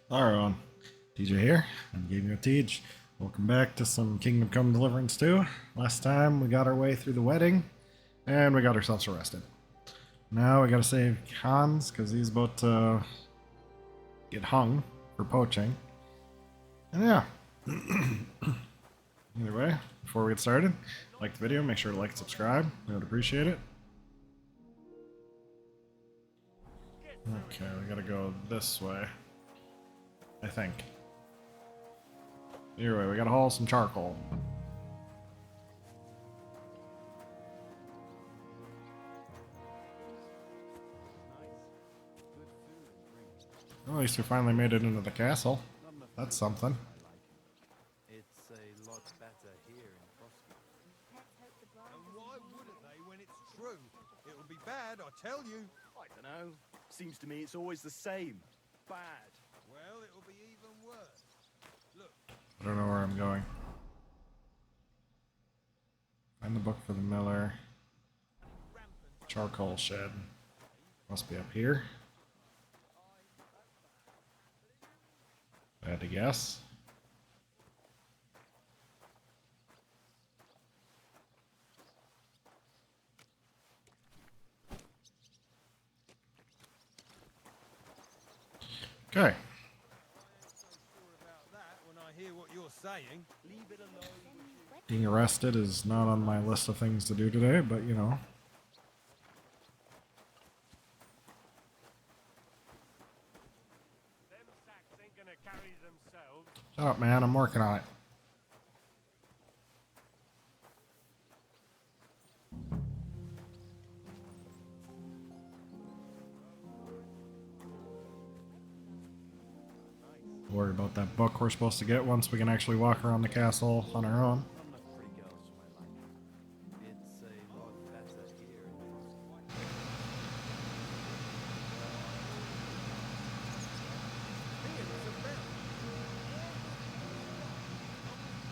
Hello everyone, TJ here, I'm Gaming with Tej. Welcome back to some Kingdom Come Deliverance 2. Last time we got our way through the wedding, and we got ourselves arrested. Now we gotta save Hans, because he's about to get hung for poaching. And yeah. Either way, before we get started, like the video, make sure to like and subscribe. We would appreciate it. Okay, we gotta go this way, I think. Either way, we gotta haul some charcoal. Well, at least we finally made it into the castle. That's something. It's a lot better here in TROSKY. And why wouldn't they when it's true? It will be bad, I tell you. I don't know. Seems to me it's always the same. Bad. Well, it will be even worse. Look. I don't know where I'm going. Find the book for the miller. Charcoal shed. Must be up here. I had to guess. Okay. When I hear what you're saying, Leave it alone. Being arrested is not on my list of things to do today, but you know. Them sacks ain't gonna carry themselves. Shut up, man. I'm working on it. Worry about that book we're supposed to get once we can actually walk around the castle on our own. Not enough pretty girls for my liking. It's a lot better here in TROSKY.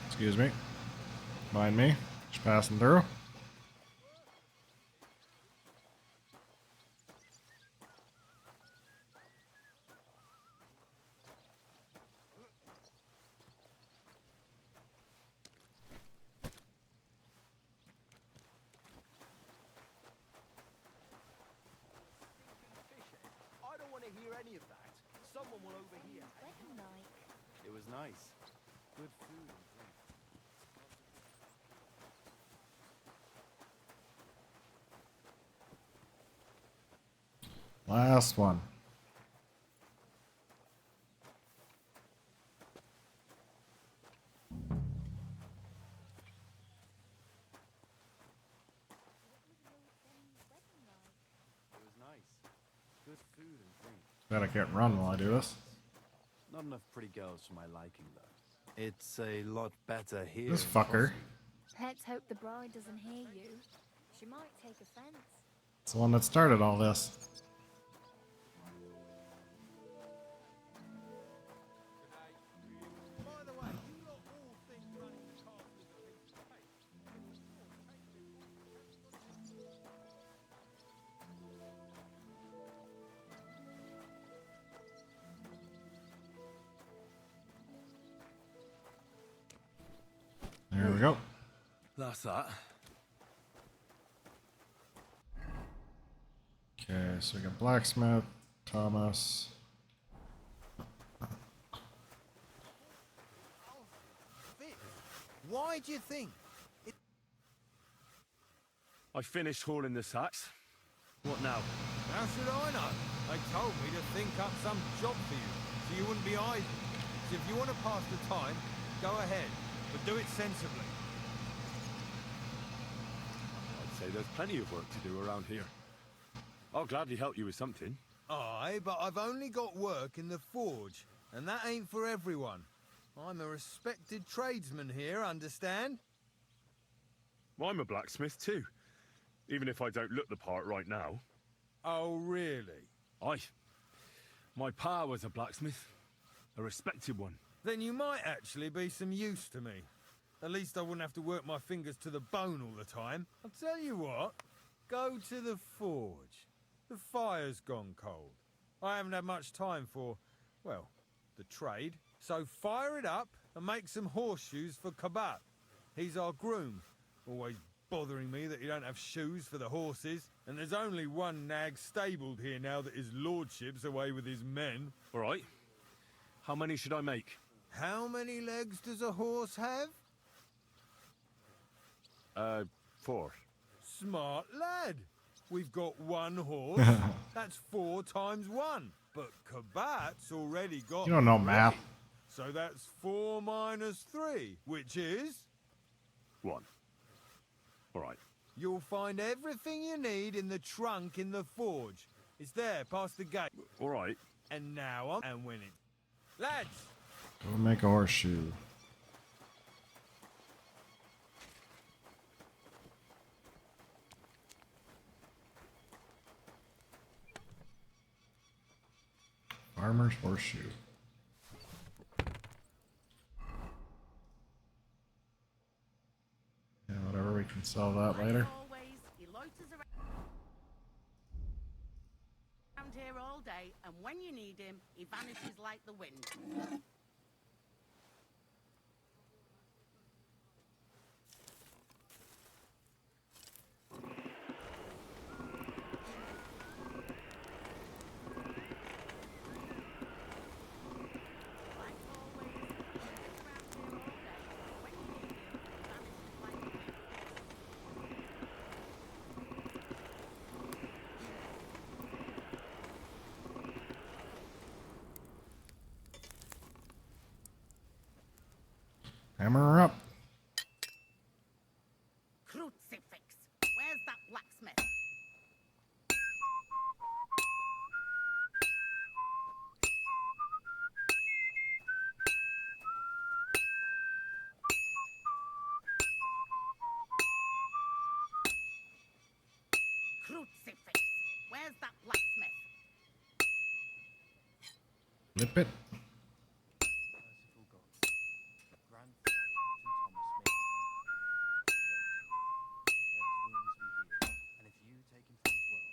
Excuse me. Mind me. Just passing through. I don't want to hear any of that. Someone will overhear. It was nice. Good food and drink. Last one. It was nice. Good food and drink. Bet I can't run while I do this. Not enough pretty girls for my liking, though. It's a lot better here. This in fucker. TROSKY. Let's hope the bride doesn't hear you. She might take offense. It's the one that started all this. by the way, you lot all think running the castle is a piece of cake. There we go. That's that. Okay, so we got blacksmith, Thomas. Fitz, why do you think? I finished hauling the sacks. What now? How should I know? They told me to think up some job for you, so you wouldn't be idle. So if you want to pass the time, go ahead, but do it sensibly. I'd say there's plenty of work to do around here. I'll gladly help you with something. Aye, but I've only got work in the forge, and that ain't for everyone. I'm a respected tradesman here, understand? Well, I'm a blacksmith too, even if I don't look the part right now. Oh, really? Aye. My pa was a blacksmith, a respected one. Then you might actually be some use to me. At least I wouldn't have to work my fingers to the bone all the time. I'll tell you what, go to the forge. The fire's gone cold. I haven't had much time for, well, the trade. So fire it up and make some horseshoes for Kabat. He's our groom, always bothering me that he don't have shoes for the horses. And there's only one nag stabled here now that his lordship's away with his men. All right. How many should I make? How many legs does a horse have? 4. Smart lad. We've got one horse. That's 4 times 1. But Kabat's already got... You don't know 3. math. So that's 4 minus 3, which is... 1. All right. You'll find everything you need in the trunk in the forge. It's there, past the gate. All right. And now I'm winning. Lads! Go make a horseshoe. Farmer's horseshoe. Yeah, whatever, we can sell that later. Always, he loiters around here all day, and when you need him, he vanishes like the wind. Like always, he loiters around here all day, and when you need him, he vanishes like the wind. Hammer her up. Crucifix! Where's that blacksmith? Crucifix! Where's that blacksmith? Flip it. Merciful God, grant that Captain Thomas may recover. Let his wounds be healed, and if you take him from this world,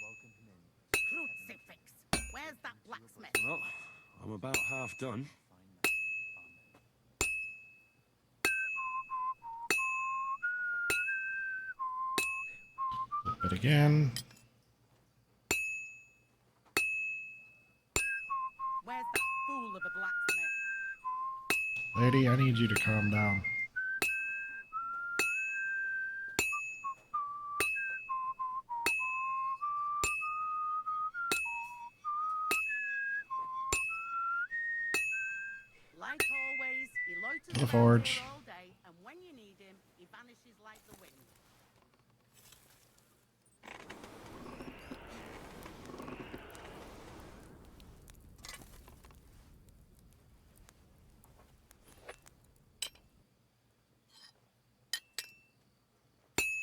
welcome him in. Crucifix! Where's that blacksmith? Well, I'm about half done. Find that. Amen. Flip it again. Where's that fool of a blacksmith? Lady, I need you to calm down. Like always, he loiters To the around forge. here all day, and when you need him, he vanishes like the wind.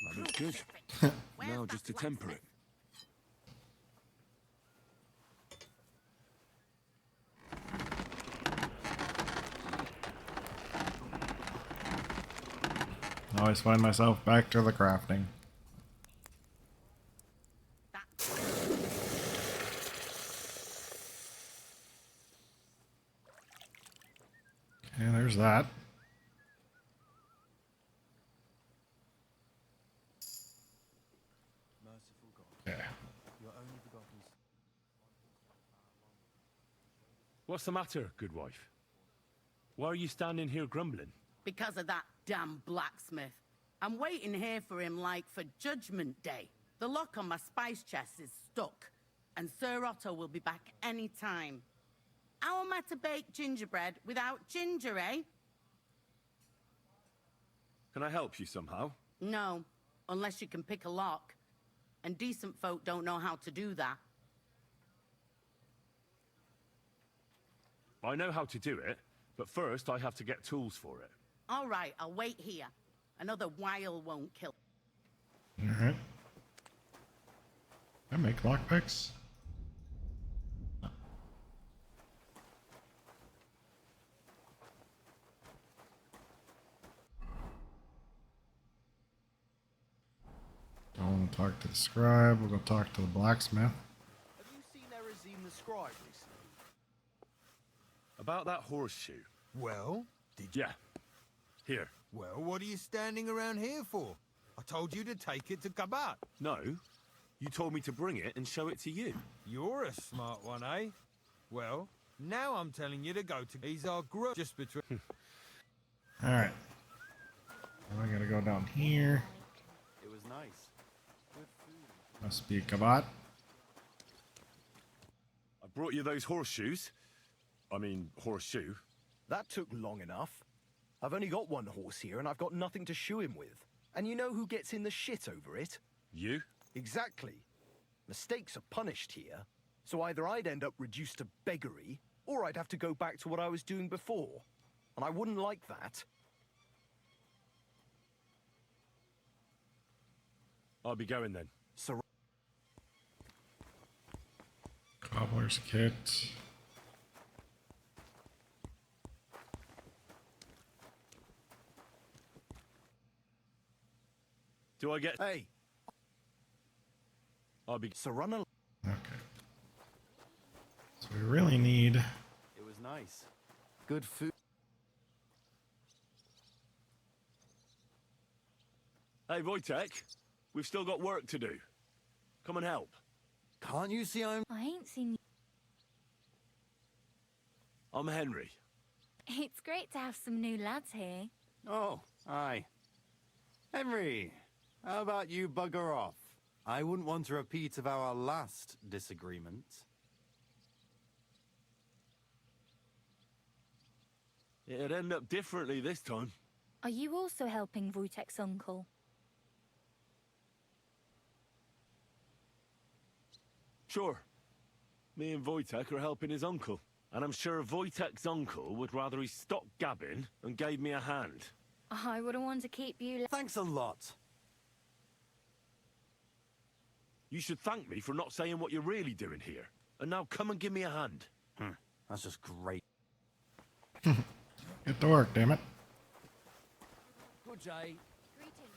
That looks good. Crucifix! Where's Now that just to temper blacksmith? it. I always find myself back to the crafting. That Okay, there's that. Merciful God, Yeah. your only begotten Son. What's the matter, good wife? Why are you standing here grumbling? because of that damn blacksmith. I'm waiting here for him like for Judgment Day. The lock on my spice chest is stuck, and Sir Otto will be back any time. How am I to bake gingerbread without ginger, eh? Can I help you somehow? No, unless you can pick a lock. And decent folk don't know how to do that. I know how to do it, but first I have to get tools for it. All right, I'll wait here. Another while won't kill. Alright. I make lockpicks. Don't want to talk to the scribe. We'll go talk to the blacksmith. Have you seen Erazim the scribe recently? About that horseshoe. Well, did you? Yeah. Here. Well, what are you standing around here for? I told you to take it to Kabat. No. You told me to bring it and show it to you. You're a smart one, eh? Well, now I'm telling you to go to... He's our groom. Just between... Alright. Now I gotta go down here. It was nice. Good food. Must be Kabat. I brought you those horseshoes. I mean, horseshoe. That took long enough. I've only got one horse here and I've got nothing to shoe him with. And you know who gets in the shit over it? You? Exactly. Mistakes are punished here. So either I'd end up reduced to beggary, or I'd have to go back to what I was doing before. And I wouldn't like that. I'll be going then. So Cobbler's kit. Do I get... hey, I'll be... so run along. Okay. So we really need... It was nice. Good food. Hey, Wojtek. We've still got work to do. Come and help. Can't you see I'm... I ain't seen you. I'm Henry. It's great to have some new lads here. Oh, aye. Henry, how about you bugger off? I wouldn't want a repeat of our last disagreement. It'd end up differently this time. Are you also helping Wojtek's uncle? Sure. Me and Wojtek are helping his uncle. And I'm sure Wojtek's uncle would rather he stopped gabbing and gave me a hand. I wouldn't want to keep you... Thanks a lot. You should thank me for not saying what you're really doing here. And now come and give me a hand. That's just great. Get to work, damn it. Good day. Greetings.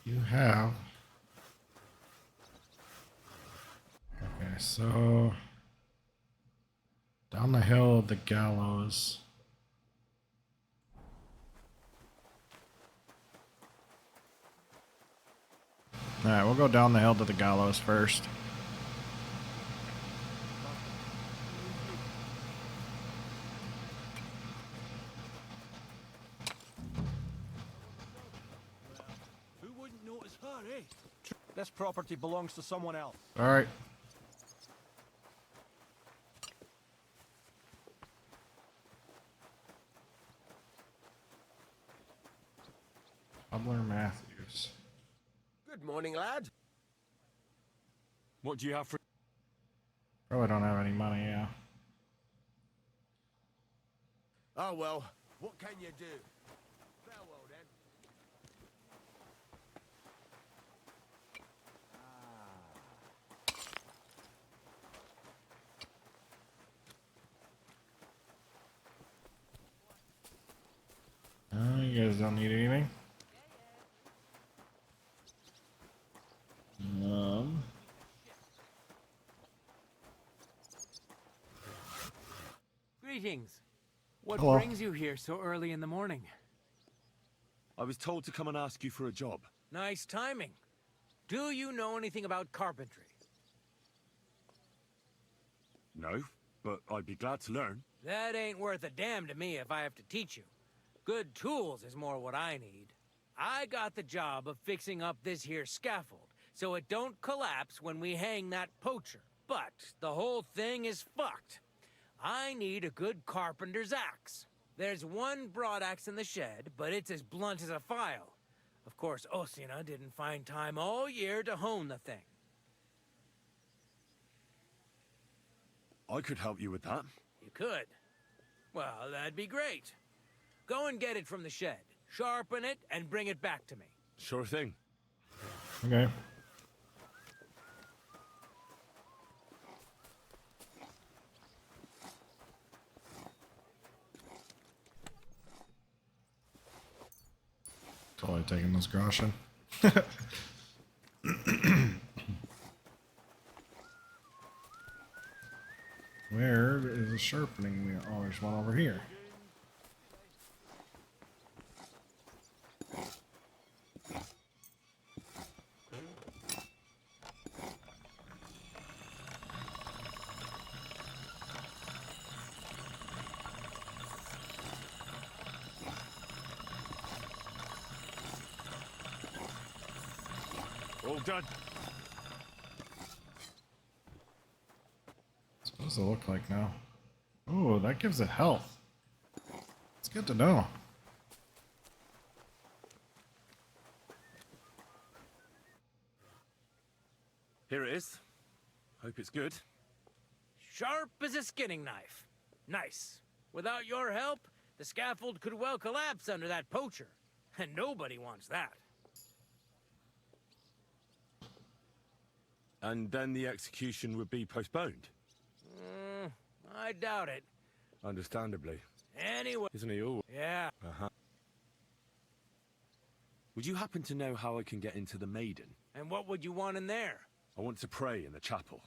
You have... Okay, so... Down the hill, the gallows. Alright, we'll go down the hill to the gallows first. Who wouldn't notice her, eh? This property belongs to someone else. Alright. Cobbler Matthews. Good morning, lad. What do you have for... Probably don't have any money, yeah. Oh, well, what can you do? Farewell, then. You guys don't need anything? Greetings. What Hello. brings you here so early in the morning? I was told to come and ask you for a job. Nice timing. Do you know anything about carpentry? No, but I'd be glad to learn. That ain't worth a damn to me if I have to teach you. Good tools is more what I need. I got the job of fixing up this here scaffold, so it don't collapse when we hang that poacher. But the whole thing is fucked. I need a good carpenter's axe. There's one broadaxe in the shed, but it's as blunt as a file. Of course, Osina didn't find time all year to hone the thing. I could help you with that. You could. Well, that'd be great. Go and get it from the shed, sharpen it, and bring it back to me. Sure thing. Okay. Totally taking this groschen. Where Where is the sharpening wheel? Oh, there's one over here. All done. What does it look like now? Oh, that gives it health. It's good to know. Here it is. Hope it's good. Sharp as a skinning knife. Nice. Without your help, the scaffold could well collapse under that poacher. And nobody wants that. And then the execution would be postponed. I doubt it. Understandably. Anyway. Isn't he all? Yeah. Uh-huh. Would you happen to know how I can get into the Maiden? And what would you want in there? I want to pray in the chapel.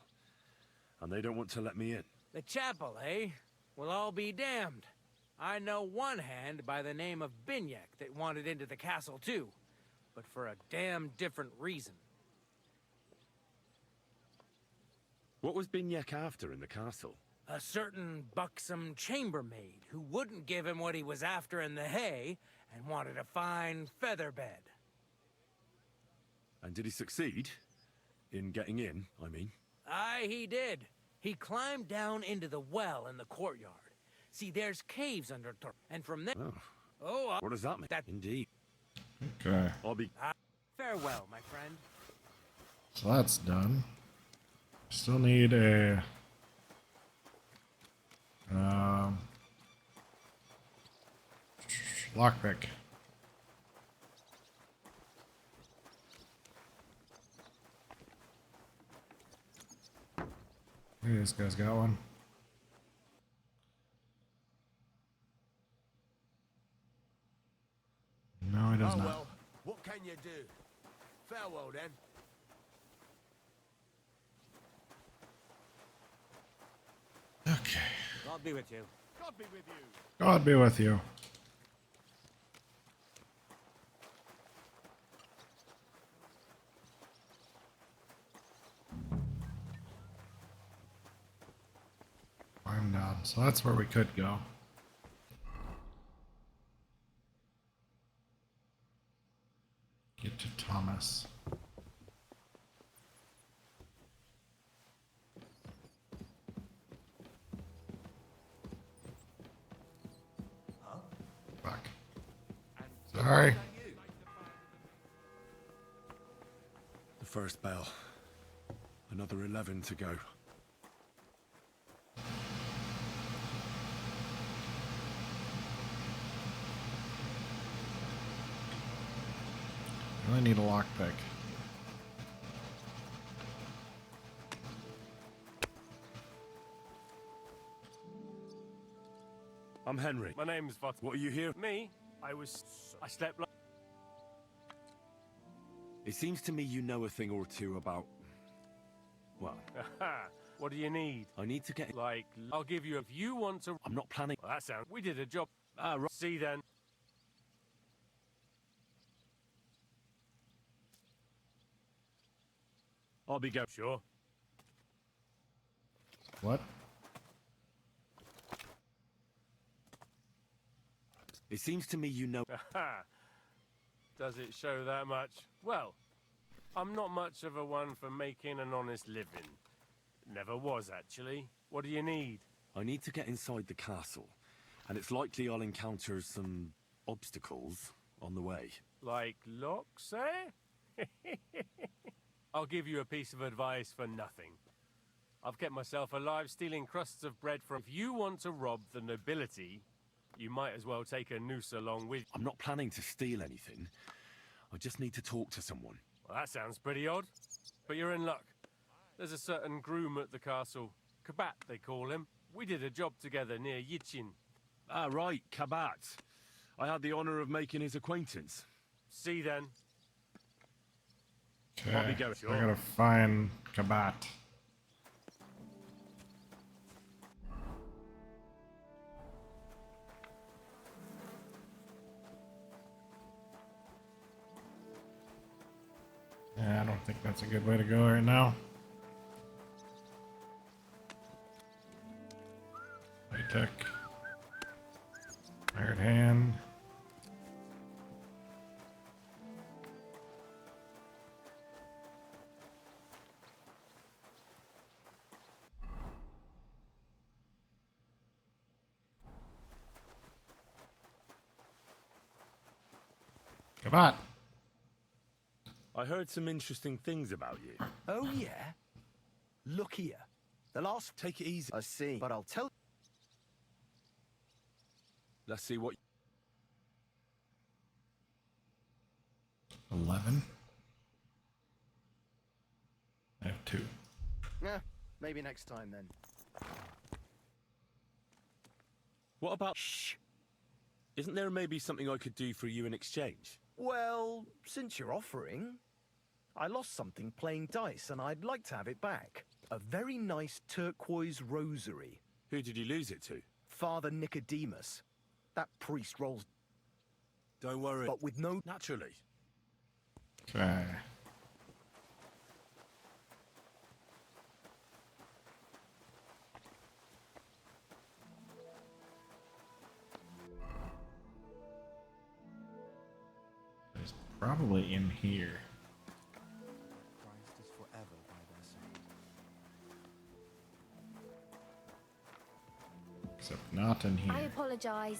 And they don't want to let me in. The chapel, eh? Well, I'll be damned. I know one hand by the name of Binyek that wanted into the castle too. But for a damn different reason. What was Binyek after in the castle? A certain buxom chambermaid who wouldn't give him what he was after in the hay and wanted a fine feather bed. And did he succeed? In getting in, I mean. Aye, he did. He climbed down into the well in the courtyard. See, there's caves under it, and from there... Oh. What does that mean? Indeed. Okay. I'll be... Farewell, my friend. So that's done. Still need a... lockpick. Maybe this guy's got one. No, he does not. Well, what can you do? Farewell, then. Okay. God be with you. God be with you. God be with you. I'm down, so that's where we could go. Get to Thomas. Fuck. Sorry. The first bell. Another 11 to go. I need a lockpick. I'm Henry. My name's Vot. What are you here? Me? I slept like... It seems to me you know a thing or two about... Well, What do you need? I need to get... Like, I'll give you if you want to... I'm not planning... Well, that sounds... We did a job. Ah, right. See then. I'll be going. Sure. What? It seems to me you know... Does it show that much? Well, I'm not much of a one for making an honest living. Never was, actually. What do you need? I need to get inside the castle, and it's likely I'll encounter some obstacles on the way. Like locks, eh? I'll give you a piece of advice for nothing. I've kept myself alive stealing crusts of bread from... If you want to rob the nobility, you might as well take a noose along with... I'm not planning to steal anything. I just need to talk to someone. Well, that sounds pretty odd. But you're in luck. There's a certain groom at the castle. Kabat, they call him. We did a job together near Yichin. Ah, right, Kabat. I had the honor of making his acquaintance. See then. Okay. I'll be going. I gotta find Kabat. think that's a good way to go right now. High tech. Iron hand. Come on. I heard some interesting things about you. Oh, yeah? Look here. The last... Take it easy. I see. But I'll tell... Let's see what... 11. I have 2. Yeah, maybe next time then. What about... Shh! Isn't there maybe something I could do for you in exchange? Well, since you're offering, I lost something playing dice and I'd like to have it back. A very nice turquoise rosary. Who did you lose it to? Father Nicodemus. That priest rolls... Don't worry. But with no... Naturally. Okay. It's probably in here. Christ is forever by their side. Except not in I here. apologize.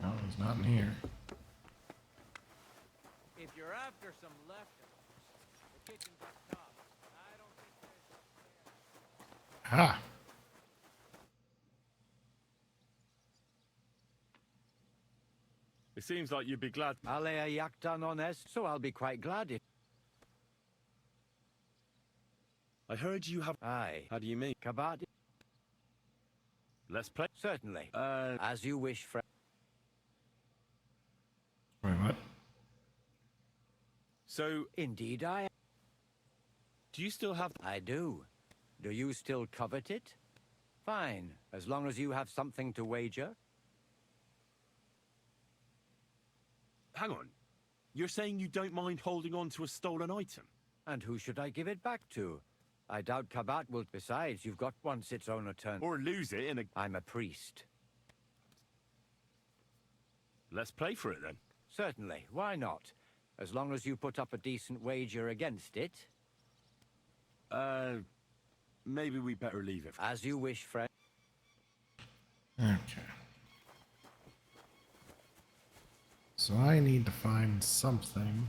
No, he's not in here. If you're after some leftovers, the kitchen's up top. I don't think there's... Ha! It seems like you'd be glad... Alea jacta non est, so I'll be quite glad if... I heard you have... Aye. How do you mean? Kabat? Let's play... Certainly. As you wish, friend. Wait, what? So, Indeed I... do you still have... I do. Do you still covet it? Fine, as long as you have something to wager. Hang on. You're saying you don't mind holding on to a stolen item? And who should I give it back to? I doubt Kabat will... Besides, you've got once its owner turn... Or lose it in a... I'm a priest. Let's play for it then. Certainly, why not? As long as you put up a decent wager against it. Maybe we better leave it. As you wish, friend. Okay. So I need to find something.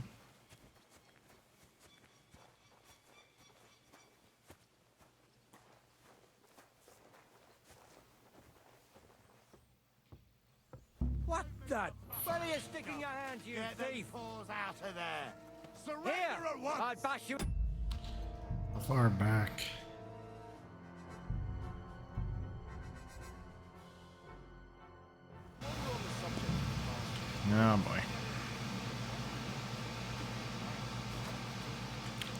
What the? Where are you sticking your hand, you thief? Paws out of there. Surrender Here! at once. I'll bash you... How far back? Oh boy.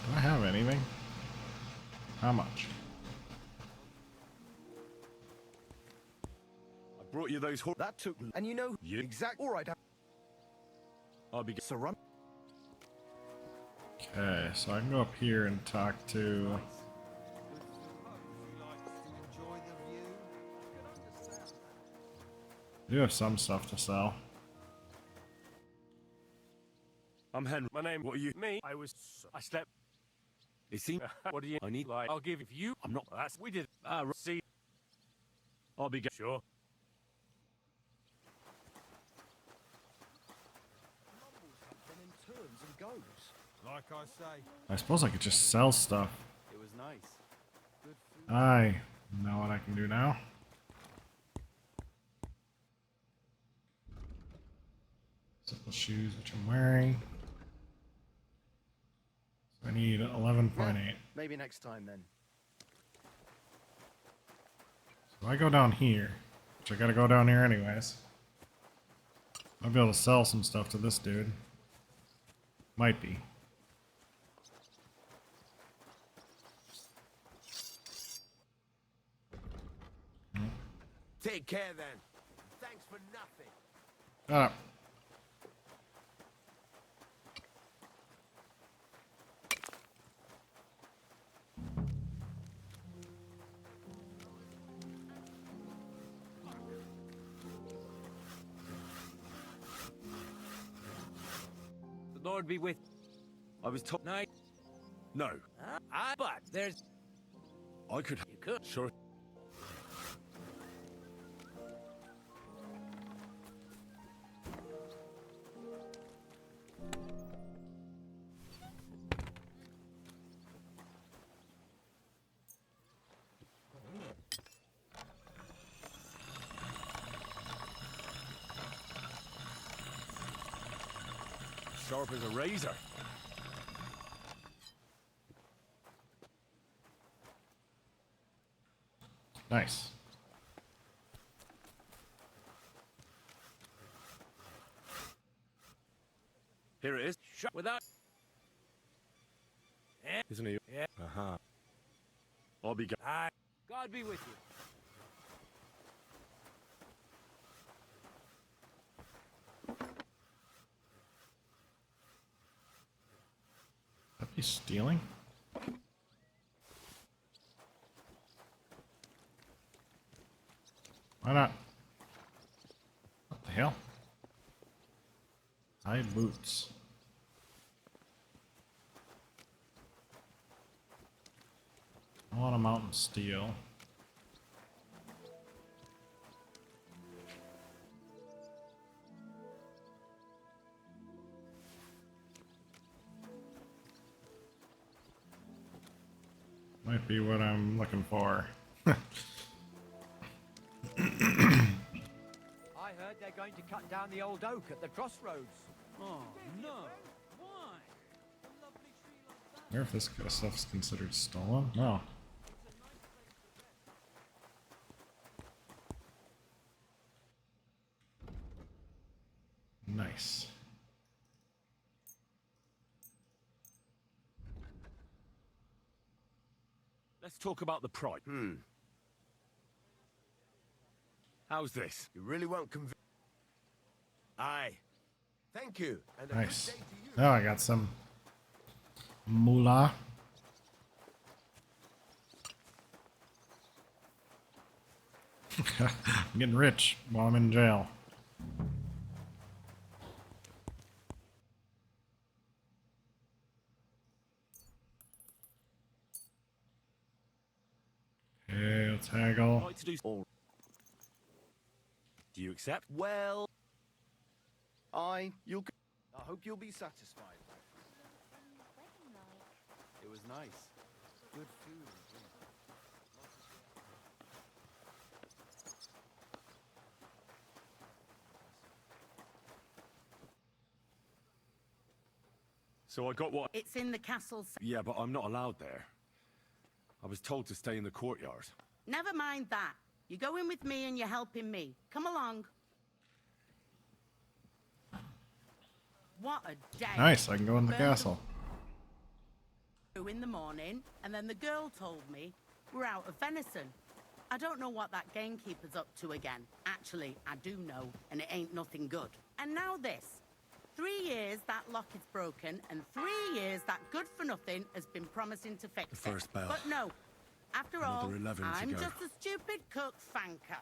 Do I have anything? How much? I brought you those horses. That took... And you know... You? Exact... All right. I'll be... Surrender. Okay, so I can go up here and talk to... I do have some stuff to sell. I'm Henry. My name... What are you? Me? I slept... It seems... What do you... I need... Like... I'll give if you... I'm not... That's... We did... right. See... I'll be... Sure. In turns and goes. Like I say, I suppose I could just sell stuff. It was nice. I know what I can do now. Simple shoes, which I'm wearing. So I need 11.8. Maybe next time then. So I go down here, which I gotta go down here anyways. I'll be able to sell some stuff to this dude. Might be. Take care then. Thanks for nothing. Shut up. The Lord be with I was told. night. No. But there's I could. you could. Sure. Sharp as a razor. Nice. Here it is. Without Isn't he? Yeah. Uh-huh. I'll be. God be with you. That be stealing? Why not? What the hell? Hide boots. I want a mountain steel. Might be what I'm looking for. I heard they're going to cut down the old oak at the crossroads. Oh no. Why? I wonder if this kind of stuff's considered stolen? No. Nice. Let's talk about the price. How's this? You really won't convince. Aye. Thank you. And a Nice. good day to you. Oh, I got some moolah. I'm getting rich while I'm in jail. Okay, let's haggle. I'd like to do. Do you accept? Well, I hope you'll be satisfied. It was nice. Good food and drink. So I got what? It's in the castle. Yeah, but I'm not allowed there. I was told to stay in the courtyard. Never mind that. You go in with me and you're helping me. Come along. What a day. Nice, I can go in the Burned castle. In the morning, and then the girl told me we're out of venison. I don't know what that gamekeeper's up to again. Actually, I do know, and it ain't nothing good. And now this. 3 years that lock is broken, and 3 years that good for nothing has been promising to fix The first it. bell. But no. After Another all, 11 to I'm go. just a stupid cook fanker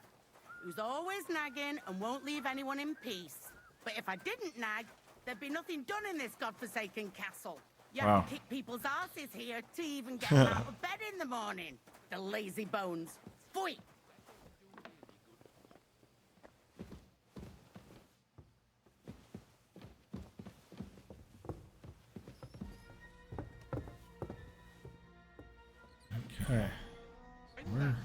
who's always nagging and won't leave anyone in peace. But if I didn't nag, there'd be nothing done in this godforsaken castle. You have Wow. to kick people's asses here to even get them out of bed in the morning. The lazy bones. Pfui! Okay. Where?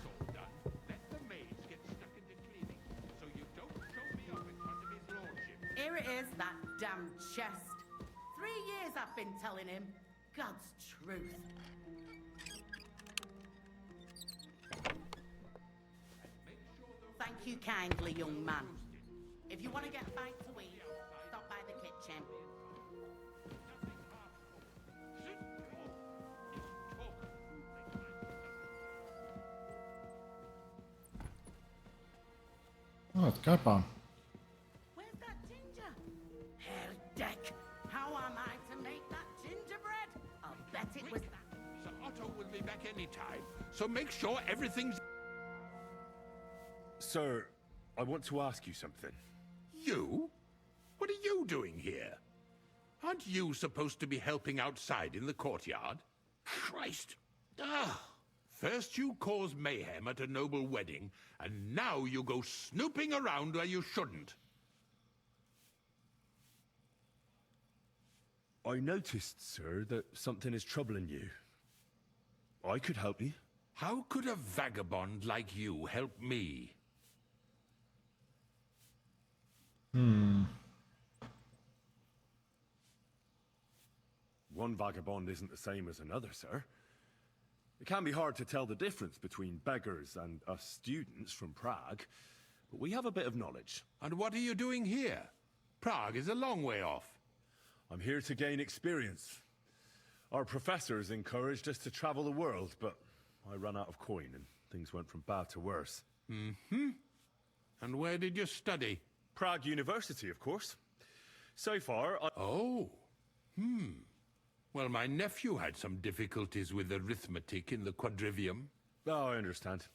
Here it is, that damn chest. 3 years I've been telling him. God's truth. Thank you kindly, young man. If you want to get a bite to eat, stop by the kitchen. Oh, it's got bomb. Where's that tea? bet it was... Sir Otto will be back any time, so make sure everything's... Sir, I want to ask you something. You? What are you doing here? Aren't you supposed to be helping outside in the courtyard? Christ! Ah! First you cause mayhem at a noble wedding, and now you go snooping around where you shouldn't. I noticed, sir, that something is troubling you. I could help you. How could a vagabond like you help me? One vagabond isn't the same as another, sir. It can be hard to tell the difference between beggars and us students from Prague, but we have a bit of knowledge. And what are you doing here? Prague is a long way off. I'm here to gain experience. Our professors encouraged us to travel the world, but I ran out of coin and things went from bad to worse. Mm-hmm. And where did you study? Prague University, of course. So far, Oh. Well, my nephew had some difficulties with arithmetic in the quadrivium. Oh, I understand.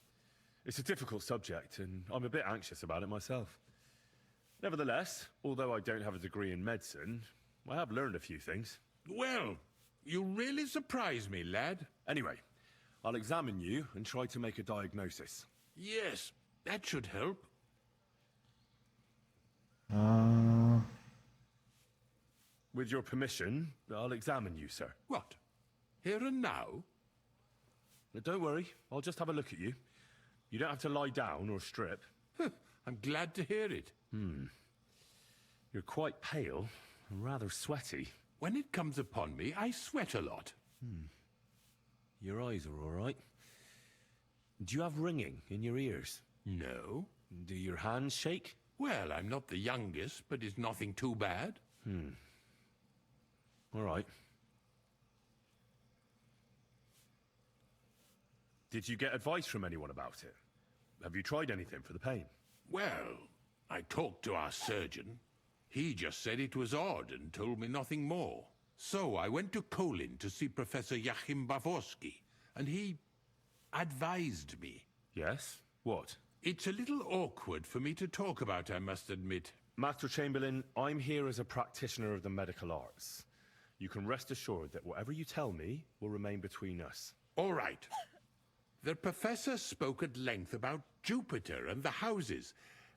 It's a difficult subject, and I'm a bit anxious about it myself. Nevertheless, although I don't have a degree in medicine, I have learned a few things. Well, you really surprise me, lad. Anyway, I'll examine you and try to make a diagnosis. Yes, that should help. With your permission, I'll examine you, sir. What? Here and now? Don't worry, I'll just have a look at you. You don't have to lie down or strip. I'm glad to hear it. You're quite pale and rather sweaty. When it comes upon me, I sweat a lot. Your eyes are all right. Do you have ringing in your ears? No. Do your hands shake? Well, I'm not the youngest, but it's nothing too bad. All right. Did you get advice from anyone about it? Have you tried anything for the pain? Well, I talked to our surgeon. He just said it was odd and told me nothing more. So I went to Kolin to see Professor Joachim Bavorsky, and he advised me. Yes? What? It's a little awkward for me to talk about, I must admit. Master Chamberlain, I'm here as a practitioner of the medical arts. You can rest assured that whatever you tell me will remain between us. All right. The professor spoke at length about Jupiter and the houses,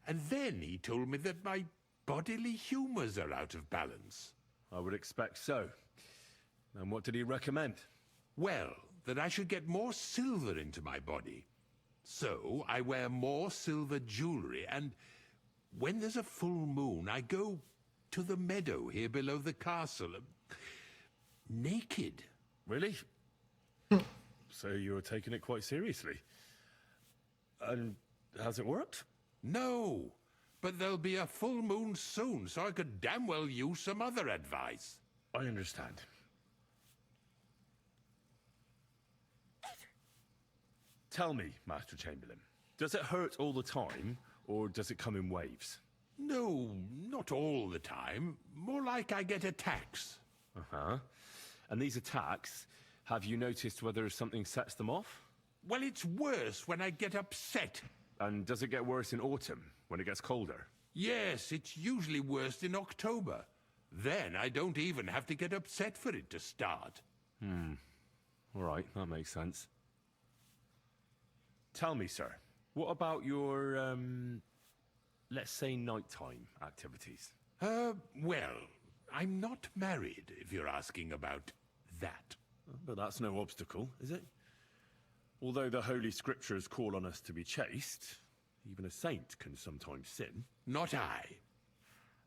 and then he told me that my bodily humors are out of balance. I would expect so. And what did he recommend? Well, that I should get more silver into my body. So I wear more silver jewelry, and when there's a full moon, I go to the meadow here below the castle, naked. Really? So you're taking it quite seriously. And has it worked? No, but there'll be a full moon soon, so I could damn well use some other advice. I understand. Tell me, Master Chamberlain, does it hurt all the time, or does it come in waves? No, not all the time. More like I get attacks. Uh-huh. And these attacks, have you noticed whether something sets them off? Well, it's worse when I get upset. And does it get worse in autumn, when it gets colder? Yes, it's usually worst in October. Then I don't even have to get upset for it to start. All right, that makes sense. Tell me, sir, what about your, let's say nighttime activities? Well, I'm not married, if you're asking about that. But that's no obstacle, is it? Although the Holy Scriptures call on us to be chaste, even a saint can sometimes sin. Not I.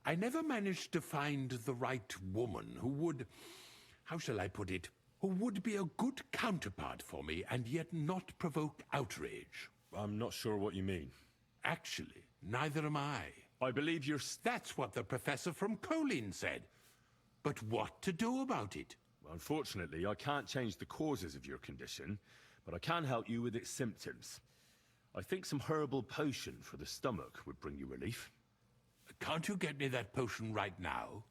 I never managed to find the right woman who would, how shall I put it, who would be a good counterpart for me and yet not provoke outrage. I'm not sure what you mean. Actually, neither am I. I believe you're... That's what the professor from Kolin said. But what to do about it? Unfortunately, I can't change the causes of your condition, but I can help you with its symptoms. I think some herbal potion for the stomach would bring you relief. Can't you get me that potion right now?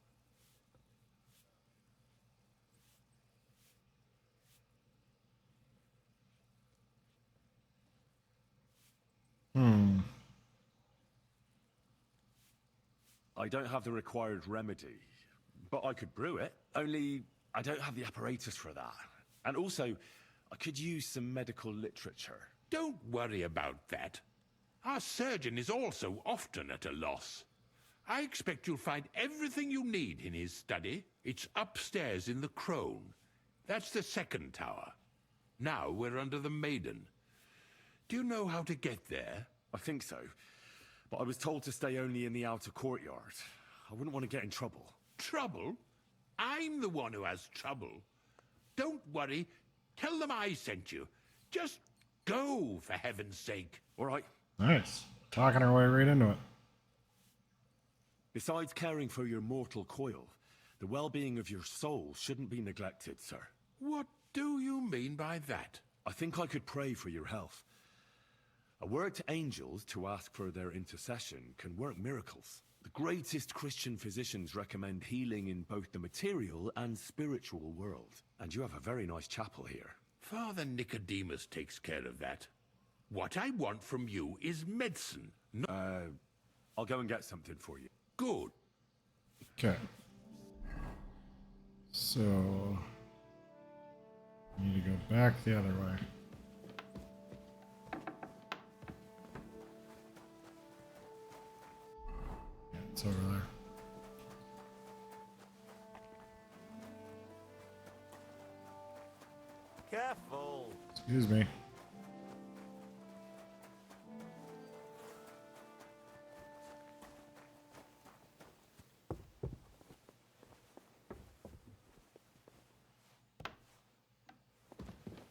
I don't have the required remedy, but I could brew it. Only I don't have the apparatus for that. And also, I could use some medical literature. Don't worry about that. Our surgeon is also often at a loss. I expect you'll find everything you need in his study. It's upstairs in the Crone. That's the second tower. Now we're under the Maiden. Do you know how to get there? I think so, but I was told to stay only in the outer courtyard. I wouldn't want to get in trouble. Trouble? I'm the one who has trouble. Don't worry. Tell them I sent you. Just go, for heaven's sake. All right. Nice. Talking our way right into it. Besides caring for your mortal coil, the well-being of your soul shouldn't be neglected, sir. What do you mean by that? I think I could pray for your health. A word to angels to ask for their intercession can work miracles. The greatest Christian physicians recommend healing in both the material and spiritual world. And you have a very nice chapel here. Father Nicodemus takes care of that. What I want from you is medicine. I'll go and get something for you. Good. Okay. So, need to go back the other way. Yeah, it's over there. Careful. Excuse me.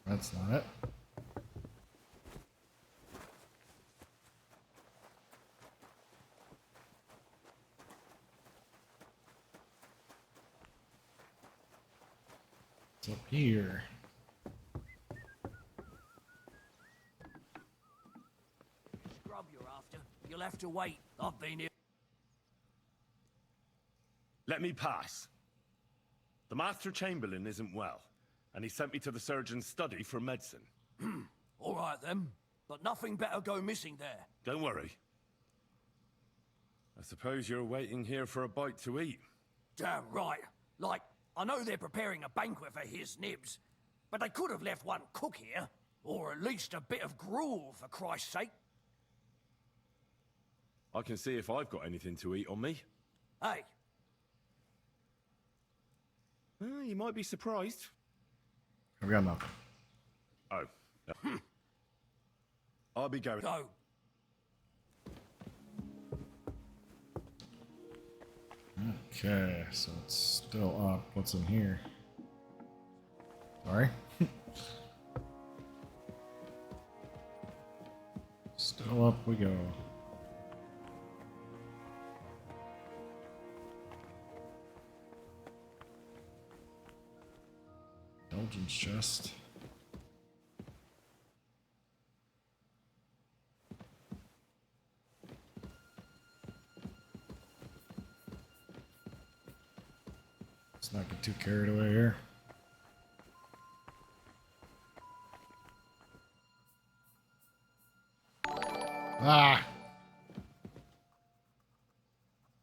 That's not it. It's up here. Scrub you're after. You'll have to wait. I've been here. Let me pass. The Master Chamberlain isn't well, and he sent me to the surgeon's study for medicine. All right then, but nothing better go missing there. Don't worry. I suppose you're waiting here for a bite to eat. Damn right. Like, I know they're preparing a banquet for his nibs, but they could have left one cook here, or at least a bit of gruel, for Christ's sake. I can see if I've got anything to eat on me. Hey. You might be surprised. I've got nothing. Oh. I'll be going. Go. Okay, so it's still up. What's in here? Sorry. Still up we go. Indulgence chest. Let's not get too carried away here. Ah!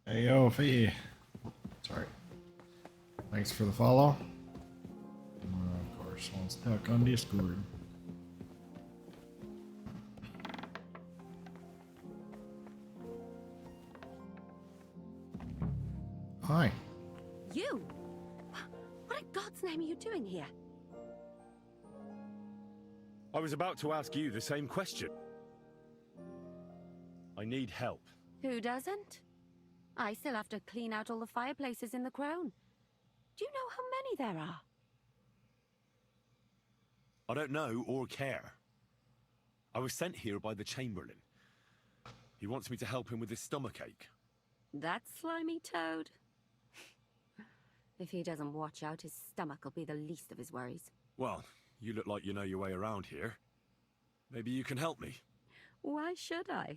Hey yo, Fee. Sorry. Thanks for the follow. Of course, wants to talk on Discord. Hi. You? What in God's name are you doing here? I was about to ask you the same question. I need help. Who doesn't? I still have to clean out all the fireplaces in the Crown. Do you know how many there are? I don't know or care. I was sent here by the Chamberlain. He wants me to help him with his stomachache. That slimy toad. If he doesn't watch out, his stomach will be the least of his worries. Well, you look like you know your way around here. Maybe you can help me. Why should I?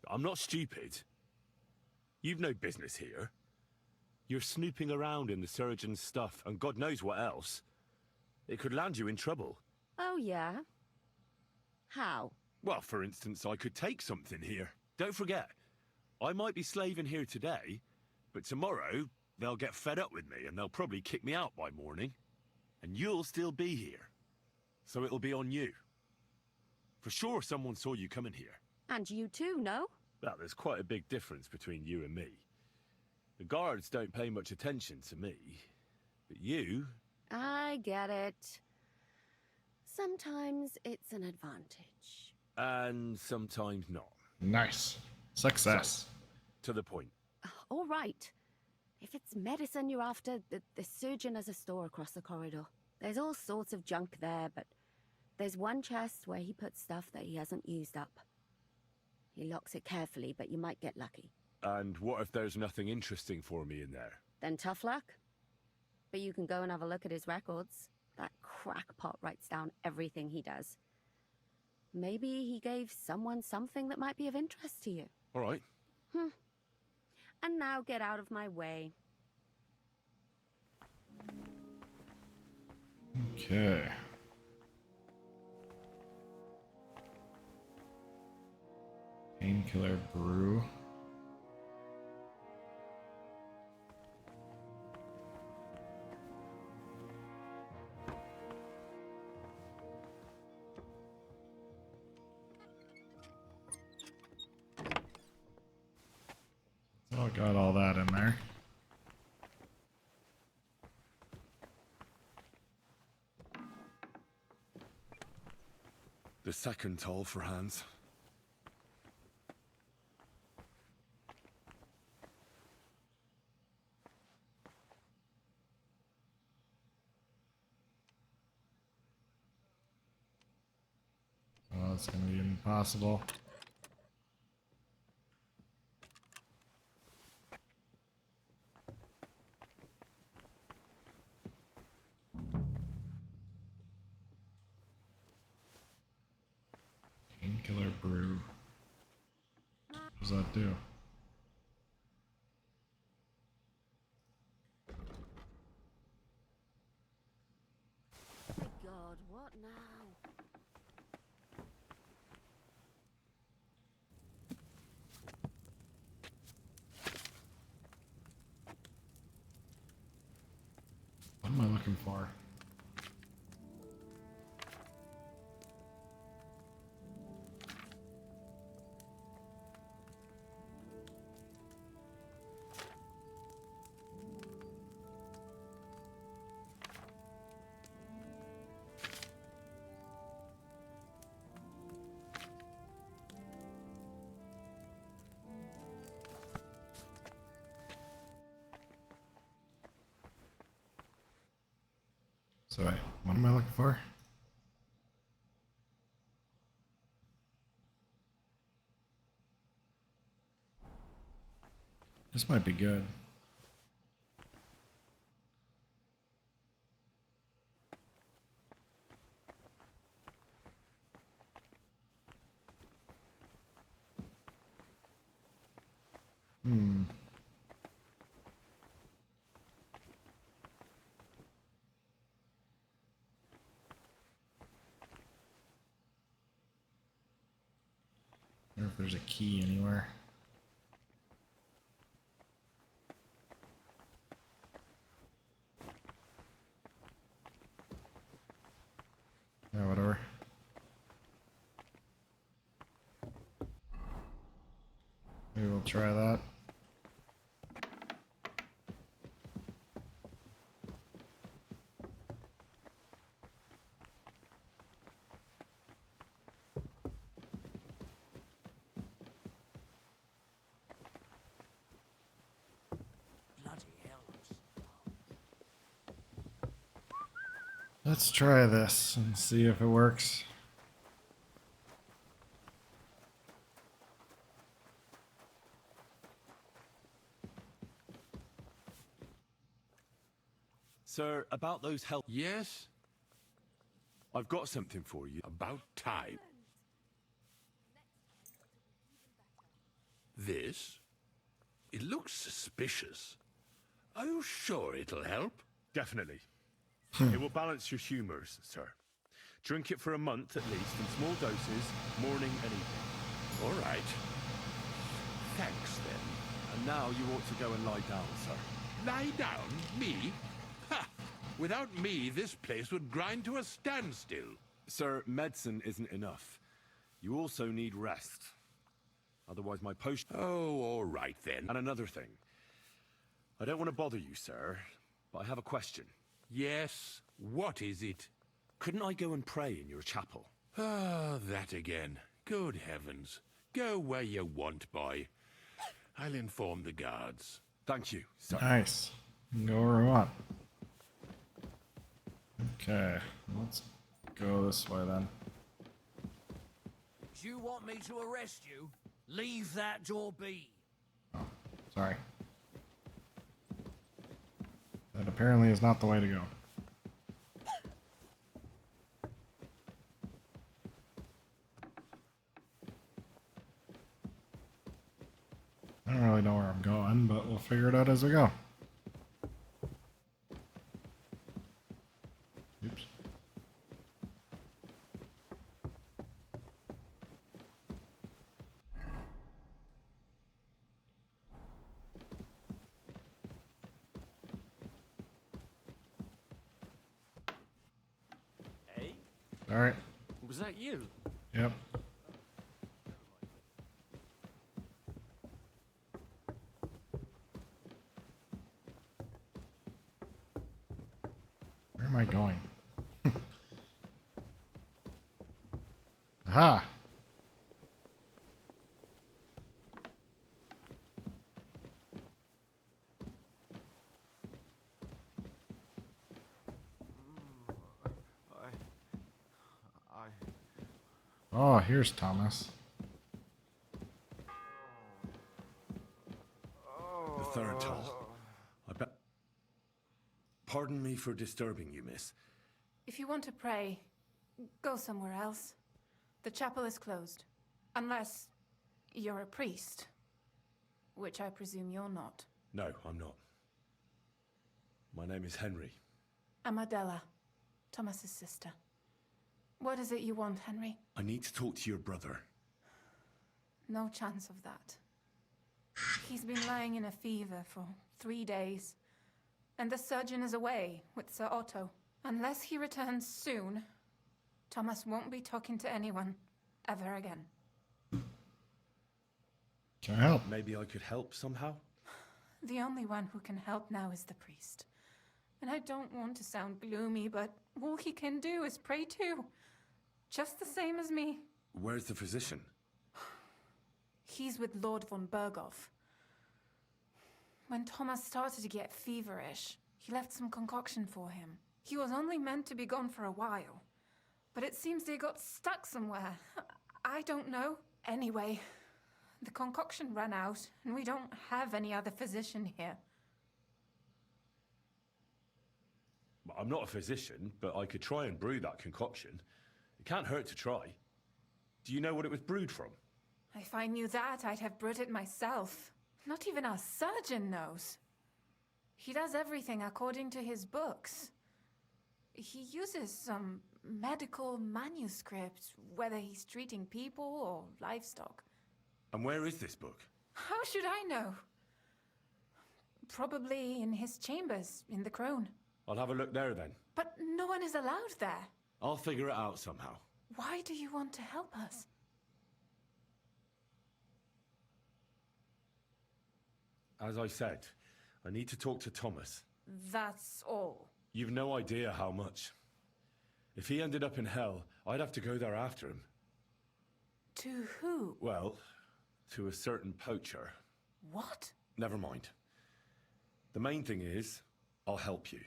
I'm not stupid. You've no business here. You're snooping around in the surgeon's stuff, and God knows what else. It could land you in trouble. Oh, yeah? How? Well, for instance, I could take something here. Don't forget, I might be slaving here today, but tomorrow they'll get fed up with me and they'll probably kick me out by morning. And you'll still be here. So it'll be on you. For sure someone saw you coming here. And you too, no? Well, there's quite a big difference between you and me. The guards don't pay much attention to me, but you... I get it. Sometimes it's an advantage. And sometimes not. Nice. Success. So, to the point. All right. If it's medicine you're after, the surgeon has a store across the corridor. There's all sorts of junk there, but there's one chest where he puts stuff that he hasn't used up. He locks it carefully, but you might get lucky. And what if there's nothing interesting for me in there? Then tough luck. But you can go and have a look at his records. That crackpot writes down everything he does. Maybe he gave someone something that might be of interest to you. All right. And now get out of my way. Okay. Painkiller brew. Oh, got all that in there. The second toll for Hans. Oh, it's gonna be impossible. Painkiller brew. What does that do? God, what now? What am I looking for? So wait, what am I looking for? This might be good. I wonder if there's a key anywhere. Yeah, whatever. Maybe we'll try that. Let's try this and see if it works. Sir, about those health... Yes? I've got something for you. About time. This? It looks suspicious. Are you sure it'll help? Definitely. It will balance your humors, sir. Drink it for a month at least, in small doses, morning and evening. All right. Thanks, then. And now you ought to go and lie down, sir. Lie down? Me? Ha! Without me, this place would grind to a standstill. Sir, medicine isn't enough. You also need rest. Otherwise my potion... Oh, all right then. And another thing. I don't want to bother you, sir, but I have a question. Yes? What is it? Couldn't I go and pray in your chapel? Ah, that again. Good heavens. Go where you want, boy. I'll inform the guards. Thank you, sir. Nice. Go where we want. Okay, let's go this way then. Do you want me to arrest you? Leave that door be. Oh, sorry. That apparently is not the way to go. I don't really know where I'm going, but we'll figure it out as we go. Oops. Hey? All right. Was that you? Yep. Where am I going? Aha! Oh, here's Thomas. The third hall. I bet... Pardon me for disturbing you, miss. If you want to pray, go somewhere else. The chapel is closed. Unless you're a priest. Which I presume you're not. No, I'm not. My name is Henry. I'm Adela, Thomas's sister. What is it you want, Henry? I need to talk to your brother. No chance of that. He's been lying in a fever for 3 days. And the surgeon is away with Sir Otto. Unless he returns soon, Thomas won't be talking to anyone ever again. Can I help? Maybe I could help somehow? The only one who can help now is the priest. And I don't want to sound gloomy, but all he can do is pray too. Just the same as me. Where's the physician? He's with Lord von Berghoff. When Thomas started to get feverish, he left some concoction for him. He was only meant to be gone for a while. But it seems they got stuck somewhere. I don't know. Anyway, the concoction ran out, and we don't have any other physician here. I'm not a physician, but I could try and brew that concoction. It can't hurt to try. Do you know what it was brewed from? If I knew that, I'd have brewed it myself. Not even our surgeon knows. He does everything according to his books. He uses some medical manuscript, whether he's treating people or livestock. And where is this book? How should I know? Probably in his chambers, in the Crone. I'll have a look there then. But no one is allowed there. I'll figure it out somehow. Why do you want to help us? As I said, I need to talk to Thomas. That's all. You've no idea how much. If he ended up in hell, I'd have to go there after him. To who? Well, to a certain poacher. What? Never mind. The main thing is, I'll help you.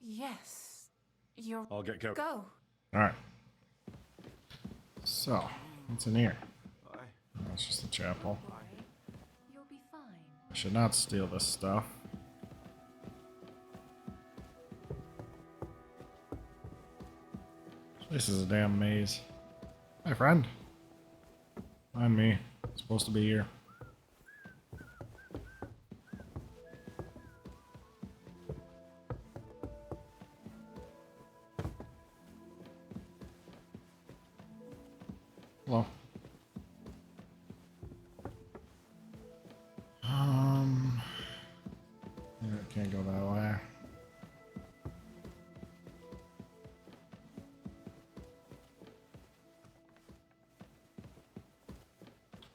Yes. You're... I'll get going. Go. Alright. So, what's in here? Oh, it's just a chapel. You'll be fine. I should not steal this stuff. This is a damn maze. Hi, friend. Find me. I'm supposed to be here. Hello. Yeah, it can't go that way.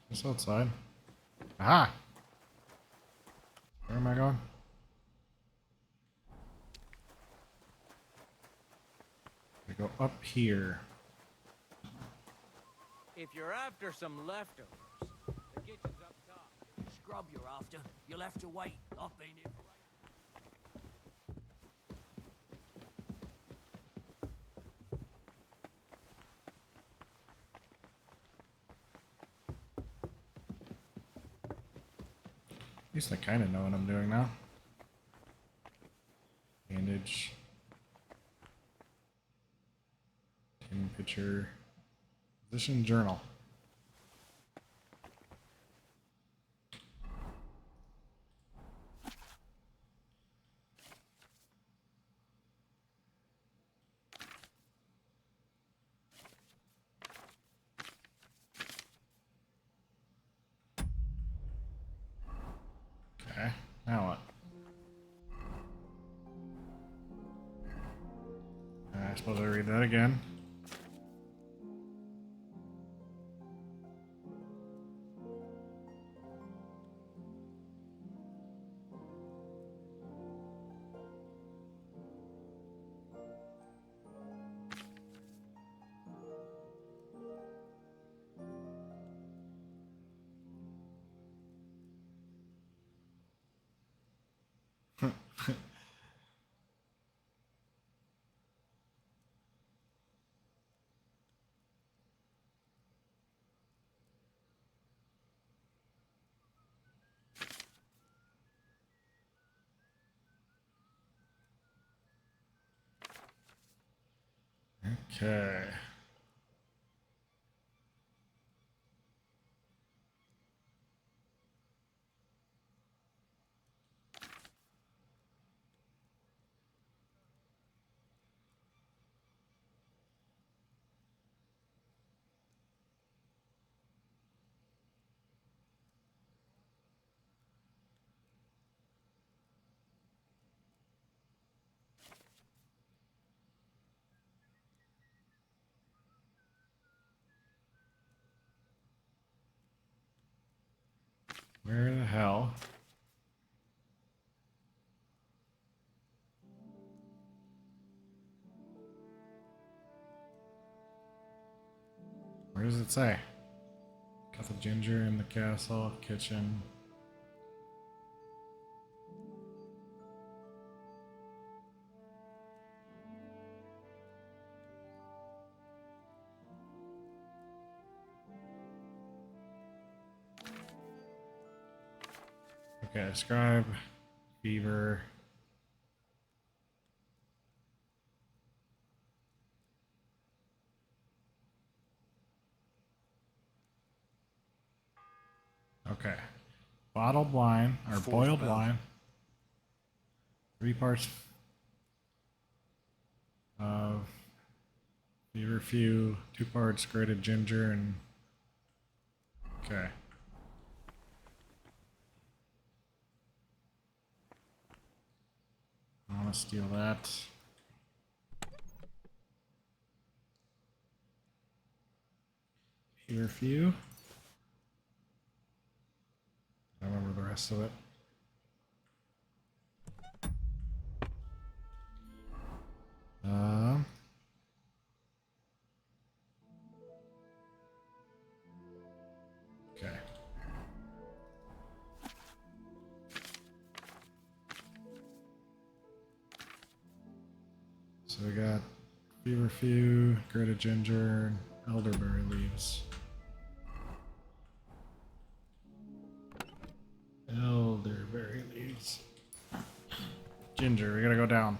Just outside. Aha! Where am I going? I go up here. If you're after some leftovers, the kitchen's up top. Scrub you're after. You'll have to wait. I've been here for At least I kind of know what I'm doing now. Bandage. Tin pitcher. Position journal. Okay, now what? I suppose I read that again. Okay. Where the hell? Where does it say? Got the ginger in the castle, kitchen. Okay, describe fever. Okay. Bottled wine, or boiled wine. 3 parts of feverfew, 2 parts grated ginger, and... Okay. I want to steal that. Feverfew. I don't remember the rest of it. Okay. So we got feverfew, grated ginger, and elderberry leaves. Elderberry leaves. Ginger, we gotta go down.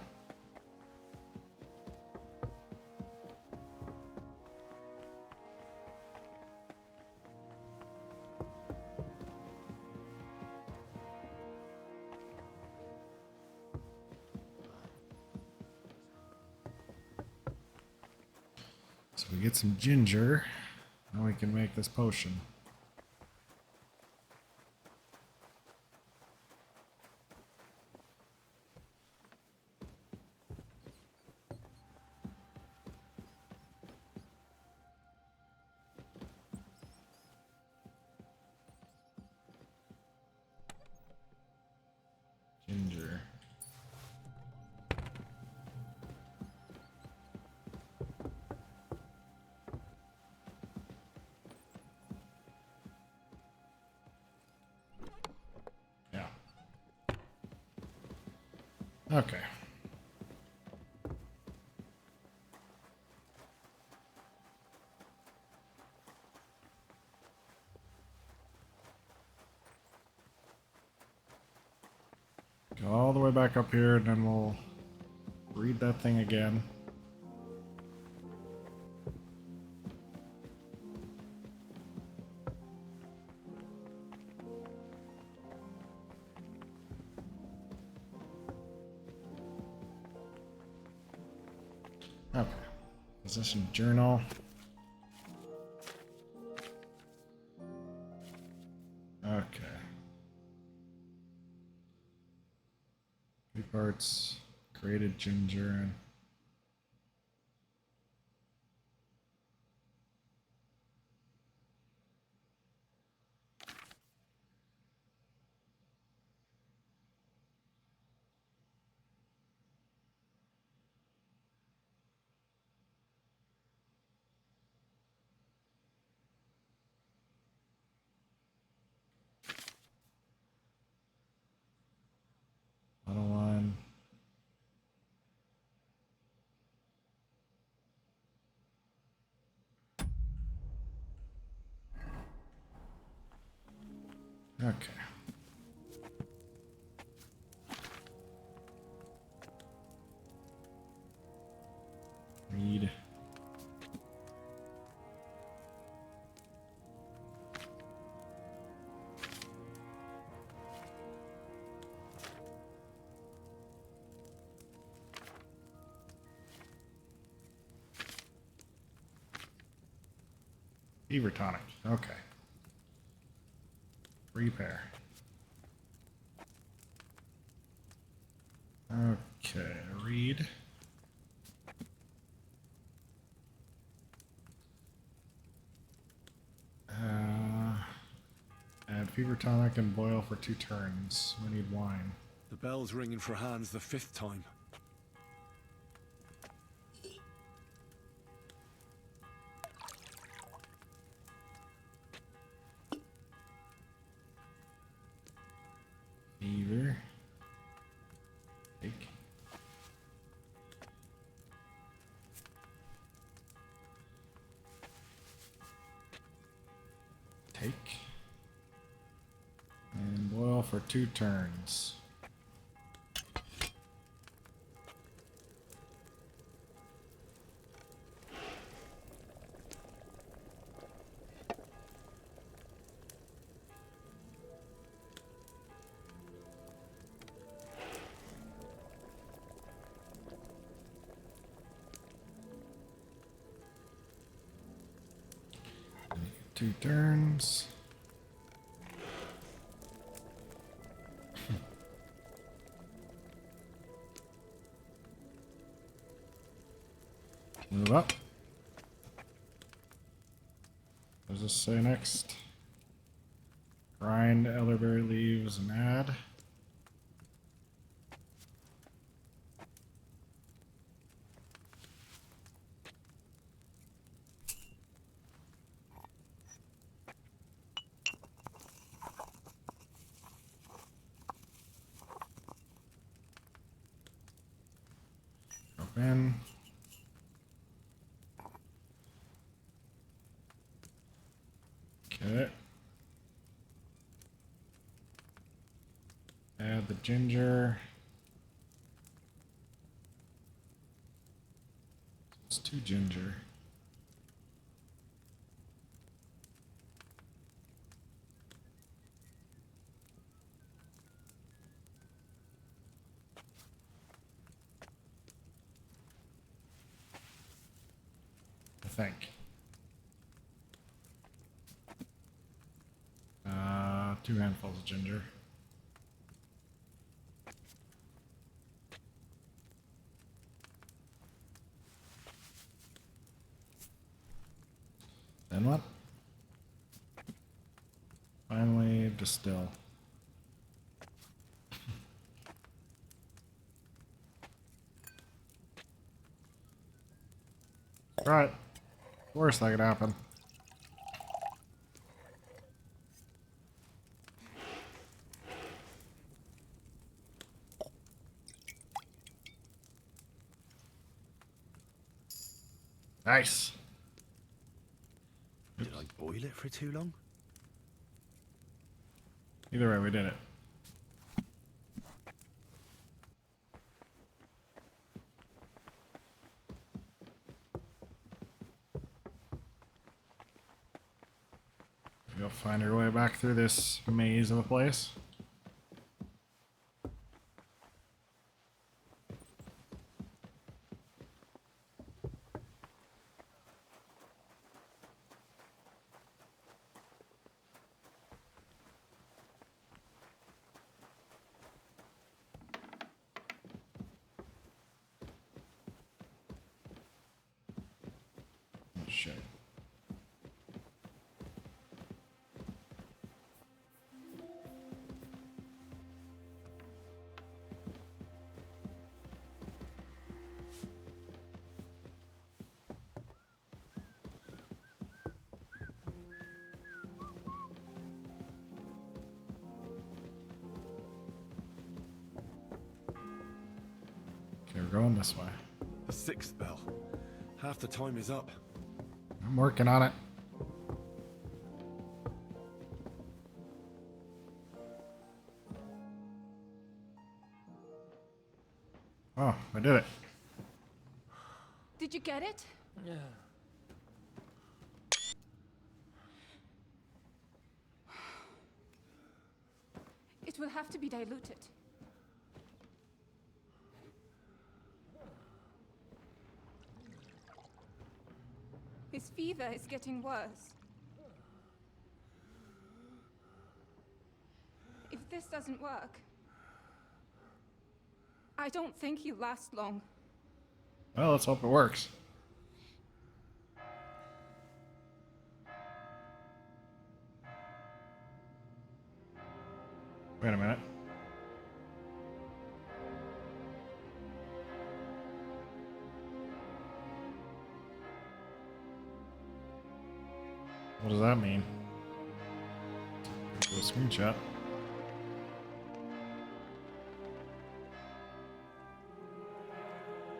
So we get some ginger. Oh, And we can make this potion. Ginger. Yeah. Okay. Go all the way back up here, and then we'll read that thing again. Okay. Position journal. Okay. 3 parts. Created ginger. Bottom line. Okay. Read. Fever tonic. Okay. Repair. Okay. Read. Add fever tonic and boil for 2 turns. We need wine. The bell's ringing for Hans the 5th time. Fever. Take. Take. And boil for 2 turns. Two turns. Move up. What does this say next? Grind elderberry leaves and add. Drop in. Okay. Add the ginger. It's 2 ginger. I think. 2 handfuls of ginger. Then what? Finally, distill. Right. Worst that could happen. Nice. Did I boil it for too long? Either way, we did it. We'll find our way back through this maze of a place. Shit. Okay, we're going this way. The 6th bell. Half the time is up. I'm working on it. Oh, I did it. Did you get it? Yeah. It will have to be diluted. His fever is getting worse. If this doesn't work, I don't think he'll last long. Well, let's hope it works. Wait a minute. What does that mean? Do a screenshot.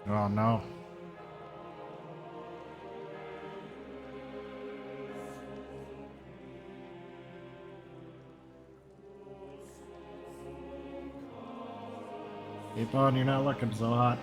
Oh no. Keep on, you're not looking so hot.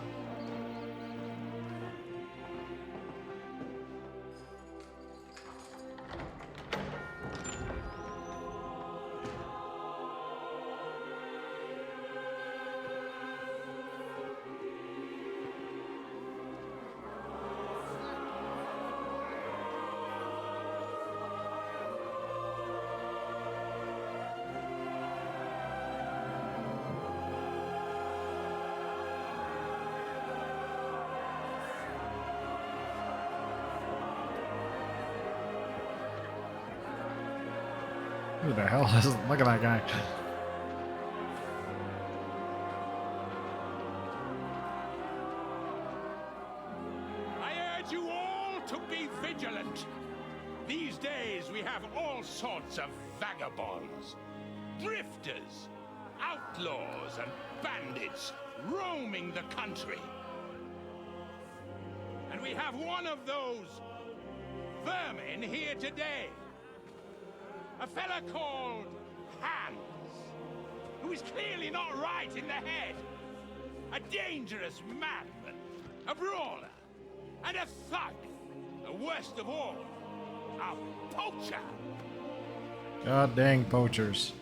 Who the hell is? Look at that guy. I urge you all to be vigilant. These days we have all sorts of vagabonds, drifters, outlaws, and bandits roaming the country. And we have one of those vermin here today. A fella called Hans, who is clearly not right in the head. A dangerous madman, a brawler, and a thug. The worst of all, a poacher. God dang poachers.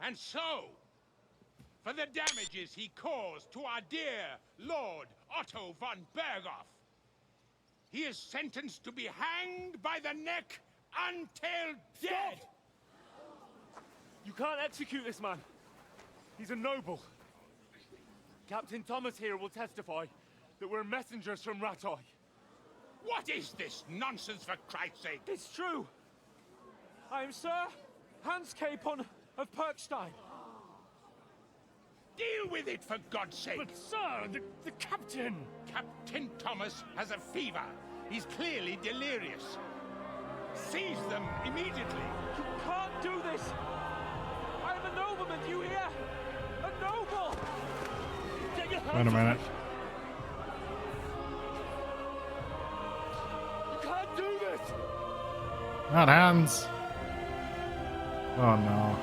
And so, for the damages he caused to our dear Lord Otto von Berghoff, he is sentenced to be hanged by the neck until dead! You can't execute this man. He's a noble. Captain Thomas here will testify that we're messengers from Ratoi. What is this nonsense, for Christ's sake? It's true. I am Sir Hans Capon of Perkstein. Deal with it, for God's sake! But sir, the captain! Captain Thomas has a fever. He's clearly delirious. Seize them immediately. You can't do this! I am a nobleman, do you hear? A noble! Get your hands Wait a minute. You can't do this! Not hands. Oh no.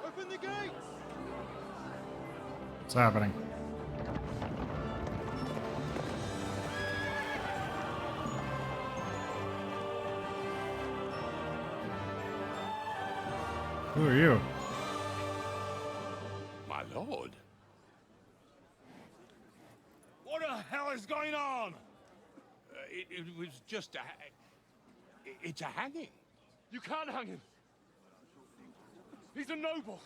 Open the gates! What's happening? Who are you? My lord. What the hell is going on? It was just a... It's a hanging. You can't hang him. He's a noble.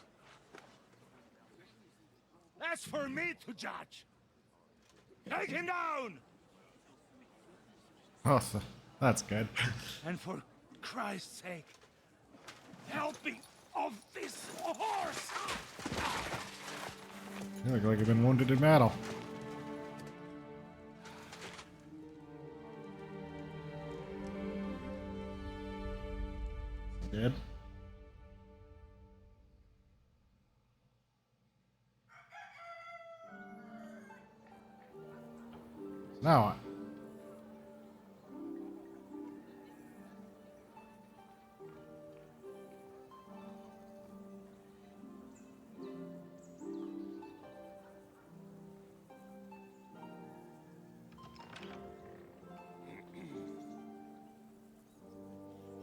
That's for me to judge. Take him down! Oh, that's good. And for Christ's sake, help me off this horse! You look like you've been wounded in battle. Dead. Now what?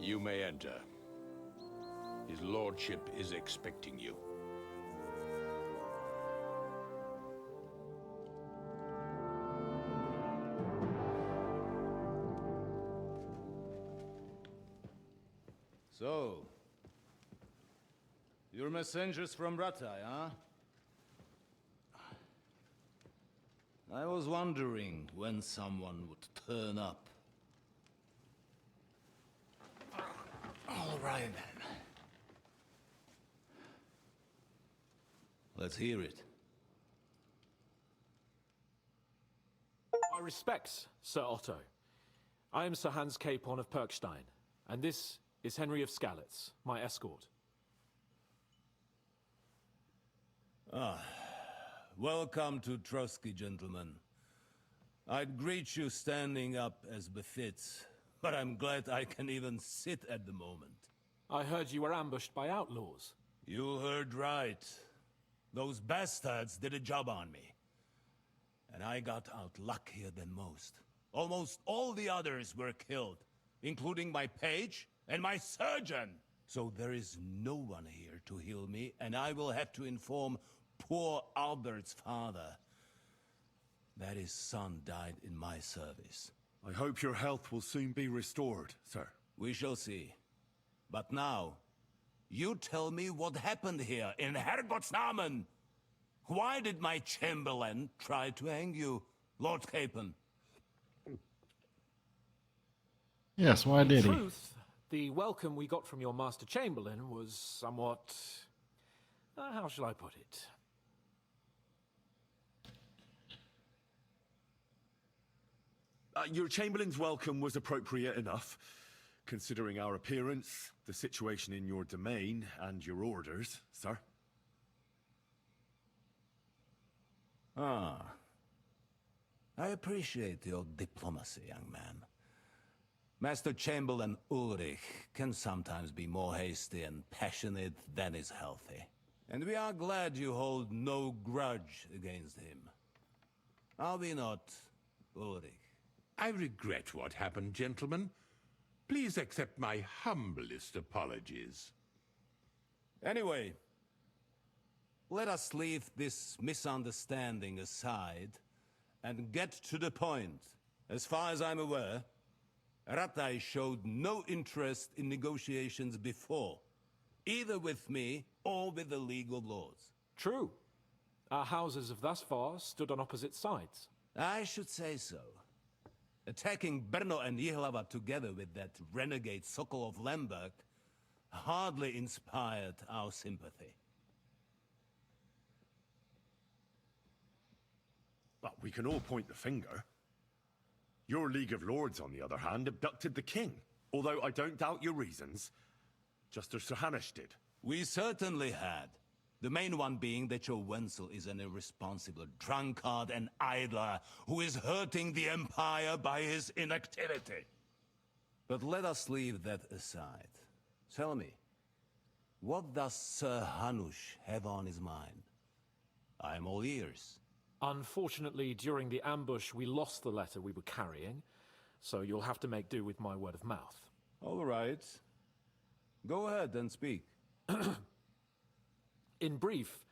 You may enter. His lordship is expecting you. So, you're messengers from Ratai, huh? I was wondering when someone would turn up. All right, then. Let's hear it. My respects, Sir Otto. I am Sir Hans Capon of Perkstein, and this is Henry of Skalitz, my escort. Welcome to TROSKY, gentlemen. I'd greet you standing up as befits, but I'm glad I can even sit at the moment. I heard you were ambushed by outlaws. You heard right. Those bastards did a job on me. And I got out luckier than most. Almost all the others were killed, including my page and my surgeon. So there is no one here to heal me, and I will have to inform poor Albert's father that his son died in my service. I hope your health will soon be restored, sir. We shall see. But now, you tell me what happened here in Herrgottsnamen. Why did my chamberlain try to hang you, Lord Capon? Yes, why did he? In truth, the welcome we got from your Master Chamberlain was somewhat... how shall I put it? Your Chamberlain's welcome was appropriate enough, considering our appearance, the situation in your domain, and your orders, sir. Ah. I appreciate your diplomacy, young man. Master Chamberlain Ulrich can sometimes be more hasty and passionate than is healthy. And we are glad you hold no grudge against him. Are we not, Ulrich? I regret what happened, gentlemen. Please accept my humblest apologies. Anyway, let us leave this misunderstanding aside and get to the point. As far as I'm aware, Ratai showed no interest in negotiations before, either with me or with the League of Lords. True. Our houses have thus far stood on opposite sides. I should say so. Attacking Brno and Jihlava together with that renegade Sokol of Lemberg hardly inspired our sympathy. But we can all point the finger. Your League of Lords, on the other hand, abducted the king. Although I don't doubt your reasons, just as Sir Hanush did. We certainly had. The main one being that your Wenzel is an irresponsible drunkard and idler who is hurting the Empire by his inactivity. But let us leave that aside. Tell me, what does Sir Hanush have on his mind? I'm all ears. Unfortunately, during the ambush, we lost the letter we were carrying, so you'll have to make do with my word of mouth. All right. Go ahead and speak. In brief,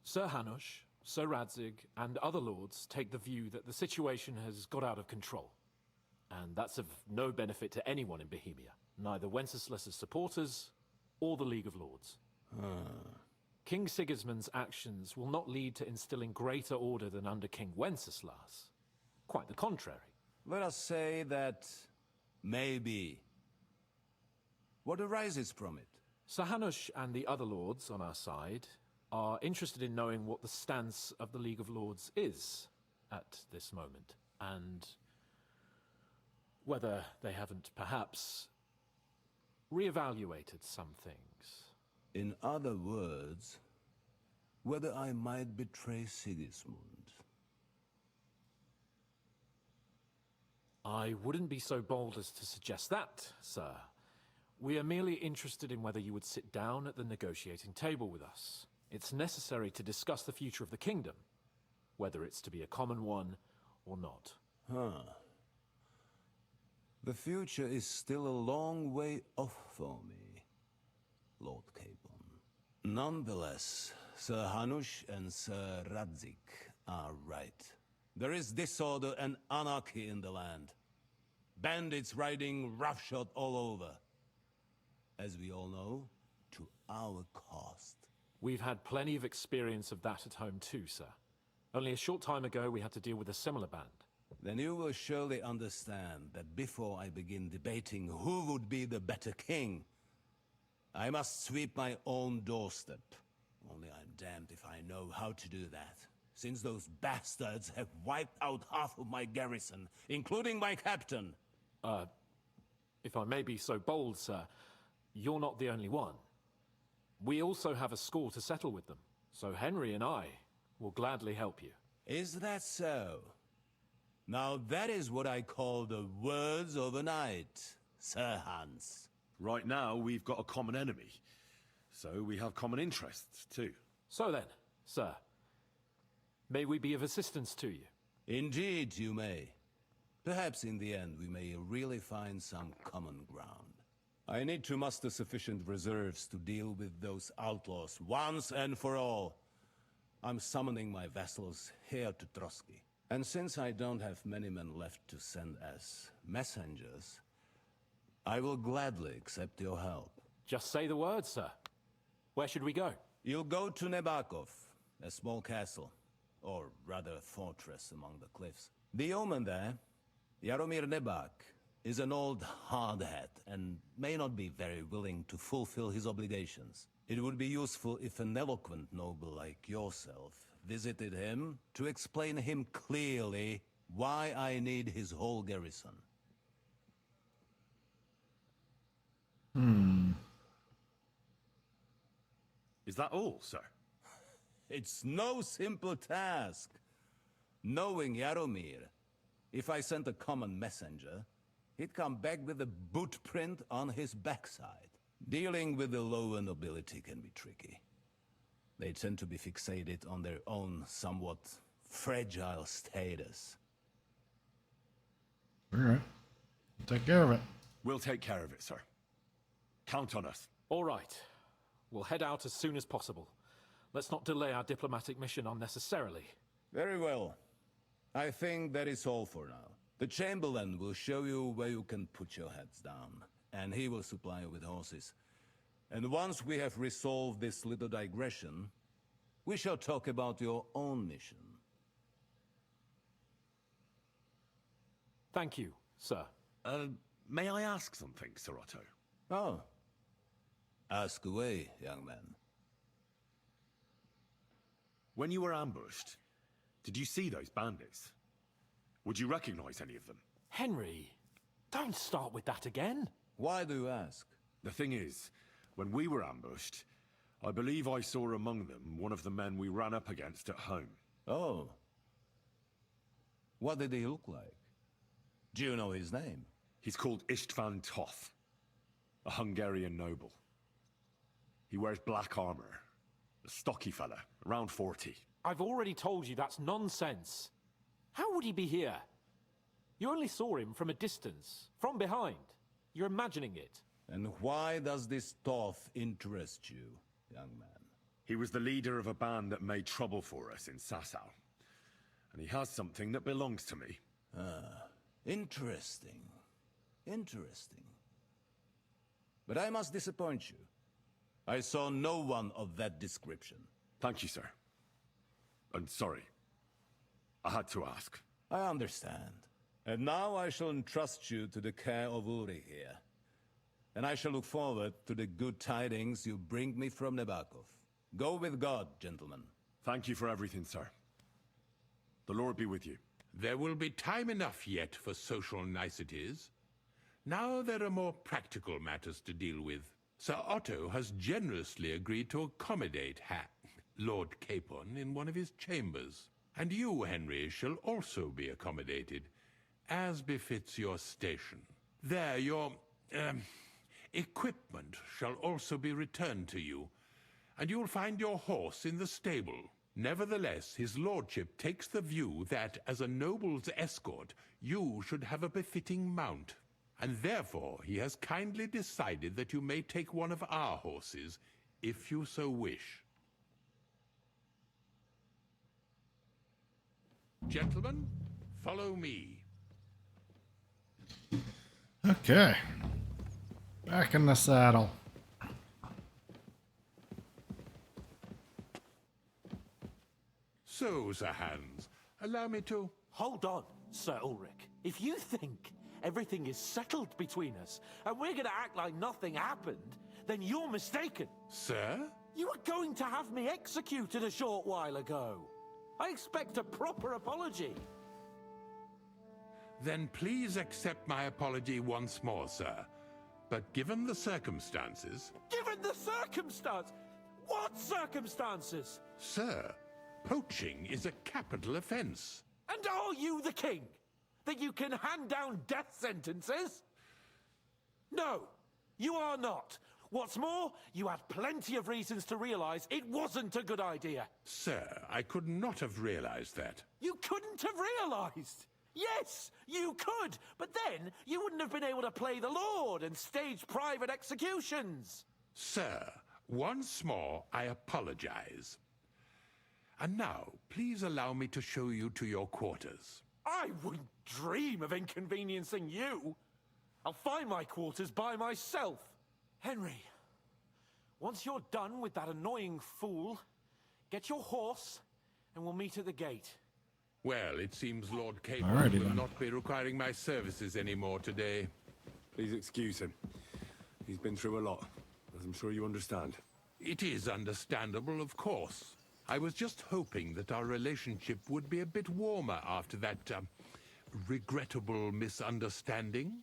Sir Hanush, Sir Radzig, and other lords take the view that the situation has got out of control. And that's of no benefit to anyone in Bohemia, neither Wenceslas's supporters or the League of Lords. King Sigismund's actions will not lead to instilling greater order than under King Wenceslas. Quite the contrary. Let us say that maybe. What arises from it? Sir Hanush and the other lords on our side are interested in knowing what the stance of the League of Lords is at this moment, and whether they haven't perhaps reevaluated some things. In other words, whether I might betray Sigismund. I wouldn't be so bold as to suggest that, sir. We are merely interested in whether you would sit down at the negotiating table with us. It's necessary to discuss the future of the kingdom, whether it's to be a common one or not. The future is still a long way off for me, Lord Capon. Nonetheless, Sir Hanush and Sir Radzig are right. There is disorder and anarchy in the land. Bandits riding roughshod all over. As we all know, to our cost. We've had plenty of experience of that at home too, sir. Only a short time ago we had to deal with a similar band. Then you will surely understand that before I begin debating who would be the better king, I must sweep my own doorstep. Only I'm damned if I know how to do that, since those bastards have wiped out half of my garrison, including my captain. If I may be so bold, sir, you're not the only one. We also have a score to settle with them, so Henry and I will gladly help you. Is that so? Now that is what I call the words of a knight, Sir Hans. Right now, we've got a common enemy, so we have common interests too. So then, sir, may we be of assistance to you? Indeed you may. Perhaps in the end we may really find some common ground. I need to muster sufficient reserves to deal with those outlaws once and for all. I'm summoning my vassals here to Trotsky. And since I don't have many men left to send as messengers, I will gladly accept your help. Just say the word, sir. Where should we go? You'll go to Nebakov, a small castle, or rather a fortress among the cliffs. The yeoman there, Jaromir Nebak, is an old hardhat and may not be very willing to fulfill his obligations. It would be useful if an eloquent noble like yourself visited him to explain him clearly why I need his whole garrison. Is that all, sir? It's no simple task. Knowing Jaromir, if I sent a common messenger, he'd come back with a boot print on his backside. Dealing with the lower nobility can be tricky. They tend to be fixated on their own somewhat fragile status. All right. Take care of it. We'll take care of it, sir. Count on us. All right. We'll head out as soon as possible. Let's not delay our diplomatic mission unnecessarily. Very well. I think that is all for now. The Chamberlain will show you where you can put your heads down, and he will supply you with horses. And once we have resolved this little digression, we shall talk about your own mission. Thank you, sir. May I ask something, Sir Otto? Oh. Ask away, young man. When you were ambushed, did you see those bandits? Would you recognize any of them? Henry, don't start with that again. Why do you ask? The thing is, when we were ambushed, I believe I saw among them one of the men we ran up against at home. Oh. What did he look like? Do you know his name? He's called Istvan Toth, a Hungarian noble. He wears black armor. A stocky fella, around 40. I've already told you that's nonsense. How would he be here? You only saw him from a distance, from behind. You're imagining it. And why does this Toth interest you, young man? He was the leader of a band that made trouble for us in Sasau. And he has something that belongs to me. Ah, interesting. Interesting. But I must disappoint you. I saw no one of that description. Thank you, sir. And sorry. I had to ask. I understand. And now I shall entrust you to the care of Uri here. And I shall look forward to the good tidings you bring me from Nebakov. Go with God, gentlemen. Thank you for everything, sir. The Lord be with you. There will be time enough yet for social niceties. Now there are more practical matters to deal with. Sir Otto has generously agreed to accommodate Lord Capon in one of his chambers. And you, Henry, shall also be accommodated, as befits your station. There, your, equipment shall also be returned to you, and you'll find your horse in the stable. Nevertheless, his lordship takes the view that, as a noble's escort, you should have a befitting mount. And therefore, he has kindly decided that you may take one of our horses, if you so wish. Gentlemen, follow me. Okay. Back in the saddle. So, Sir Hans, allow me to... Hold on, Sir Ulrich. If you think everything is settled between us, and we're gonna act like nothing happened, then you're mistaken. Sir? You were going to have me executed a short while ago. I expect a proper apology. Then please accept my apology once more, sir. But given the circumstances... Given the circumstance? What circumstances? Sir, poaching is a capital offense. And are you the king? That you can hand down death sentences? No, you are not. What's more, you had plenty of reasons to realize it wasn't a good idea. Sir, I could not have realized that. You couldn't have realized? Yes, you could, but then you wouldn't have been able to play the Lord and stage private executions. Sir, once more, I apologize. And now, please allow me to show you to your quarters. I wouldn't dream of inconveniencing you. I'll find my quarters by myself. Henry, once you're done with that annoying fool, get your horse and we'll meet at the gate. Well, it seems Lord Capon Alrighty will then. not be requiring my services anymore today. Please excuse him. He's been through a lot, as I'm sure you understand. It is understandable, of course. I was just hoping that our relationship would be a bit warmer after that, regrettable misunderstanding.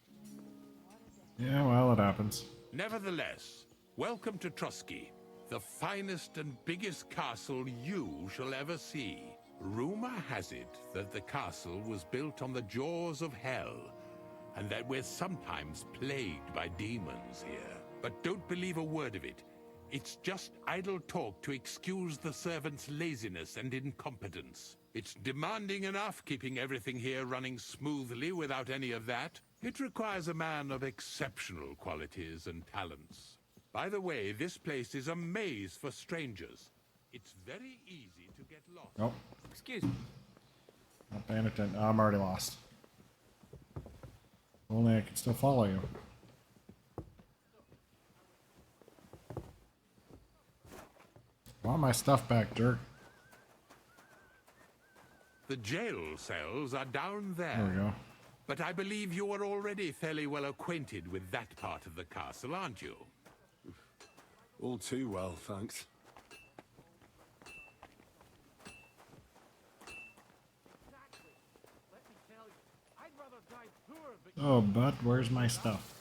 Yeah, well, it happens. Nevertheless, welcome to Trosky, the finest and biggest castle you shall ever see. Rumor has it that the castle was built on the jaws of hell, and that we're sometimes plagued by demons here. But don't believe a word of it. It's just idle talk to excuse the servants' laziness and incompetence. It's demanding enough keeping everything here running smoothly without any of that. It requires a man of exceptional qualities and talents. By the way, this place is a maze for strangers. It's very easy to get lost. Nope. Excuse me. Not paying attention. Oh, I'm already lost. Only I can still follow you. I want my stuff back, jerk. The jail cells are down there. There we go. But I believe you are already fairly well acquainted with that part of the castle, aren't you? All too well, thanks. Oh, but where's my stuff?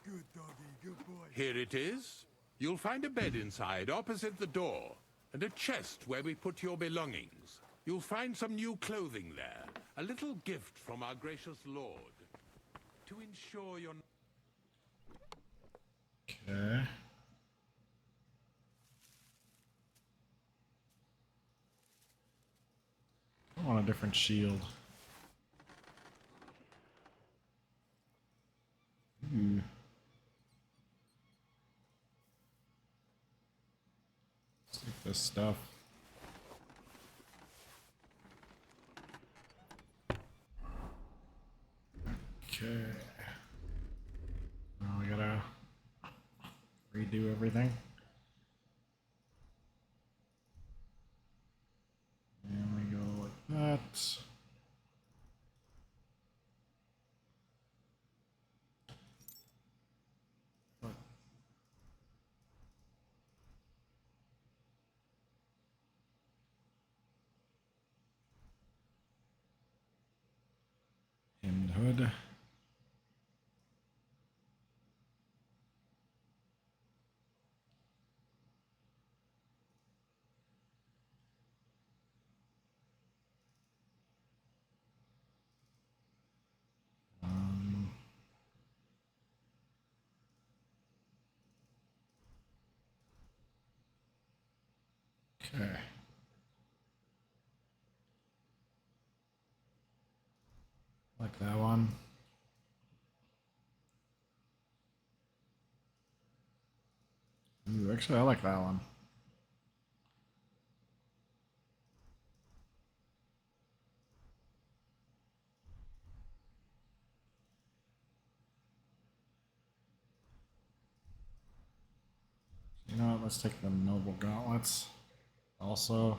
Good doggy, good boy. Here it is. You'll find a bed inside, opposite the door, and a chest where we put your belongings. You'll find some new clothing there, a little gift from our gracious lord. To ensure you're... Okay. I want a different shield. Ooh. Let's take this stuff. Okay. Now we gotta redo everything. And we go like that. And hood. Okay. Like that one. Ooh, actually, I like that one. You know what? Let's take the noble gauntlets. Also,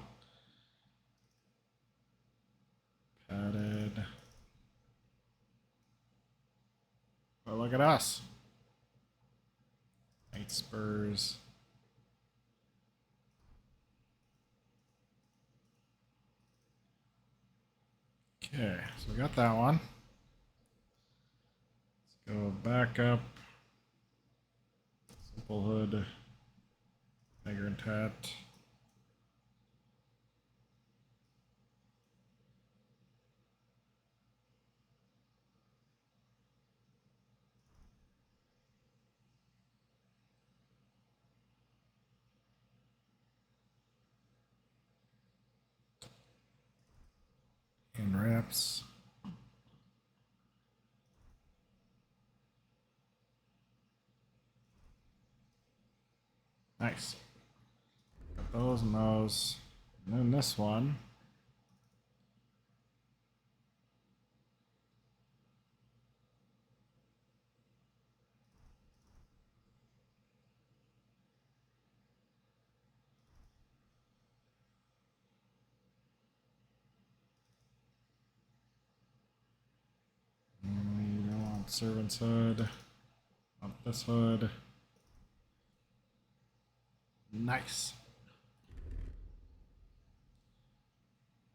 padded. Oh, look at us. Knight spurs. Okay, so we got that one. Let's go back up. Simple hood. Dagger and tat. And wraps. Nice. Got those and those. And then this one. And we don't want servant's hood. Want this hood. Nice.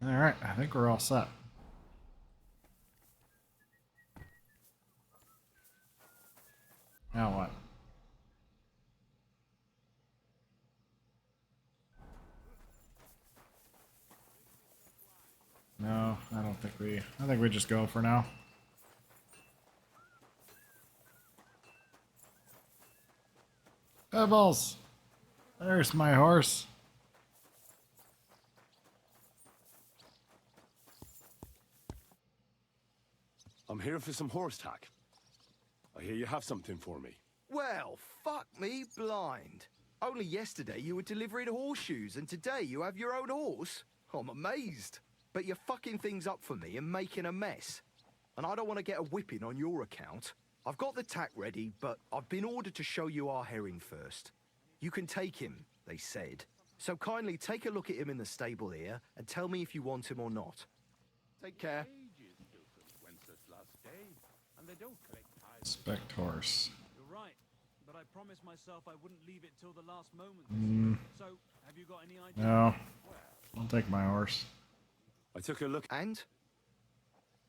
All right, I think we're all set. Now what? No, I don't think we... I think we just go for now. Pebbles! There's my horse. I'm here for some horse tack. I hear you have something for me. Well, fuck me blind. Only yesterday you were delivering horseshoes, and today you have your own horse? I'm amazed. But you're fucking things up for me and making a mess. And I don't want to get a whipping on your account. I've got the tack ready, but I've been ordered to show you our herring first. You can take him, they said. So kindly take a look at him in the stable here and tell me if you want him or not. Take care. Inspect horse. You're right, but I promised myself I wouldn't leave it till the last moment. So, have you got any idea? No. I'll take my horse. I took a look. And?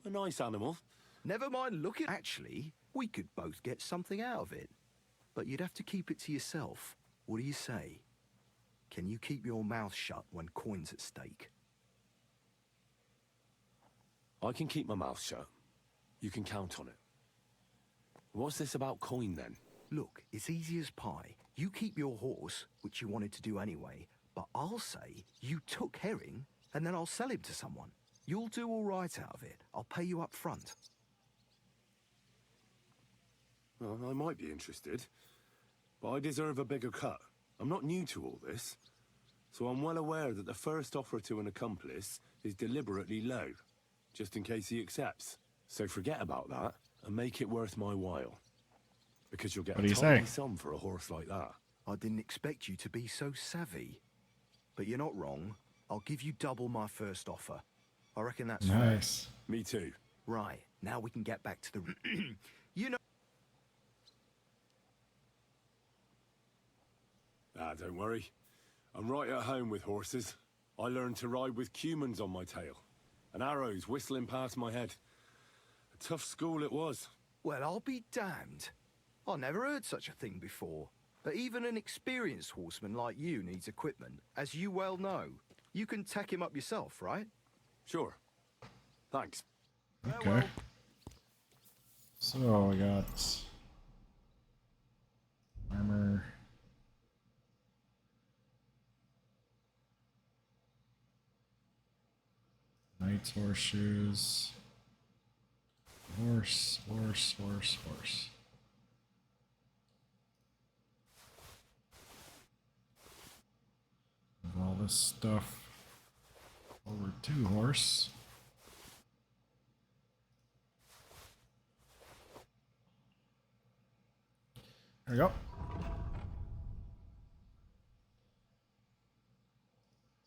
A nice animal. Never mind looking. Actually, we could both get something out of it. But you'd have to keep it to yourself. What do you say? Can you keep your mouth shut when coin's at stake? I can keep my mouth shut. You can count on it. What's this about coin, then? Look, it's easy as pie. You keep your horse, which you wanted to do anyway, but I'll say you took herring, and then I'll sell him to someone. You'll do all right out of it. I'll pay you up front. Well, I might be interested, but I deserve a bigger cut. I'm not new to all this, so I'm well aware that the first offer to an accomplice is deliberately low, just in case he accepts. So forget about that and make it worth my while. Because you'll get a tiny sum for a horse like that. I didn't expect you to be so savvy. But you're not wrong. I'll give you double my first offer. I reckon that's nice. Me too. Right, now we can get back to the... you know... Don't worry. I'm right at home with horses. I learned to ride with cumans on my tail, and arrows whistling past my head. A tough school it was. Well, I'll be damned. I never heard such a thing before. But even an experienced horseman like you needs equipment, as you well know. You can tack him up yourself, right? Sure. Thanks. Okay. So we got armor. Knight's horseshoes. Horse. Move all this stuff over to horse. There we go.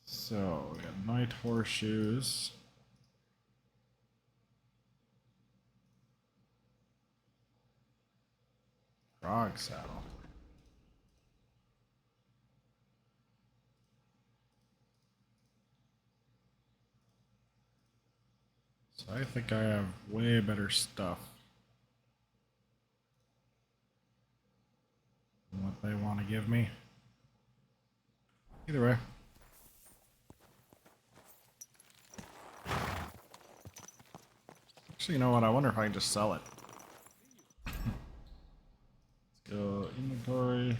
So we got knight horseshoes. Frog saddle. So I think I have way better stuff than what they want to give me. Either way. Actually, you know what? I wonder if I can just sell it. Let's go inventory.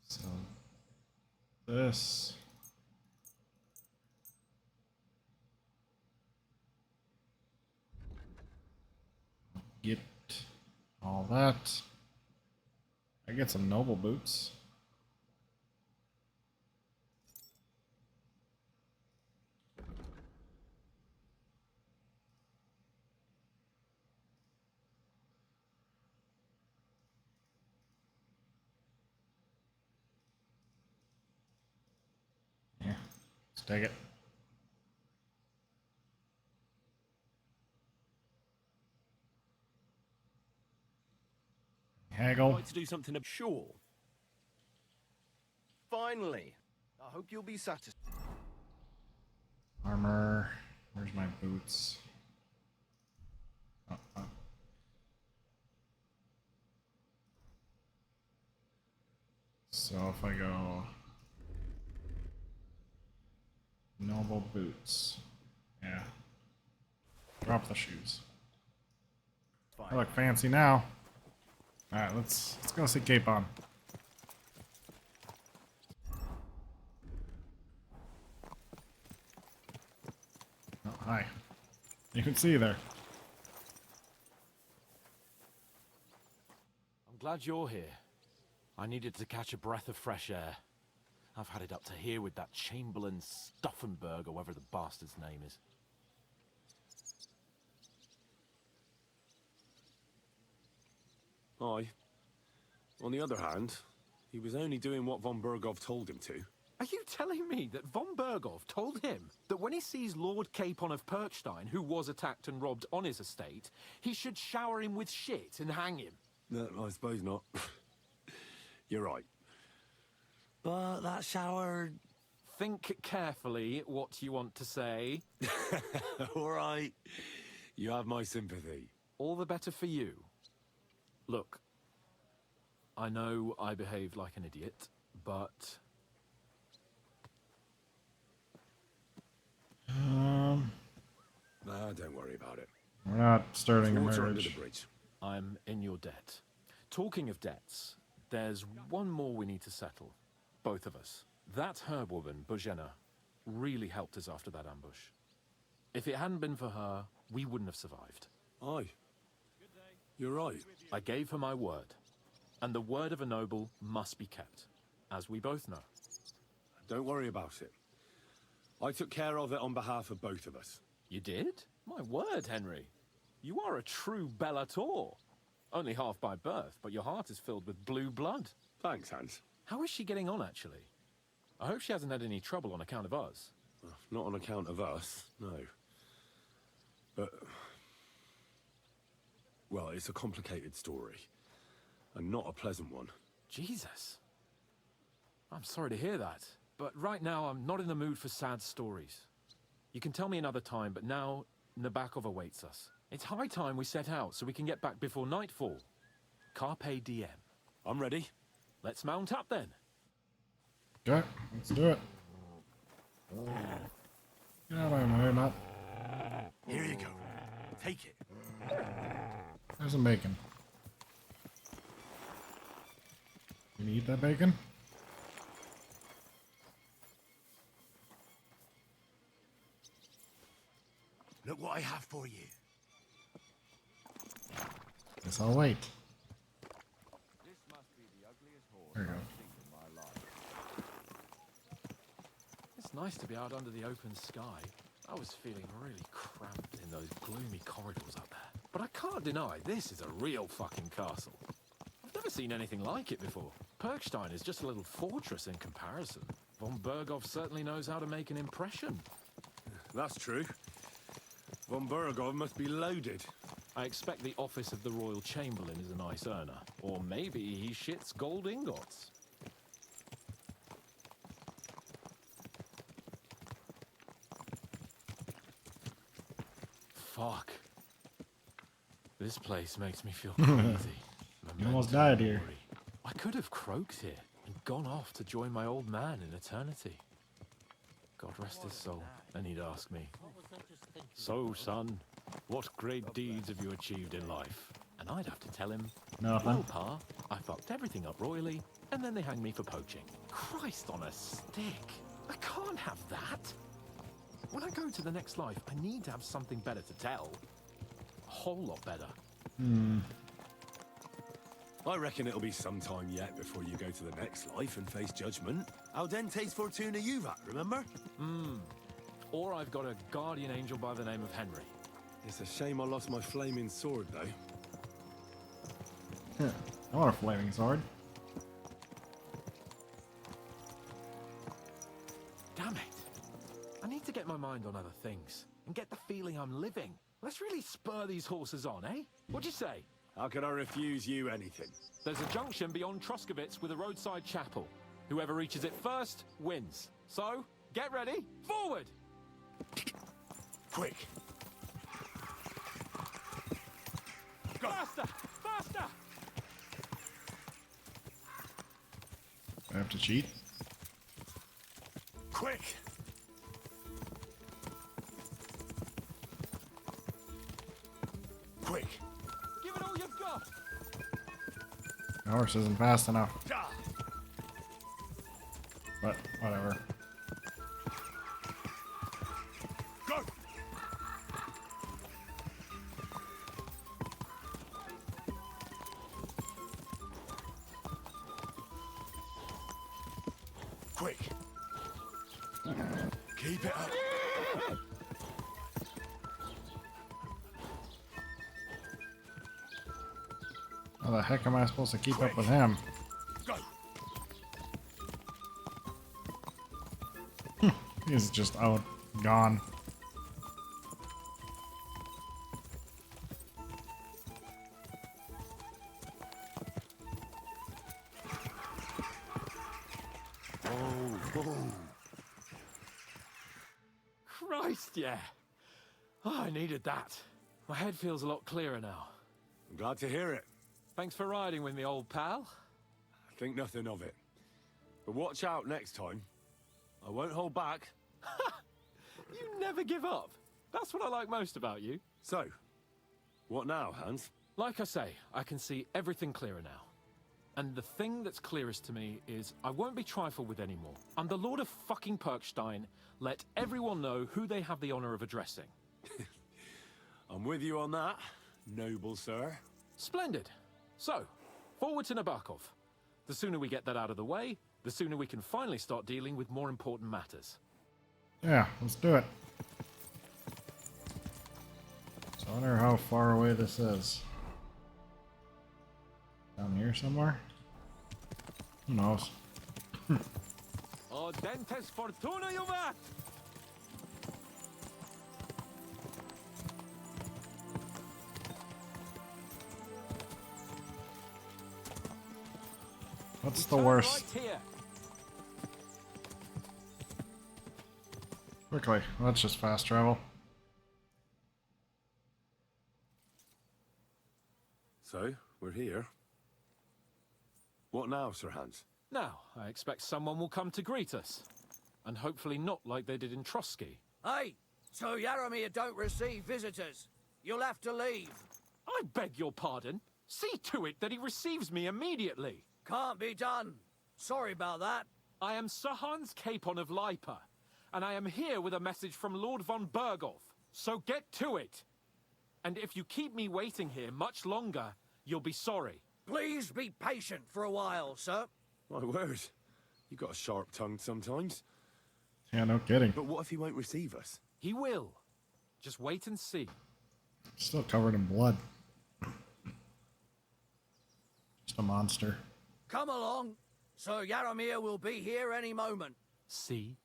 So this. Get all that. I get some noble boots. Yeah, let's take it. Haggle. I'd like to do something sure. Finally. I hope you'll be satisfied. Armor. Where's my boots? So if I go noble boots, yeah, drop the shoes. I look fancy now. Alright, let's go see Capon. Oh, hi. You can see there. I'm glad you're here. I needed to catch a breath of fresh air. I've had it up to here with that Chamberlain Stuffenberg, or whatever the bastard's name is. Aye. On the other hand, he was only doing what von Berghoff told him to. Are you telling me that von Berghoff told him that when he sees Lord Capon of Perkstein, who was attacked and robbed on his estate, he should shower him with shit and hang him? No, I suppose not. You're right. But that shower... Think carefully what you want to say. All right. You have my sympathy. All the better for you. Look, I know I behaved like an idiot, but... Nah, don't worry about it. We're not starting a Water under the marriage. bridge. I'm in your debt. Talking of debts, there's one more we need to settle. Both of us. That herb woman, Bojena, really helped us after that ambush. If it hadn't been for her, we wouldn't have survived. Aye. You're right. I gave her my word. And the word of a noble must be kept, as we both know. Don't worry about it. I took care of it on behalf of both of us. You did? My word, Henry. You are a true Bellator. Only half by birth, but your heart is filled with blue blood. Thanks, Hans. How is she getting on, actually? I hope she hasn't had any trouble on account of us. Not on account of us, no. But... well, it's a complicated story. And not a pleasant one. Jesus. I'm sorry to hear that. But right now, I'm not in the mood for sad stories. You can tell me another time, but now Nabokov awaits us. It's high time we set out so we can get back before nightfall. Carpe diem. I'm ready. Let's mount up then. Okay, let's do it. Get out of my way, Matt. Here you go. Take it. There's some bacon. Can you eat that bacon? Look what I have for you. Guess I'll wait. This must be the ugliest horse There you go. I've seen in my life. It's nice to be out under the open sky. I was feeling really cramped in those gloomy corridors up there. But I can't deny this is a real fucking castle. I've never seen anything like it before. Perkstein is just a little fortress in comparison. Von Berghoff certainly knows how to make an impression. That's true. Von Berghoff must be loaded. I expect the office of the Royal Chamberlain is a nice earner. Or maybe he shits gold ingots. Fuck. This place makes me feel crazy. You almost died here. I could have croaked here and gone off to join my old man in eternity. God rest his soul. Then he'd ask me, "So, son, what great deeds have you achieved in life?" And I'd have to tell him, Nothing. "Well, Pa, I fucked everything up royally, and then they hanged me for poaching." Christ on a stick. I can't have that. When I go to the next life, I need to have something better to tell. A whole lot better. I reckon it'll be some time yet before you go to the next life and face judgment. Audente's Fortuna Juvat, remember? Or I've got a guardian angel by the name of Henry. It's a shame I lost my flaming sword, though. Yeah, I want a flaming sword. Damn it. I need to get my mind on other things and get the feeling I'm living. Let's really spur these horses on, eh? What'd you say? How could I refuse you anything? There's a junction beyond Troskowitz with a roadside chapel. Whoever reaches it first wins. So, get ready. Forward! Quick! Go. Faster! Faster! I have to cheat. Quick! Quick! Give Give it all you've got. The horse isn't fast enough. But whatever. Go! Quick. Keep it up. How the heck am I supposed to keep up with him? Go! He's just out, gone. Christ, yeah. Oh, I needed that. My head feels a lot clearer now. I'm glad to hear it. Thanks for riding with me, old pal. Think nothing of it. But watch out next time. I won't hold back. You never give up. That's what I like most about you. So, what now, Hans? Like I say, I can see everything clearer now. And the thing that's clearest to me is I won't be trifled with anymore. I'm the Lord of fucking Perkstein. Let everyone know who they have the honor of addressing. I'm with you on that, noble sir. Splendid. So, forward to Nabokov. The sooner we get that out of the way, the sooner we can finally start dealing with more important matters. Yeah, let's do it. So I wonder how far away this is. Down here somewhere? Who knows? O dentes fortuna juvat! What's the worst? Right here. Quickly, let's just fast travel. So, we're here. What now, Sir Hans? Now, I expect someone will come to greet us. And hopefully not like they did in Trotsky. Hey, so Yaramir don't receive visitors. You'll have to leave. I beg your pardon. See to it that he receives me immediately. Can't be done. Sorry about that. I am Sir Hans Capon of Lipa, and I am here with a message from Lord von Berghoff. So get to it. And if you keep me waiting here much longer, you'll be sorry. Please be patient for a while, sir. My word. You got a sharp tongue sometimes. Yeah, no kidding. But what if he won't receive us? He will. Just wait and see. Still covered in blood. Just a monster. Come along. Sir Yaramir will be here any moment. See?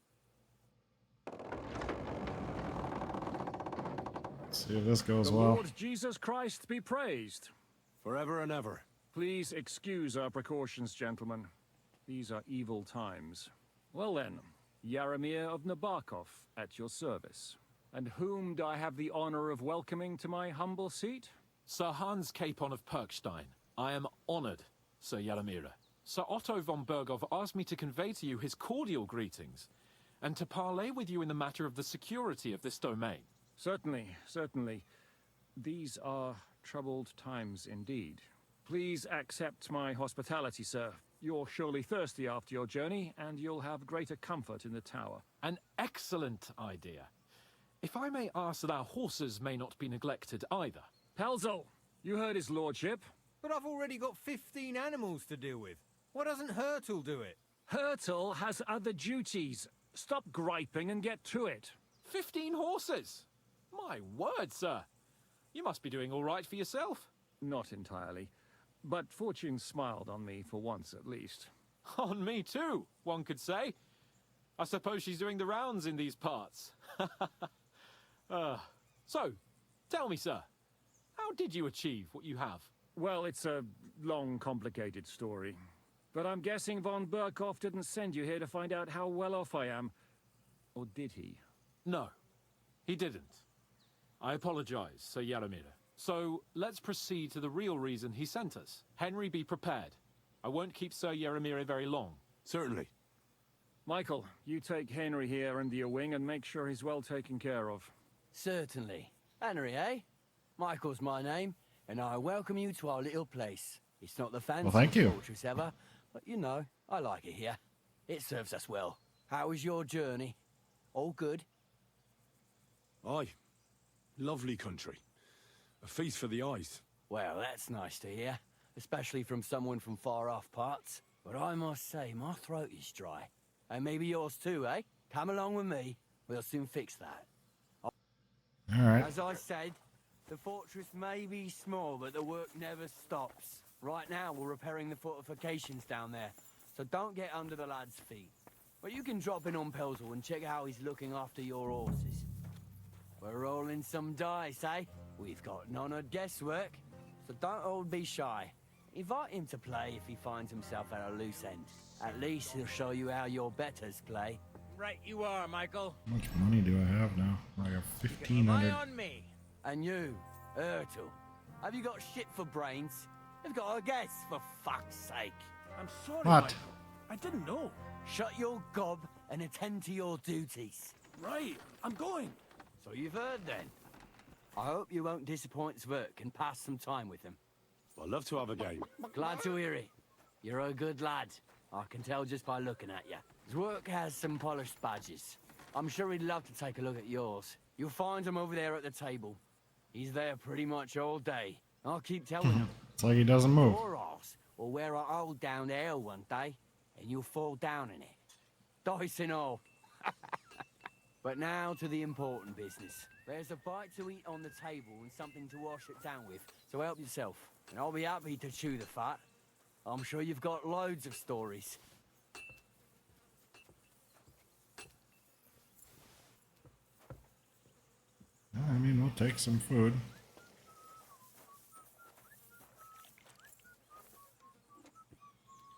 Let's see if this goes The well. Lord Jesus Christ be praised. Forever and ever. Please excuse our precautions, gentlemen. These are evil times. Well then, Yaramir of Nabokov at your service. And whom do I have the honor of welcoming to my humble seat? Sir Hans Capon of Perkstein. I am honored, Sir Yaramir. Sir Otto von Berghoff asked me to convey to you his cordial greetings, and to parley with you in the matter of the security of this domain. Certainly, certainly. These are troubled times indeed. Please accept my hospitality, sir. You're surely thirsty after your journey, and you'll have greater comfort in the tower. An excellent idea. If I may ask that our horses may not be neglected either. Pelzel, you heard his lordship. But I've already got 15 animals to deal with. Why doesn't Hurtle do it? Hurtle has other duties. Stop griping and get to it. 15 horses? My word, sir. You must be doing all right for yourself. Not entirely. But fortune smiled on me for once at least. On me too, one could say. I suppose she's doing the rounds in these parts. So, tell me, sir, how did you achieve what you have? Well, it's a long, complicated story. But I'm guessing von Berghoff didn't send you here to find out how well off I am. Or did he? No, he didn't. I apologize, Sir Yaramir. So, let's proceed to the real reason he sent us. Henry, be prepared. I won't keep Sir Yaramir very long. Certainly. Michael, you take Henry here under your wing and make sure he's well taken care of. Certainly. Henry, eh? Michael's my name. and I welcome you to our little place. It's not the thank fanciest you. fortress ever, but you know, I like it here. It serves us well. How was your journey? All good? Aye. Lovely country. A feast for the eyes. Well, that's nice to hear, especially from someone from far-off parts. But I must say, my throat is dry. And maybe yours too, eh? Come along with me. We'll soon fix that. All right. As I said, the fortress may be small, but the work never stops. Right now, we're repairing the fortifications down there, so don't get under the lad's feet. But you can drop in on Pelzel and check how he's looking after your horses. We're rolling some dice, eh? We've got none of guesswork, so don't all be shy. Invite him to play if he finds himself at a loose end. At least he'll show you how your betters play. Right you are, Michael. How much money do I have now? I got 1,500. Rely on me. And you, Ertul, have you got shit for brains? You've got a guess, for fuck's sake. I'm sorry, What? Michael. I didn't know. Shut your gob and attend to your duties. Right, I'm going. So you've heard then. I hope you won't disappoint Zwerk and pass some time with him. I'd love to have a game. Glad to hear it. You're a good lad. I can tell just by looking at you. Zwerk has some polished badges. I'm sure he'd love to take a look at yours. You'll find him over there at the table. He's there pretty much all day. I'll keep telling him. It's like he doesn't move. Your ass will wear a hole down the hill one day, and you'll fall down in it. Dice and all. But now to the important business. There's a bite to eat on the table and something to wash it down with, so help yourself. And I'll be happy to chew the fat. I'm sure you've got loads of stories. I mean, we'll take some food.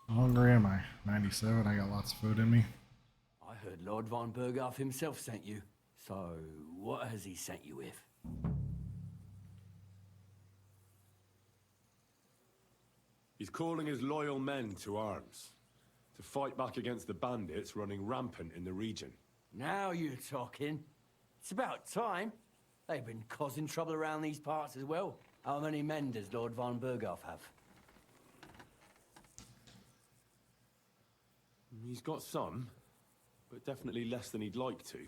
How hungry am I? 97. I got lots of food in me. I heard Lord von Berghoff himself sent you. So, what has he sent you with? He's calling his loyal men to arms. To fight back against the bandits running rampant in the region. Now you're talking. It's about time. They've been causing trouble around these parts as well. How many men does Lord von Berghoff have? He's got some, but definitely less than he'd like to.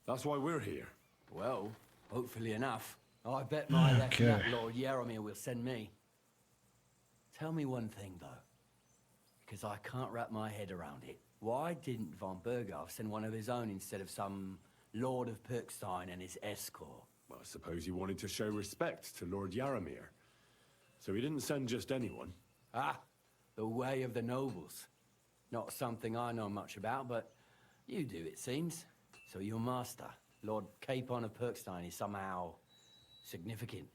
That's why we're here. Well, hopefully enough. I bet my lieutenant Lord Yaromir will send me. Tell me one thing, though, because I can't wrap my head around it. Why didn't von Berghoff send one of his own instead of some Lord of Perkstein and his escort? Well, I suppose he wanted to show respect to Lord Yaromir. So he didn't send just anyone. Ah, the way of the nobles. Not something I know much about, but you do, it seems. So your master, Lord Capon of Perkstein, is somehow significant.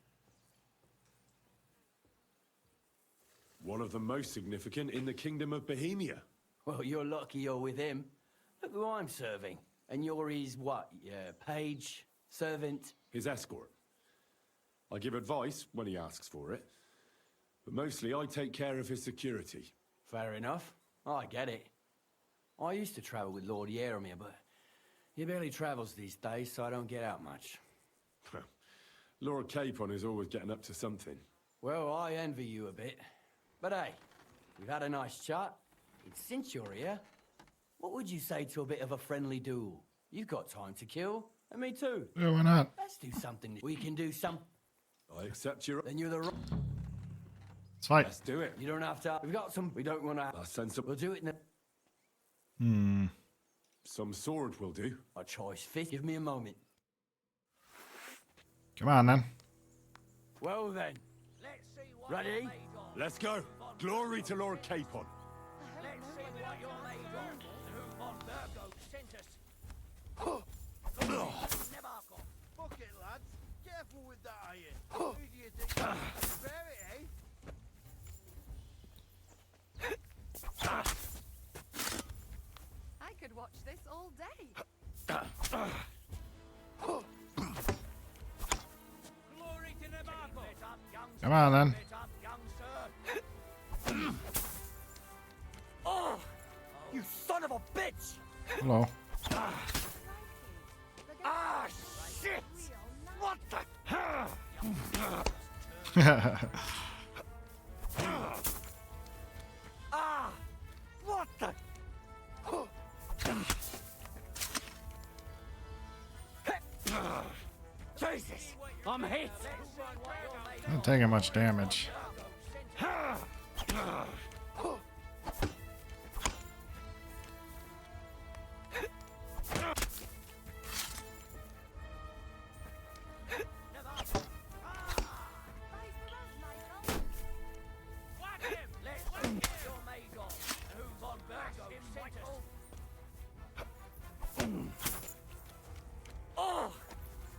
One of the most significant in the Kingdom of Bohemia. Well, you're lucky you're with him. Look who I'm serving. And you're his, what, page, servant? His escort. I give advice when he asks for it. But mostly I take care of his security. Fair enough. I get it. I used to travel with Lord Yaromir, but he barely travels these days, so I don't get out much. Lord Capon is always getting up to something. Well, I envy you a bit. But hey, we've had a nice chat. And since you're here, what would you say to a bit of a friendly duel? You've got time to kill, and me too. Yeah, why not? Let's do something. We can do some. I accept your... Then you're the... Let's fight. Let's do it. You don't have to... We've got some... We don't want to... I'll send some... We'll do it in a... Some sword will do. A choice fit. Give me a moment. Come on, then. Well, then. Ready? Let's go. Glory to Lord Capon. Let's see what you're made of. Who von Berghoff sent us. Fuck it, lads. Careful with that iron. Who do you think you spare it, I could watch this all day. Glory to Navarco. Come on, then. Oh! You son of a bitch! Hello. Ah, shit! What the? Ah! What the? Jesus! I'm hit! Not taking much damage. Oh!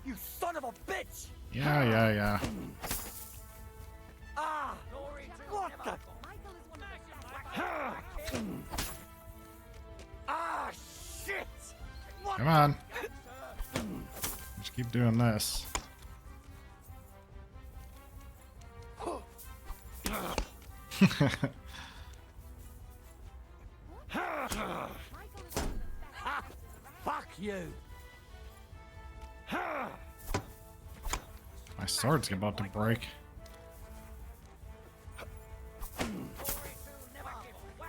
You son of a bitch! Yeah. Ah! What the? Ah, shit! What Come on. Just keep doing this. Fuck you! My sword's about to break.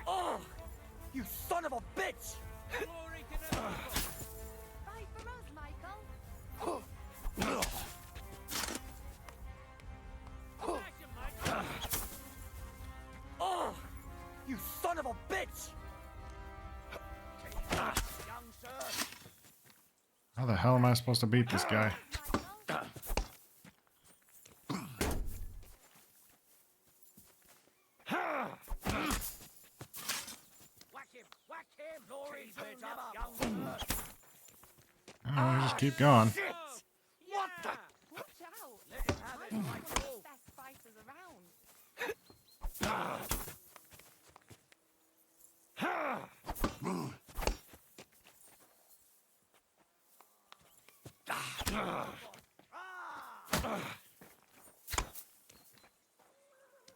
Oh! You son of a bitch! Oh! You son of a bitch! How the hell am I supposed to beat this guy? Oh, just keep going. What the? Watch out! Let him have it, Michael. Best fighters around.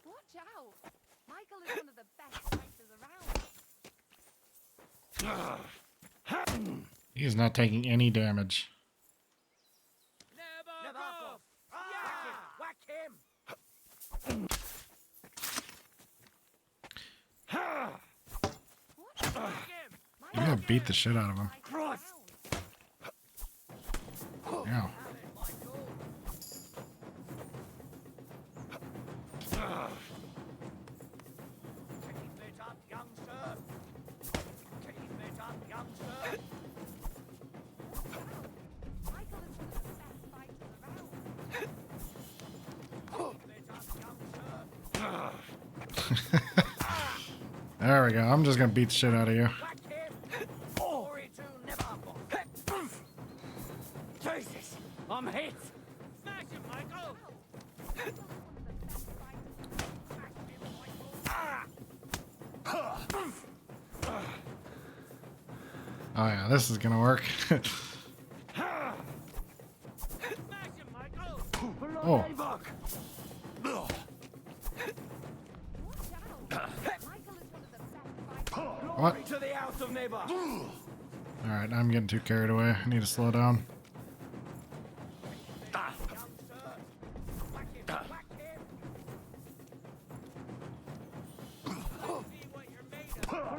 Watch out! Michael is one of the best fighters around. He's not taking any damage. Whack him! You gotta beat the shit out of him. Christ! Yeah. There we go. I'm just gonna beat the shit out of you. Jesus! I'm hit! Smash him, Michael! Oh yeah, this is gonna work. Oh. What? To the house of neighbor. Alright, I'm getting too carried away. I need to slow down.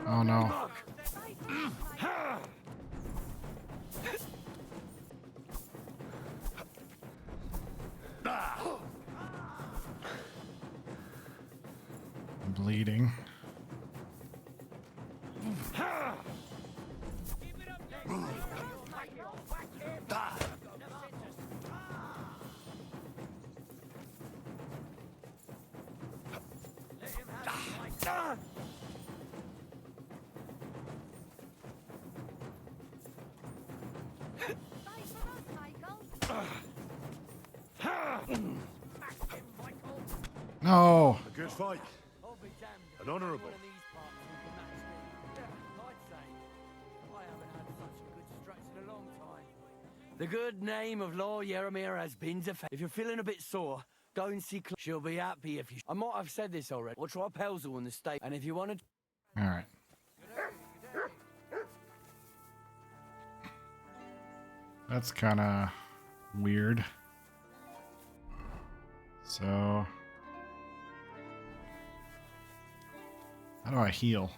Oh no. I'm bleeding. No. A good fight. An honourable. The good name of Lord Yaramir has been defended. If you're feeling a bit sore, go and see Cl She'll be happy if you... I might have said this already. We'll try Pelzel in the state. And if you want to... Alright. That's kind of weird. So, do I heal?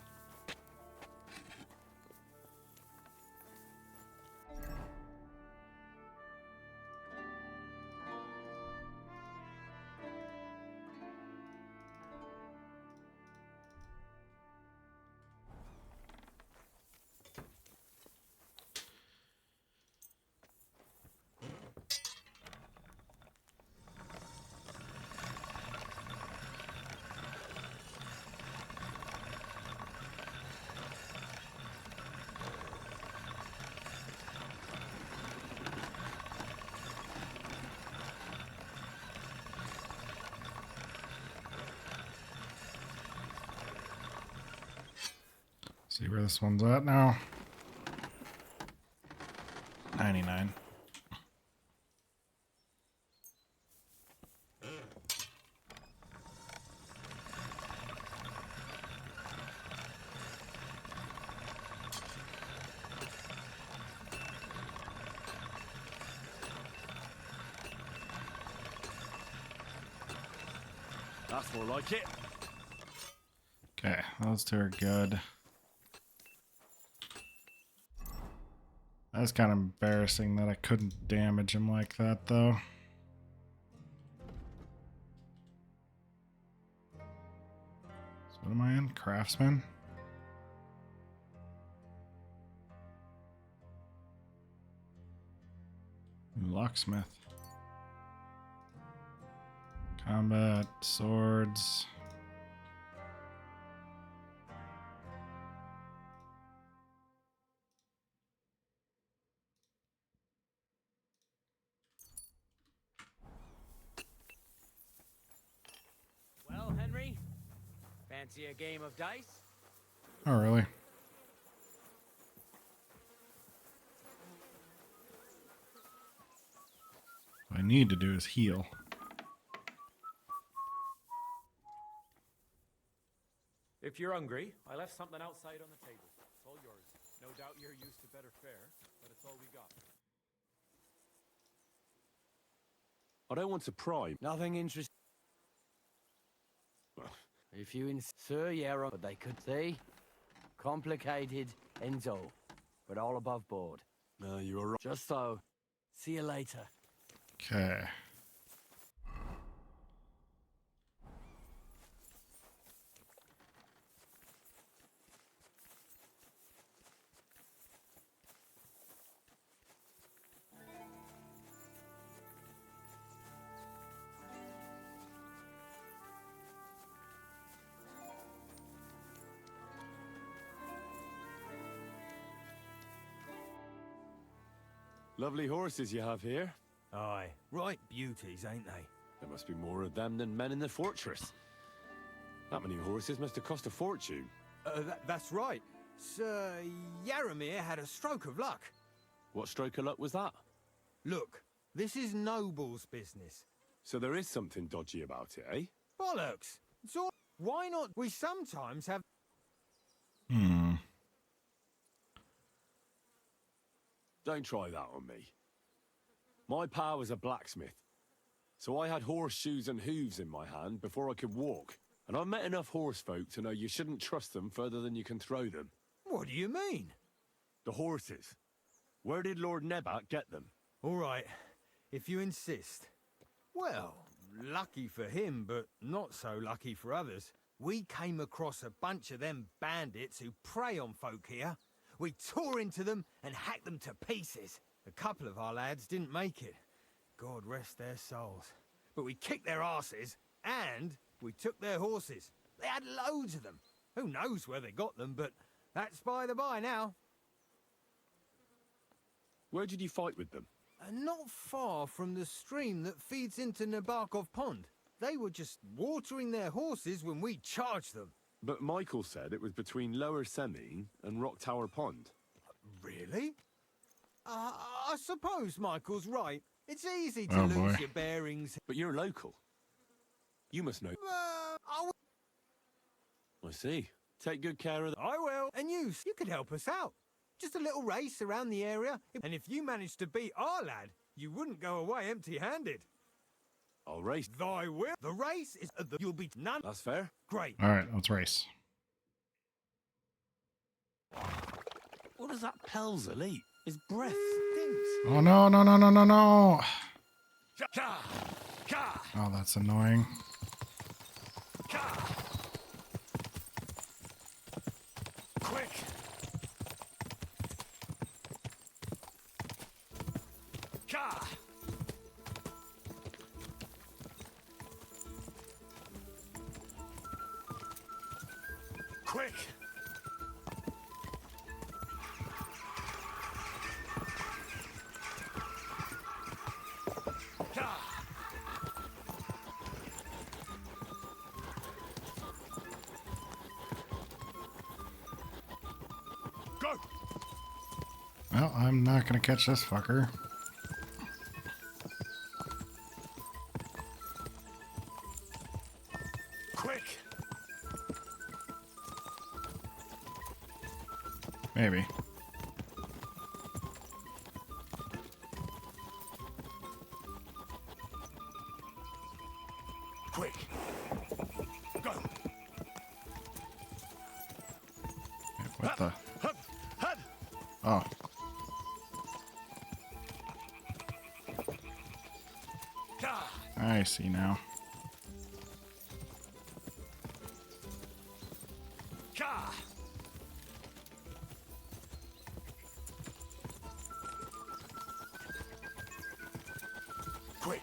See where this one's at now. 99. That's more like it. Okay, those two are good. That's kind of embarrassing that I couldn't damage him like that, though. So what am I in? Craftsman? Locksmith. Combat, swords. Well, Henry, fancy a game of dice? Oh, really? What I need to do is heal. If you're hungry, I left something outside on the table. It's all yours. No doubt you're used to better fare, but it's all we got. I don't want to pry. Nothing interesting. If you Sir Yarrow, but they could see. Complicated ends all, but all above board. No, you are right. Just so. See you later. Okay. Lovely horses you have here. Aye, right beauties, ain't they? There must be more of them than men in the fortress. That many horses must have cost a fortune. That's right. Sir Yaramir had a stroke of luck. What stroke of luck was that? Look, this is Noble's business. So there is something dodgy about it, eh? Bollocks! It's all... Why not? We sometimes have... Don't try that on me. My pa was a blacksmith, so I had horseshoes and hooves in my hand before I could walk. And I've met enough horse folk to know you shouldn't trust them further than you can throw them. What do you mean? The horses. Where did Lord Nebat get them? All right, if you insist. Well, lucky for him, but not so lucky for others. We came across a bunch of them bandits who prey on folk here. We tore into them and hacked them to pieces. A couple of our lads didn't make it. God rest their souls. But we kicked their asses, and we took their horses. They had loads of them. Who knows where they got them, but that's by the by now. Where did you fight with them? Not far from the stream that feeds into Nabarkov Pond. They were just watering their horses when we charged them. But Michael said it was between Lower Semine and Rock Tower Pond. Really? I suppose Michael's right. It's easy to lose your bearings. But you're local. You must know. I see. Take good care of them. I will. And you could help us out. Just a little race around the area. And if you manage to beat our lad, you wouldn't go away empty-handed. I'll race. I will. The race is... you'll beat none. That's fair. Great. All right, let's race. What does that Pelzer eat? His breath stinks. Oh no, no, no, no, no, no. Oh, that's annoying. Quick! Quick! Go! Well, I'm not gonna catch this fucker. Quick! Maybe. Quick! Go! What the? Oh. I see now. Quick!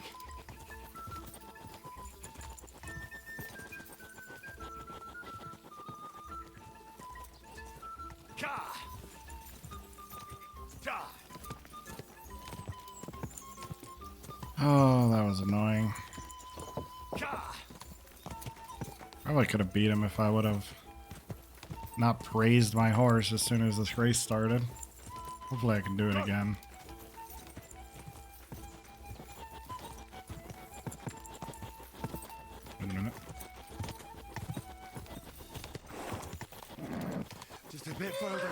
Oh, that was annoying. Probably could have beat him if I would have not praised my horse as soon as this race started. Hopefully I can do it again. Wait a minute. Just a bit further.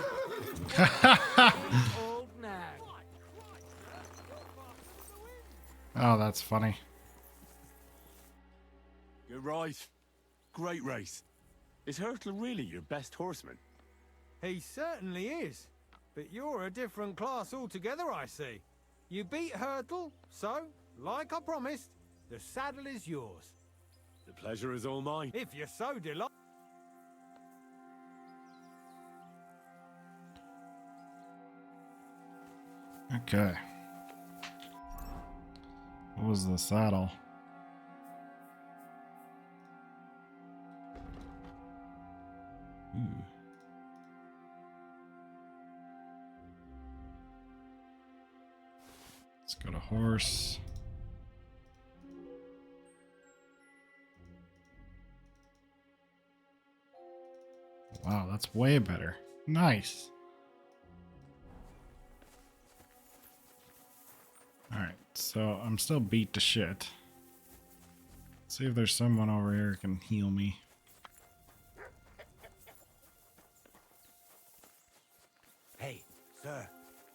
Old nag. Oh, that's funny. Good right. Great race. Is Hurtle really your best horseman? He certainly is. But you're a different class altogether, I see. You beat Hurtle, so, like I promised, the saddle is yours. The pleasure is all mine. If you're so delighted. Okay. What was the saddle? Ooh. Let's go to horse. Wow, that's way better. Nice. Alright, so I'm still beat to shit. Let's see if there's someone over here who can heal me. Hey, sir,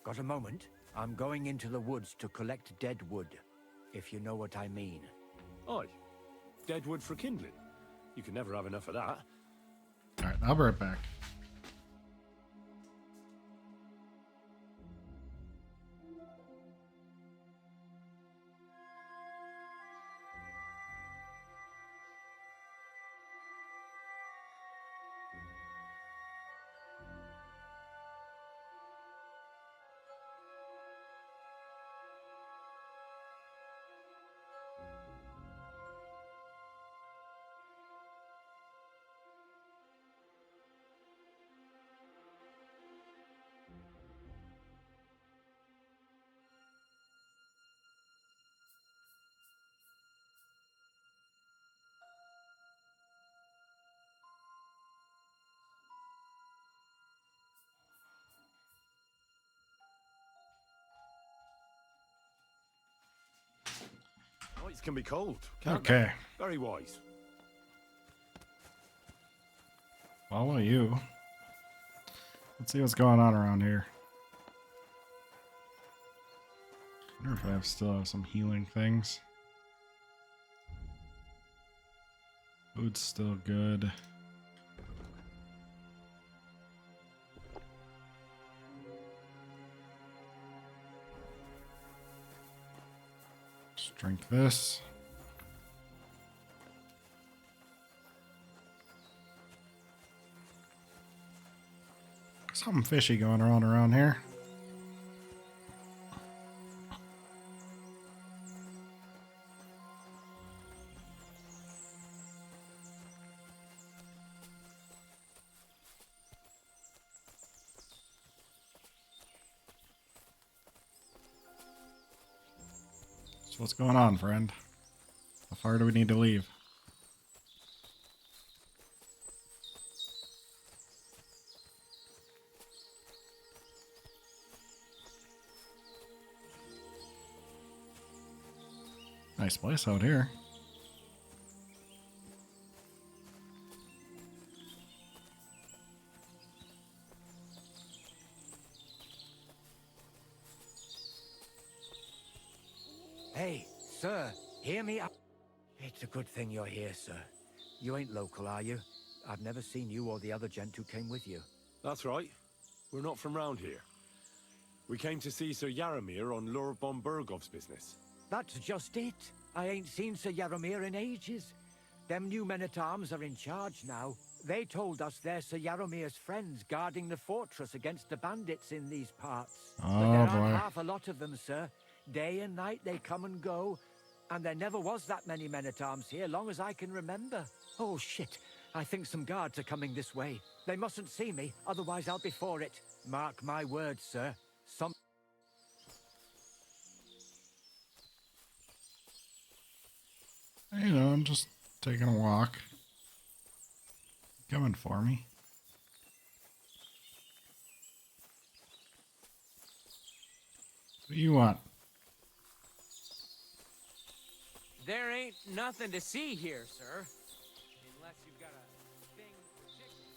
got a moment? I'm going into the woods to collect dead wood, if you know what I mean. Aye. Dead wood for kindling. You can never have enough of that. Alright, I'll be right back. Nights can be cold, can't Okay. they? Very wise. Follow you. Let's see what's going on around here. I wonder if I still have some healing things. Food's still good. Drink this. Something fishy going on around here. So what's going on, friend? How far do we need to leave? Nice place out here. Hey, sir, hear me out. It's a good thing you're here, sir. You ain't local, are you? I've never seen you or the other gent who came with you. That's right. We're not from round here. We came to see Sir Yaramir on Lord von Bergov's business. That's just it. I ain't seen Sir Yaramir in ages. Them new men-at-arms are in charge now. They told us they're Sir Yaramir's friends guarding the fortress against the bandits in these parts. But there aren't half a lot of them, sir. Day and night they come and go. And there never was that many men-at-arms here, long as I can remember. Oh, shit. I think some guards are coming this way. They mustn't see me, otherwise I'll be for it. Mark my words, sir. Some... You know, I'm just taking a walk. Coming for me. What do you want? There ain't nothing to see here, sir. Unless you've got a thing for chickens.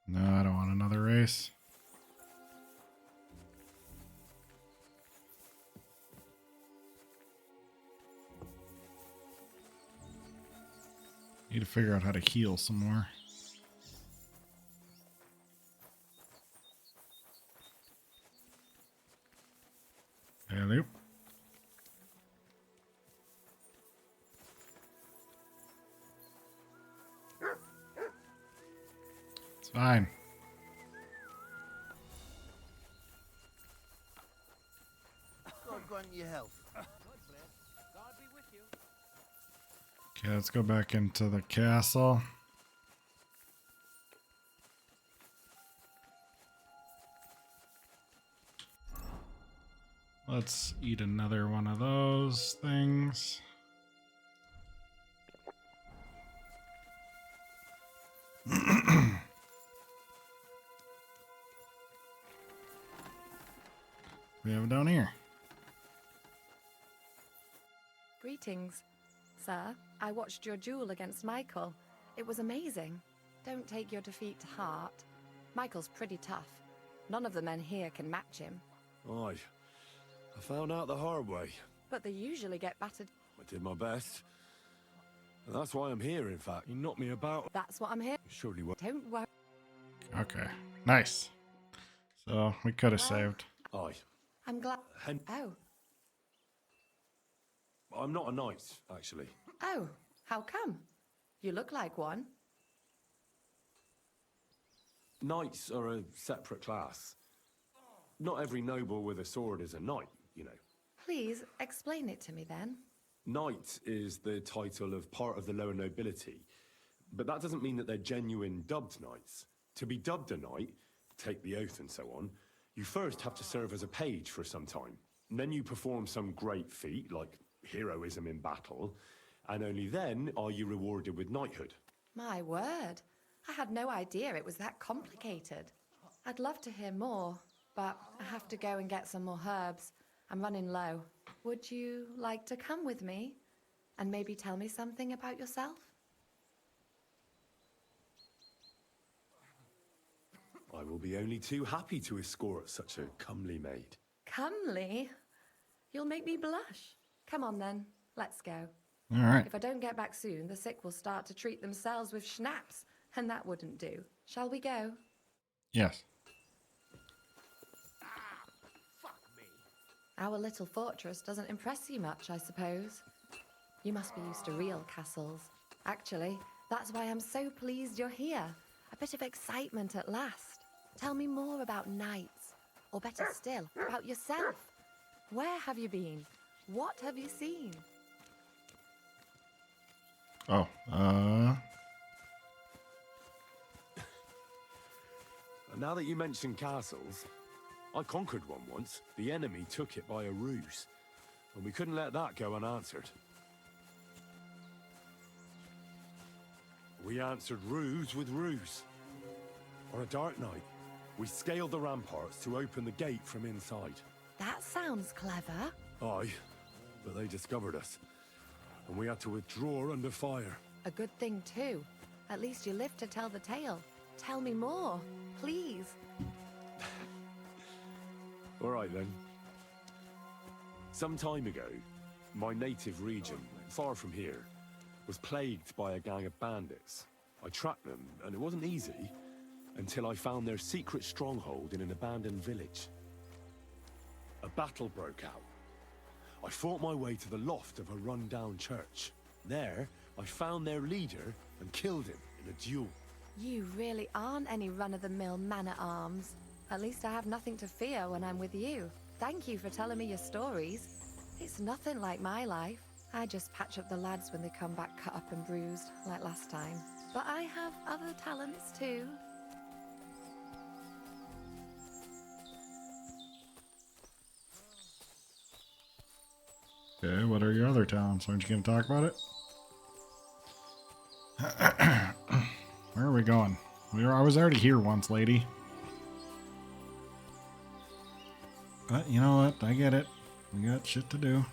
No, I don't want another race. Need to figure out how to heal some more. Hello. It's fine. God grant you health. God be with you. Okay, let's go back into the castle. Let's eat another one of those things. We have it down here. Greetings, sir. I watched your duel against Michael. It was amazing. Don't take your defeat to heart. Michael's pretty tough. None of the men here can match him. Aye. I found out the hard way. But they usually get battered. I did my best. And that's why I'm here, in fact. You knocked me about. That's what I'm here. Surely what? Don't worry. Okay, nice. So we could have saved. Aye. I'm glad. Oh. I'm not a knight, actually. Oh, how come? You look like one. Knights are a separate class. Not every noble with a sword is a knight, you know. Please explain it to me then. Knight is the title of part of the lower nobility, but that doesn't mean that they're genuine dubbed knights. To be dubbed a knight, take the oath and so on, you first have to serve as a page for some time. And then you perform some great feat, like heroism in battle, and only then are you rewarded with knighthood. My word. I had no idea it was that complicated. I'd love to hear more, but I have to go and get some more herbs. I'm running low. Would you like to come with me and maybe tell me something about yourself? I will be only too happy to escort such a comely maid. Comely? You'll make me blush. Come on then, let's go. All right. If I don't get back soon, the sick will start to treat themselves with schnapps, and that wouldn't do. Shall we go? Yes. Our little fortress doesn't impress you much, I suppose. You must be used to real castles. Actually, that's why I'm so pleased you're here. A bit of excitement at last. Tell me more about knights, or better still, about yourself. Where have you been? What have you seen? Oh, Now that you mention castles, I conquered one once. The enemy took it by a ruse, and we couldn't let that go unanswered. We answered ruse with ruse. On a dark night, we scaled the ramparts to open the gate from inside. That sounds clever. Aye, but they discovered us, and we had to withdraw under fire. A good thing, too. At least you lived to tell the tale. Tell me more, please. All right, then. Some time ago, my native region, far from here, was plagued by a gang of bandits. I tracked them, and it wasn't easy, until I found their secret stronghold in an abandoned village. A battle broke out. I fought my way to the loft of a run-down church. There, I found their leader and killed him in a duel. You really aren't any run-of-the-mill man-at-arms. At least I have nothing to fear when I'm with you. Thank you for telling me your stories. It's nothing like my life. I just patch up the lads when they come back cut up and bruised, like last time. But I have other talents too. okay. What are your other talents? Aren't you going to talk about it? Where are we going? I was already here once, lady. But you know what? I get it. We got shit to do.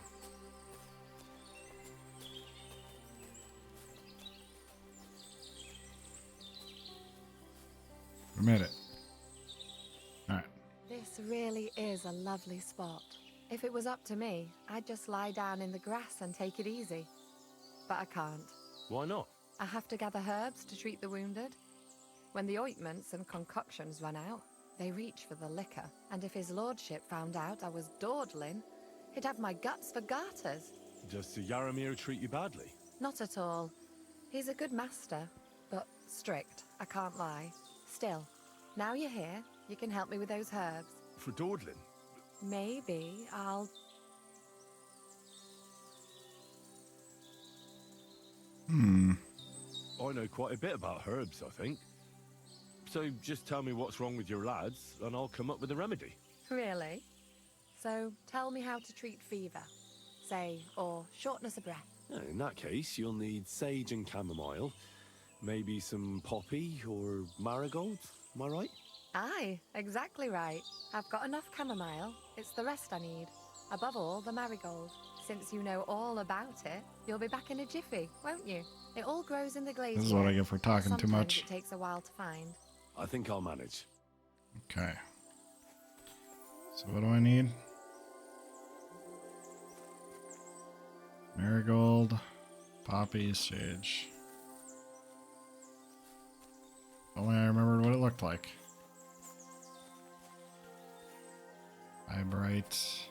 Admit it. Alright. This really is a lovely spot. If it was up to me, I'd just lie down in the grass and take it easy. But I can't. Why not? I have to gather herbs to treat the wounded. When the ointments and concoctions run out, they reach for the liquor. And if his lordship found out I was dawdling, he'd have my guts for garters. Does Sir Yaramir treat you badly? Not at all. He's a good master, but strict, I can't lie. Still, now you're here, you can help me with those herbs. For dawdling? Maybe I'll... I know quite a bit about herbs, I think. So just tell me what's wrong with your lads, and I'll come up with a remedy. Really? So tell me how to treat fever, say, or shortness of breath. In that case, you'll need sage and chamomile, maybe some poppy or marigold, am I right? Aye, exactly right. I've got enough chamomile, it's the rest I need. Above all, the marigold. Since you know all about it, you'll be back in a jiffy, won't you? It all grows in the glaze. This is what I get for talking too much. It takes a while to find. I think I'll manage. Okay. So what do I need? Marigold, poppy, sage. Only I remembered what it looked like. Eyebright.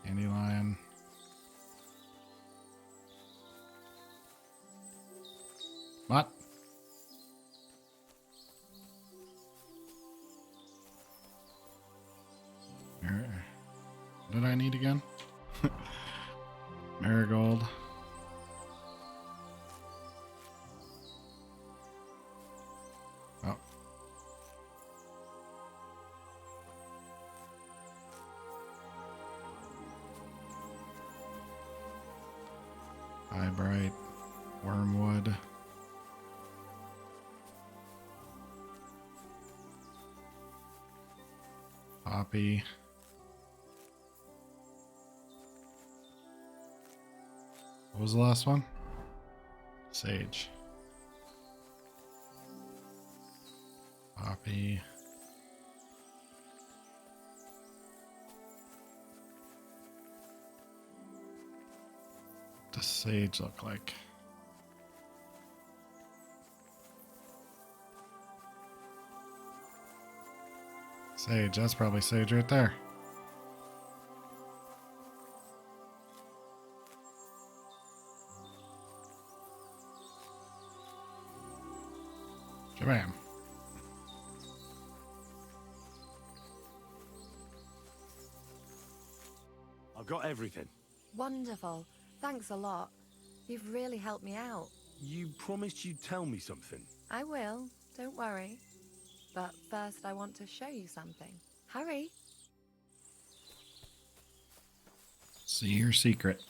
Dandelion. What? What did I need again? Marigold. Oh. Eyebright. Wormwood. Poppy. What was the last one? Sage. Poppy. sage look like? Sage, that's probably sage right there. Shabam. I've got everything. Wonderful. Thanks a lot. You've really helped me out. You promised you'd tell me something. I will. Don't worry. But first I want to show you something. Hurry. See your secret.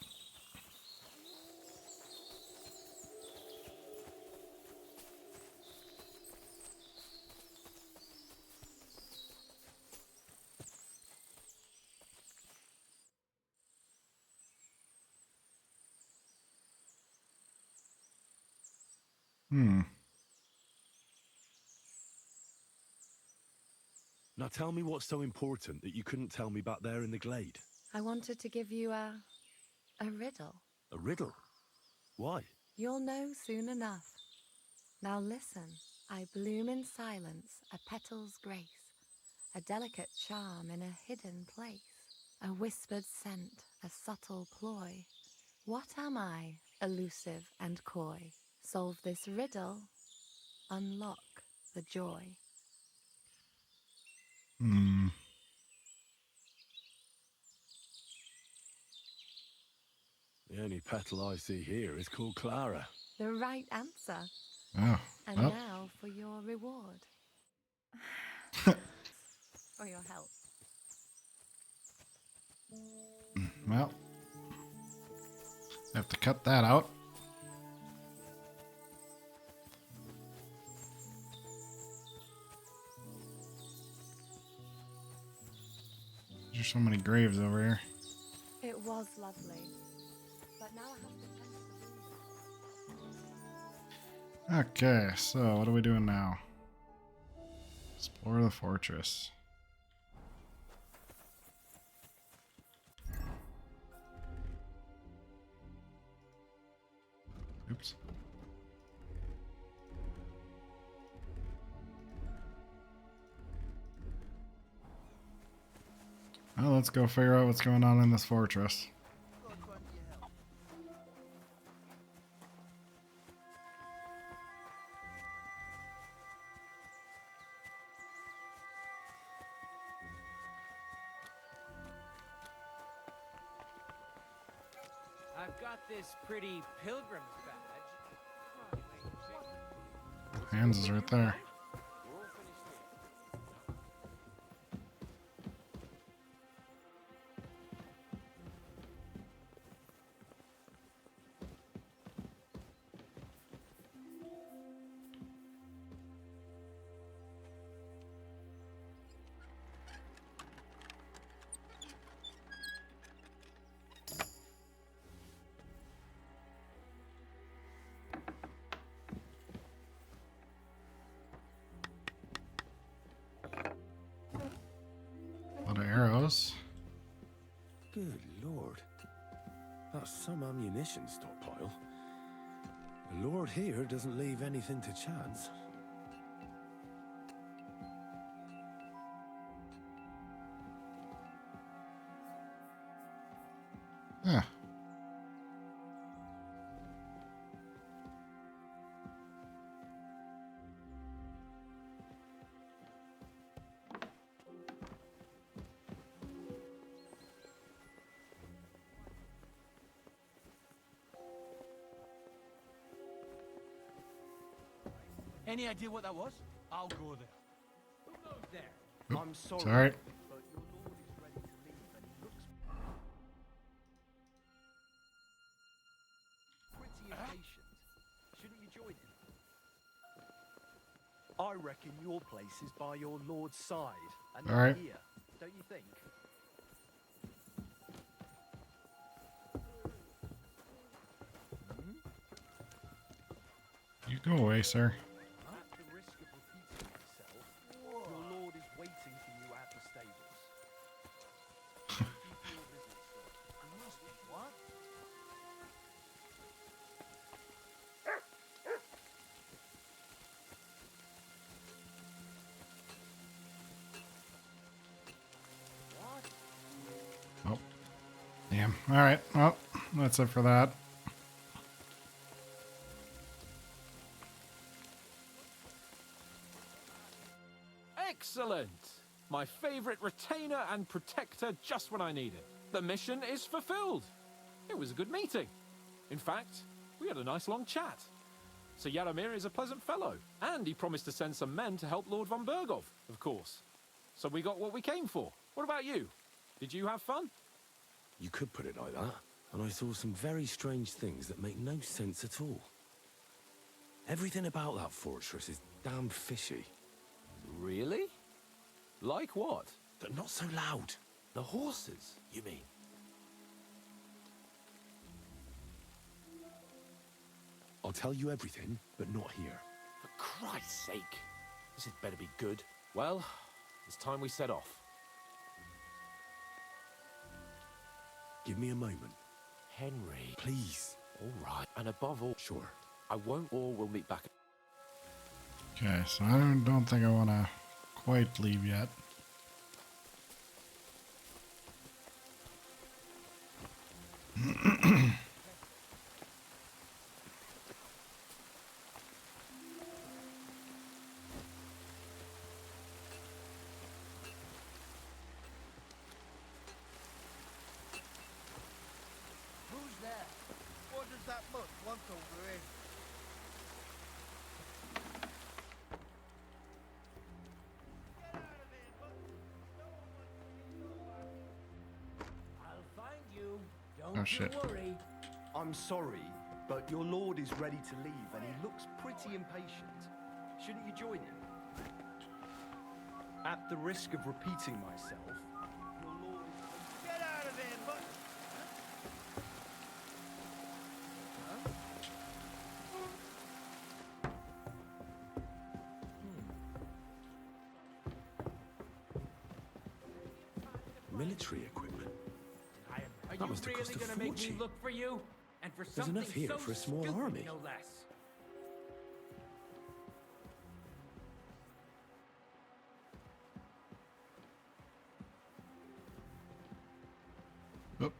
Now tell me what's so important that you couldn't tell me back there in the glade. I wanted to give you a riddle. A riddle? Why? You'll know soon enough. Now listen. I bloom in silence, a petal's grace, a delicate charm in a hidden place, a whispered scent, a subtle ploy. What am I, elusive and coy? Solve this riddle, unlock the joy. The only petal I see here is called Clara. The right answer. Oh, And well. now for your reward. For your help. Well, I have to cut that out. There's so many graves over here. It was lovely. But now I have to tend to Okay, so what are we doing now? Explore the fortress. Oops. Well, let's go figure out what's going on in this fortress. I've got this pretty pilgrim's badge. Hands is right there. A lot of arrows. Good lord. That's some ammunition stockpile. The lord here doesn't leave anything to chance. Yeah. Any idea what that was? I'll go there. Who goes there? Oop, I'm sorry. sorry. But your lord is ready to leave and he looks pretty impatient. Shouldn't you join him? I reckon your place is by your lord's side and All not right. here. Don't you think? You go away, sir. At the risk of repeating myself, your lord is waiting for you at the stables. Keep your visit, sir. What? Damn. Alright, well, that's it for that. Excellent! My favorite retainer and protector just when I need it. The mission is fulfilled. It was a good meeting. In fact, we had a nice long chat. Sir Yaromir is a pleasant fellow, and he promised to send some men to help Lord von Bergov, of course. So we got what we came for. What about you? Did you have fun? You could put it like that. And I saw some very strange things that make no sense at all. Everything about that fortress is damn fishy. Really? Like what? They're not so loud. The horses, you mean? I'll tell you everything, but not here. For Christ's sake. This had better be good. Well, it's time we set off. Give me a moment. Henry. Please. All right. And above all... Sure. I won't, or we'll meet back. Okay, so I don't think I want to quite leave yet. Who's there? What does that mutt want over here? I'll find you. Oh, Don't shit. you worry. I'm sorry, but your lord is ready to leave and he looks pretty impatient. Shouldn't you join him? At the risk of repeating myself, your lord is... Get out of here, mutt! Military equipment. Are That you must have really cost a gonna make me fortune. look for you? And for There's something enough here so for a small stupid, army. no less. Oh.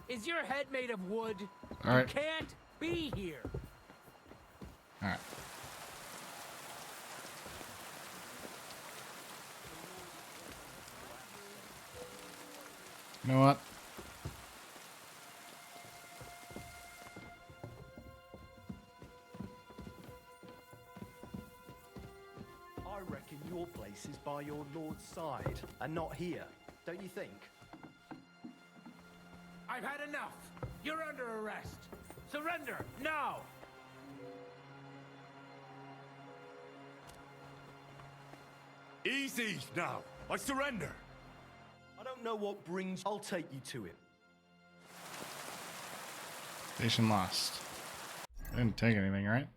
Is your head made of wood? All You right. can't be here. Alright. You know what? I reckon your place is by your lord's side and not here, don't you think? I've had enough. You're under arrest. Surrender now. Easy now. I surrender. I don't know what brings... I'll take you to him. Station lost. I didn't take anything, right?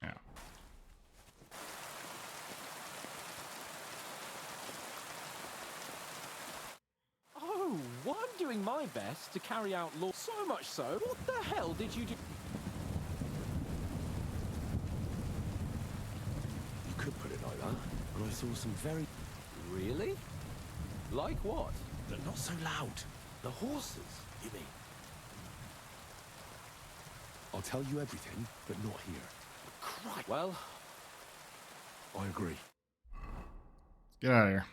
Yeah. Oh, well, I'm doing my best to carry out law. So much so. What the hell did you do? You could put it like that. And I saw some very... Really? Like what? They're not so loud. The horses, you mean? I'll tell you everything, but not here. Christ. Well, I agree. Get out of here.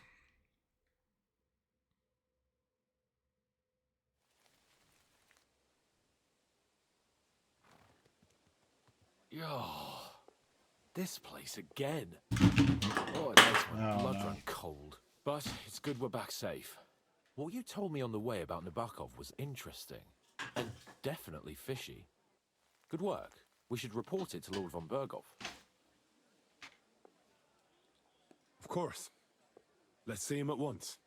oh, this place again. Oh, it makes my Oh, blood no. run cold. But it's good we're back safe. What you told me on the way about Nabokov was interesting. And definitely fishy. Good work. We should report it to Lord von Bergov. Of course. Let's see him at once.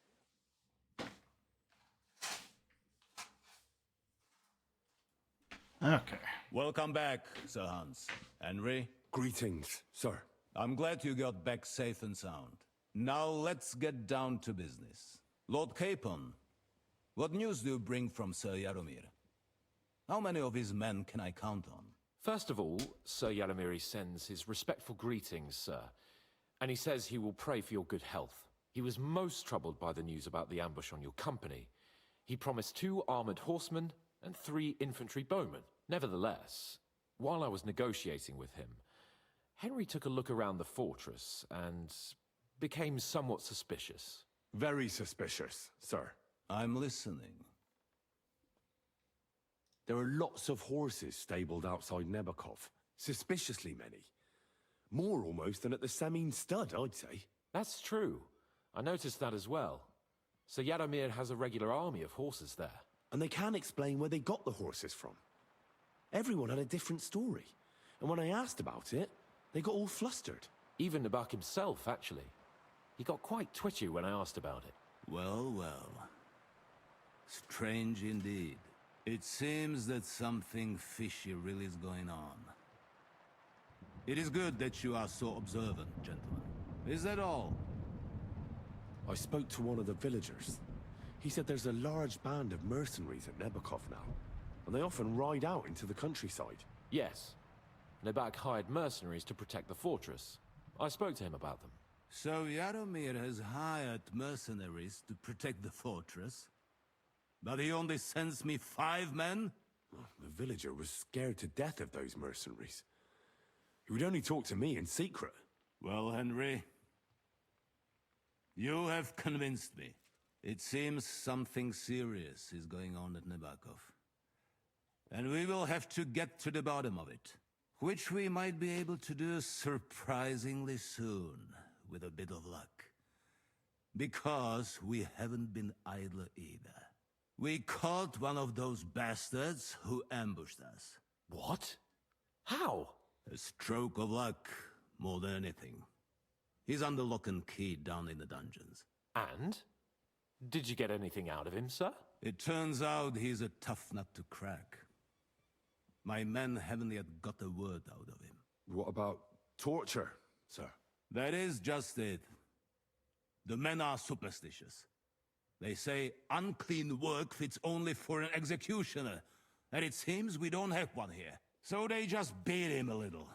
Okay. Welcome back, Sir Hans. Henry, Greetings, sir. I'm glad you got back safe and sound. Now let's get down to business. Lord Capon, what news do you bring from Sir Yaromir? How many of his men can I count on? First of all, Sir Yaromiri sends his respectful greetings, sir. And he says he will pray for your good health. He was most troubled by the news about the ambush on your company. He promised 2 armored horsemen and 3 infantry bowmen. Nevertheless, while I was negotiating with him, Henry took a look around the fortress and became somewhat suspicious. Very suspicious, sir. I'm listening. There are lots of horses stabled outside Nebakov. Suspiciously many. More almost than at the Samin stud, I'd say. That's true. I noticed that as well. Sir Yaromir has a regular army of horses there. And they can't explain where they got the horses from. Everyone had a different story. And when I asked about it, they got all flustered. Even Nabak himself, actually. He got quite twitchy when I asked about it. Well, well. Strange indeed. It seems that something fishy really is going on. It is good that you are so observant, gentlemen. Is that all? I spoke to one of the villagers. He said there's a large band of mercenaries at Nebakov now, and they often ride out into the countryside. Yes. Nabak hired mercenaries to protect the fortress. I spoke to him about them. So Yaromir has hired mercenaries to protect the fortress? But he only sends me 5 men? The villager was scared to death of those mercenaries. He would only talk to me in secret. Well, Henry, you have convinced me. It seems something serious is going on at Nebakov. And we will have to get to the bottom of it. Which we might be able to do surprisingly soon, with a bit of luck. Because we haven't been idle either. We caught one of those bastards who ambushed us. What? How? A stroke of luck, more than anything. He's under lock and key down in the dungeons. And? Did you get anything out of him, sir? It turns out he's a tough nut to crack. My men haven't yet got a word out of him. What about torture, sir? That is just it. The men are superstitious. They say unclean work fits only for an executioner, and it seems we don't have one here. So they just beat him a little.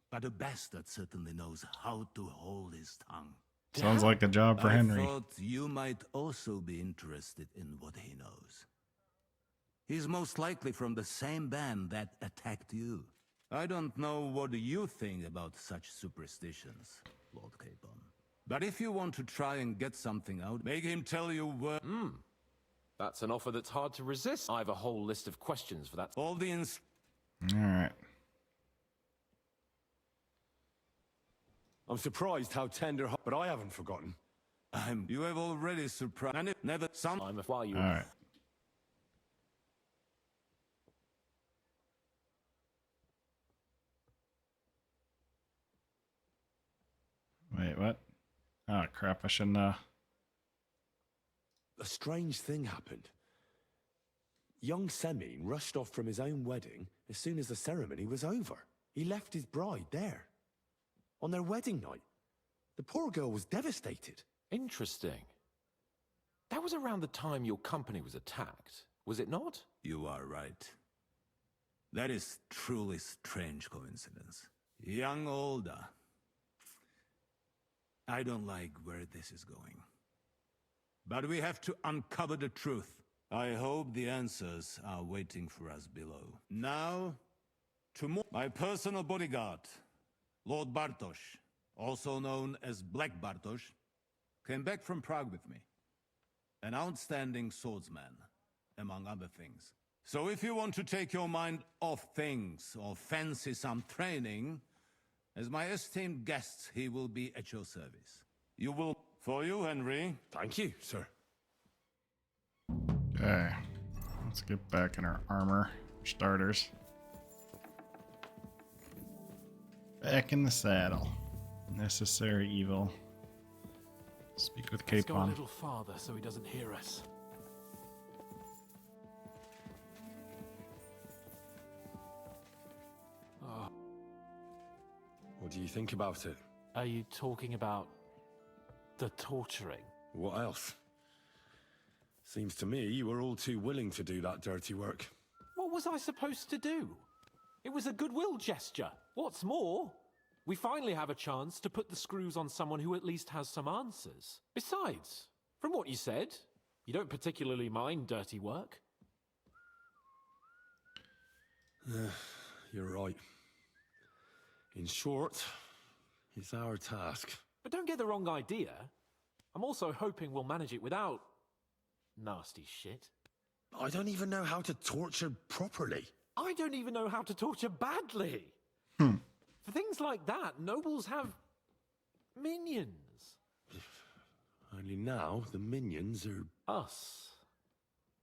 But the bastard certainly knows how to hold his tongue. Sounds like a job for Henry. I thought you might also be interested in what he knows. He's most likely from the same band that attacked you. I don't know what you think about such superstitions, Lord Capon. But if you want to try and get something out, make him tell you where... That's an offer that's hard to resist. I have a whole list of questions for that. All the Alright. I'm surprised how tender, but I haven't forgotten. You have already surprised, and it never some. I'm a while you. Alright. Wait, what? Oh crap, I shouldn't A strange thing happened. Young Semin rushed off from his own wedding as soon as the ceremony was over. He left his bride there. On their wedding night. The poor girl was devastated. Interesting. That was around the time your company was attacked, was it not? You are right. That is truly strange coincidence. Young Olda. I don't like where this is going. But we have to uncover the truth. I hope the answers are waiting for us below. Now, to my personal bodyguard, Lord Bartosz, also known as Black Bartosz, came back from Prague with me. An outstanding swordsman, among other things. So if you want to take your mind off things or fancy some training, as my esteemed guest, he will be at your service. You will... For you, Henry. Thank you, sir. Okay. Let's get back in our armor for starters. Back in the saddle. Necessary evil. Speak with Let's go a Capon. little farther so he doesn't hear us. Oh. What do you think about it? Are you talking about the torturing? What else? Seems to me you were all too willing to do that dirty work. What was I supposed to do? It was a goodwill gesture. What's more, we finally have a chance to put the screws on someone who at least has some answers. Besides, from what you said, you don't particularly mind dirty work. You're right. In short, it's our task. But don't get the wrong idea. I'm also hoping we'll manage it without nasty shit. I don't even know how to torture properly. I don't even know how to torture badly. For things like that, nobles have minions. Only now the minions are... Us.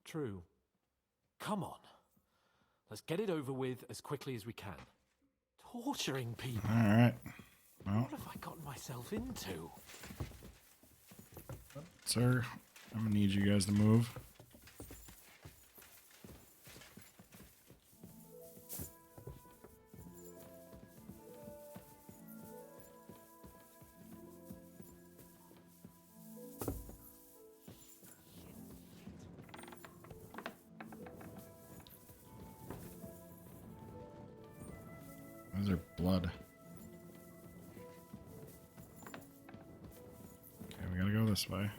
True. Come on. Let's get it over with as quickly as we can. Torturing people. All right. Well, What have I gotten myself into? sir, I'm gonna need you guys to move. Those are blood. Okay, we gotta go this way.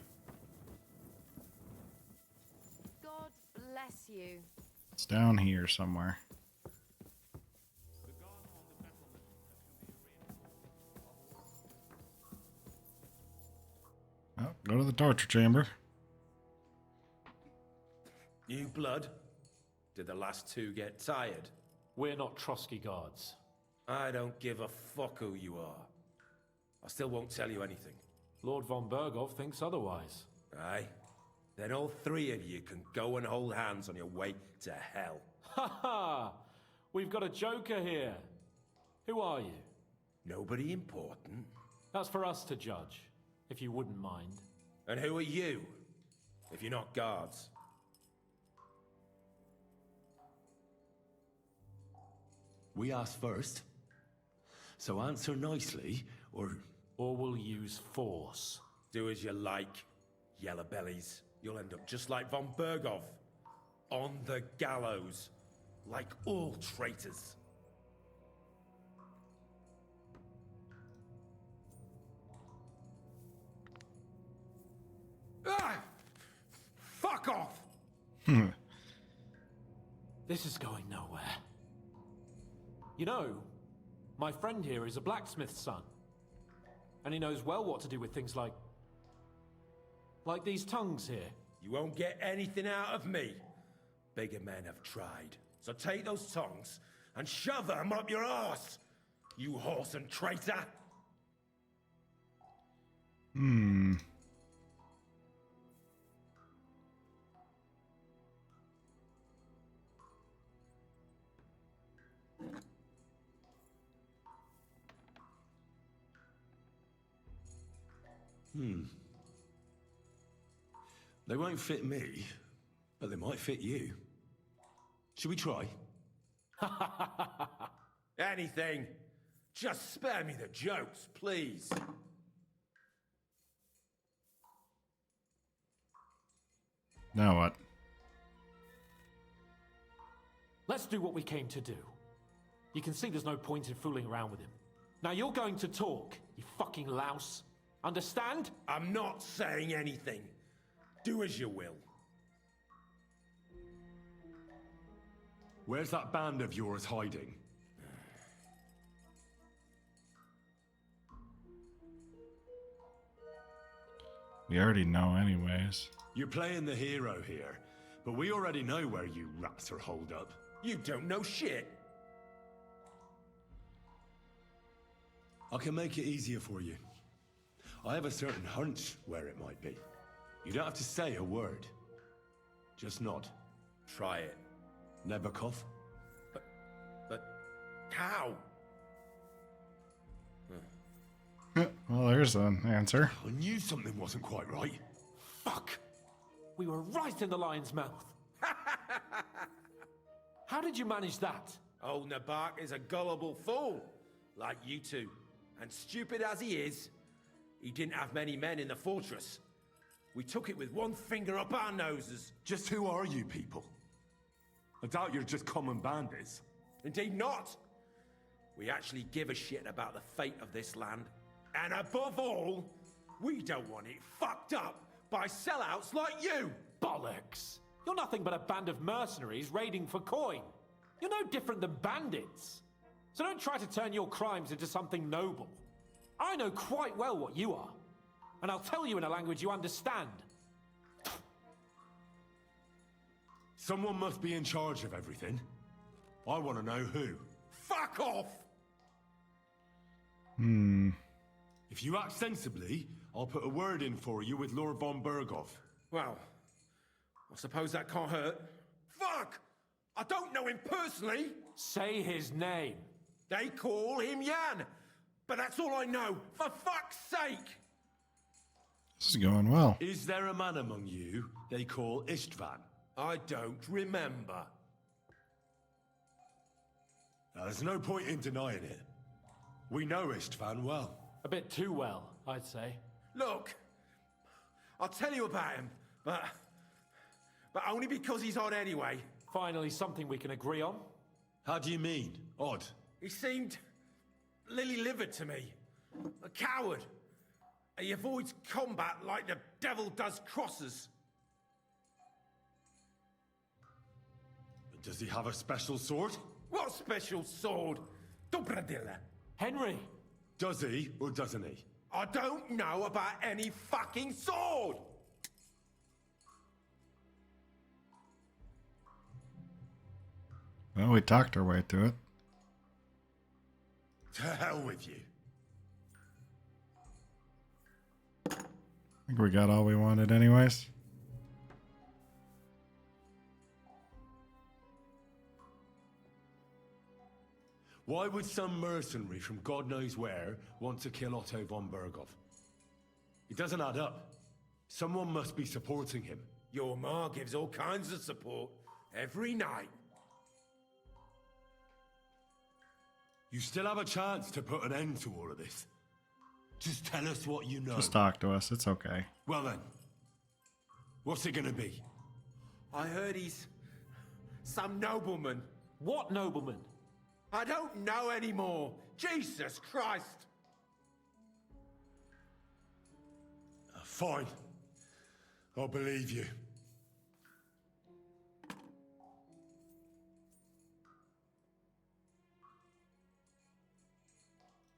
God bless you. It's down here somewhere. Oh, go to the torture chamber. New blood? Did the last two get tired? We're not Trotsky guards. I don't give a fuck who you are. I still won't tell you anything. Lord von Berghoff thinks otherwise. Aye? Then all three of you can go and hold hands on your way to hell. Ha ha! We've got a joker here. Who are you? Nobody important. That's for us to judge, if you wouldn't mind. And who are you, if you're not guards? We asked first. So answer nicely, or... Or we'll use force. Do as you like, yellow bellies. You'll end up just like von Berghoff. On the gallows. Like all traitors. Ah! Fuck off! This is going nowhere. You know, my friend here is a blacksmith's son. And he knows well what to do with things like these tongues here. You won't get anything out of me. Bigger men have tried. So take those tongues and shove them up your arse, you horse and traitor! They won't fit me, but they might fit you. Should we try? Anything. Just spare me the jokes, please. Now what? Let's do what we came to do. You can see there's no point in fooling around with him. Now you're going to talk, you fucking louse. Understand? I'm not saying anything. Do as you will. Where's that band of yours hiding? We already know anyways. You're playing the hero here, but we already know where you rats are holed up. You don't know shit. I can make it easier for you. I have a certain hunch where it might be. You don't have to say a word. Just nod. Try it. Never cough. But how? Well, there's an answer. I knew something wasn't quite right. Fuck! We were right in the lion's mouth. How did you manage that? Old Nabark is a gullible fool, like you two. And stupid as he is, he didn't have many men in the fortress. We took it with one finger up our noses. Just who are you people? I doubt you're just common bandits. Indeed not. We actually give a shit about the fate of this land. And above all, we don't want it fucked up by sellouts like you. Bollocks! You're nothing but a band of mercenaries raiding for coin. You're no different than bandits. So don't try to turn your crimes into something noble. I know quite well what you are. And I'll tell you in a language you understand. Someone must be in charge of everything. I want to know who. Fuck off! If you act sensibly, I'll put a word in for you with Lord von Berghoff. Well, I suppose that can't hurt. Fuck! I don't know him personally. Say his name. They call him Jan. But that's all I know. For fuck's sake! This is going well. Is there a man among you they call Istvan? I don't remember. Now, there's no point in denying it. We know Istvan well. A bit too well, I'd say. Look, I'll tell you about him, but only because he's odd anyway. Finally, something we can agree on. How do you mean, odd? He seemed lily-livered to me. A coward. He avoids combat like the devil does crosses. Does he have a special sword? What special sword? Dobradilla. Henry! Does he or doesn't he? I don't know about any fucking sword! Well, we talked our way through it. To hell with you. I think we got all we wanted anyways. Why would some mercenary from God knows where want to kill Otto von Berghoff? It doesn't add up. Someone must be supporting him. Your ma gives all kinds of support every night. You still have a chance to put an end to all of this. Just tell us what you know. Just talk to us. It's okay. Well then, what's it gonna be? I heard he's some nobleman. What nobleman? I don't know anymore. Jesus Christ. Fine. I'll believe you.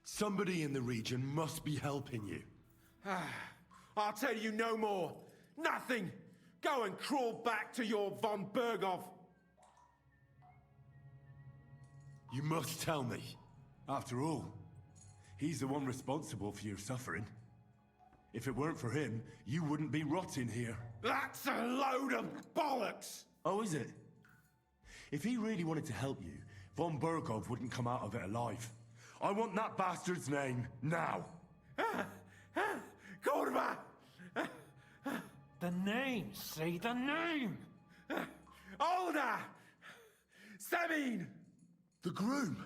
Somebody in the region must be helping you. I'll tell you no more. Nothing. Go and crawl back to your von Berghoff. You must tell me. After all, he's the one responsible for your suffering. If it weren't for him, you wouldn't be rotting here. That's a load of bollocks! Oh, is it? If he really wanted to help you, von Berghoff wouldn't come out of it alive. I want that bastard's name, now! Korva! The name, say the name! Olda! Sabine! The groom!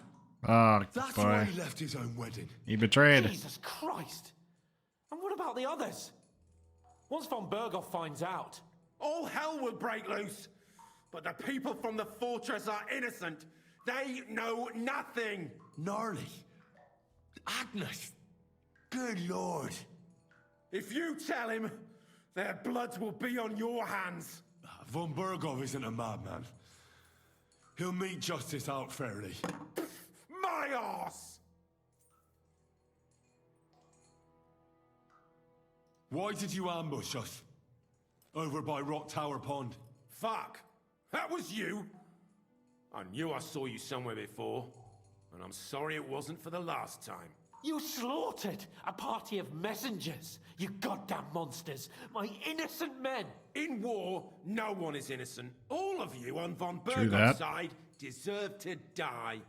Oh, That's boy. why he left his own wedding. He betrayed. Jesus Christ! And what about the others? Once von Berghoff finds out... All hell will break loose! But the people from the fortress are innocent! They know nothing! Gnarly. Agnes. Good lord. If you tell him, their bloods will be on your hands. Von Berghoff isn't a madman. He'll mete justice out fairly. My arse! Why did you ambush us? Over by Rock Tower Pond. Fuck! That was you! I knew I saw you somewhere before, and I'm sorry it wasn't for the last time. You slaughtered a party of messengers, you goddamn monsters! My innocent men! In war, no one is innocent. All of you on von True Berghoff's that. side deserve to die.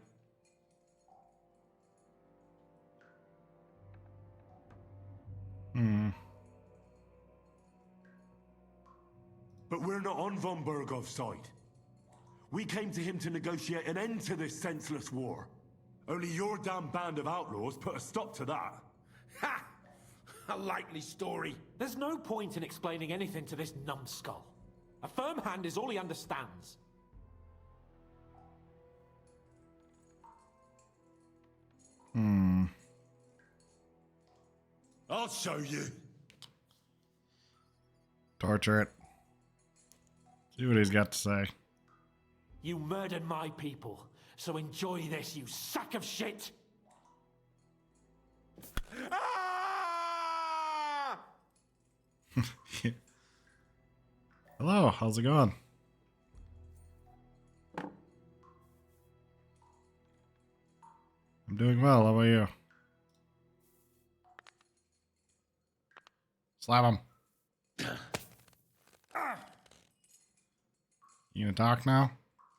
But we're not on von Berghoff's side. We came to him to negotiate an end to this senseless war. Only your damn band of outlaws put a stop to that. Ha! A likely story. There's no point in explaining anything to this numbskull. A firm hand is all he understands. I'll show you. Torture it. See what he's got to say. You murdered my people, so enjoy this, you sack of shit! Hello, how's it going? I'm doing well, how about you? Slap him. You gonna talk now?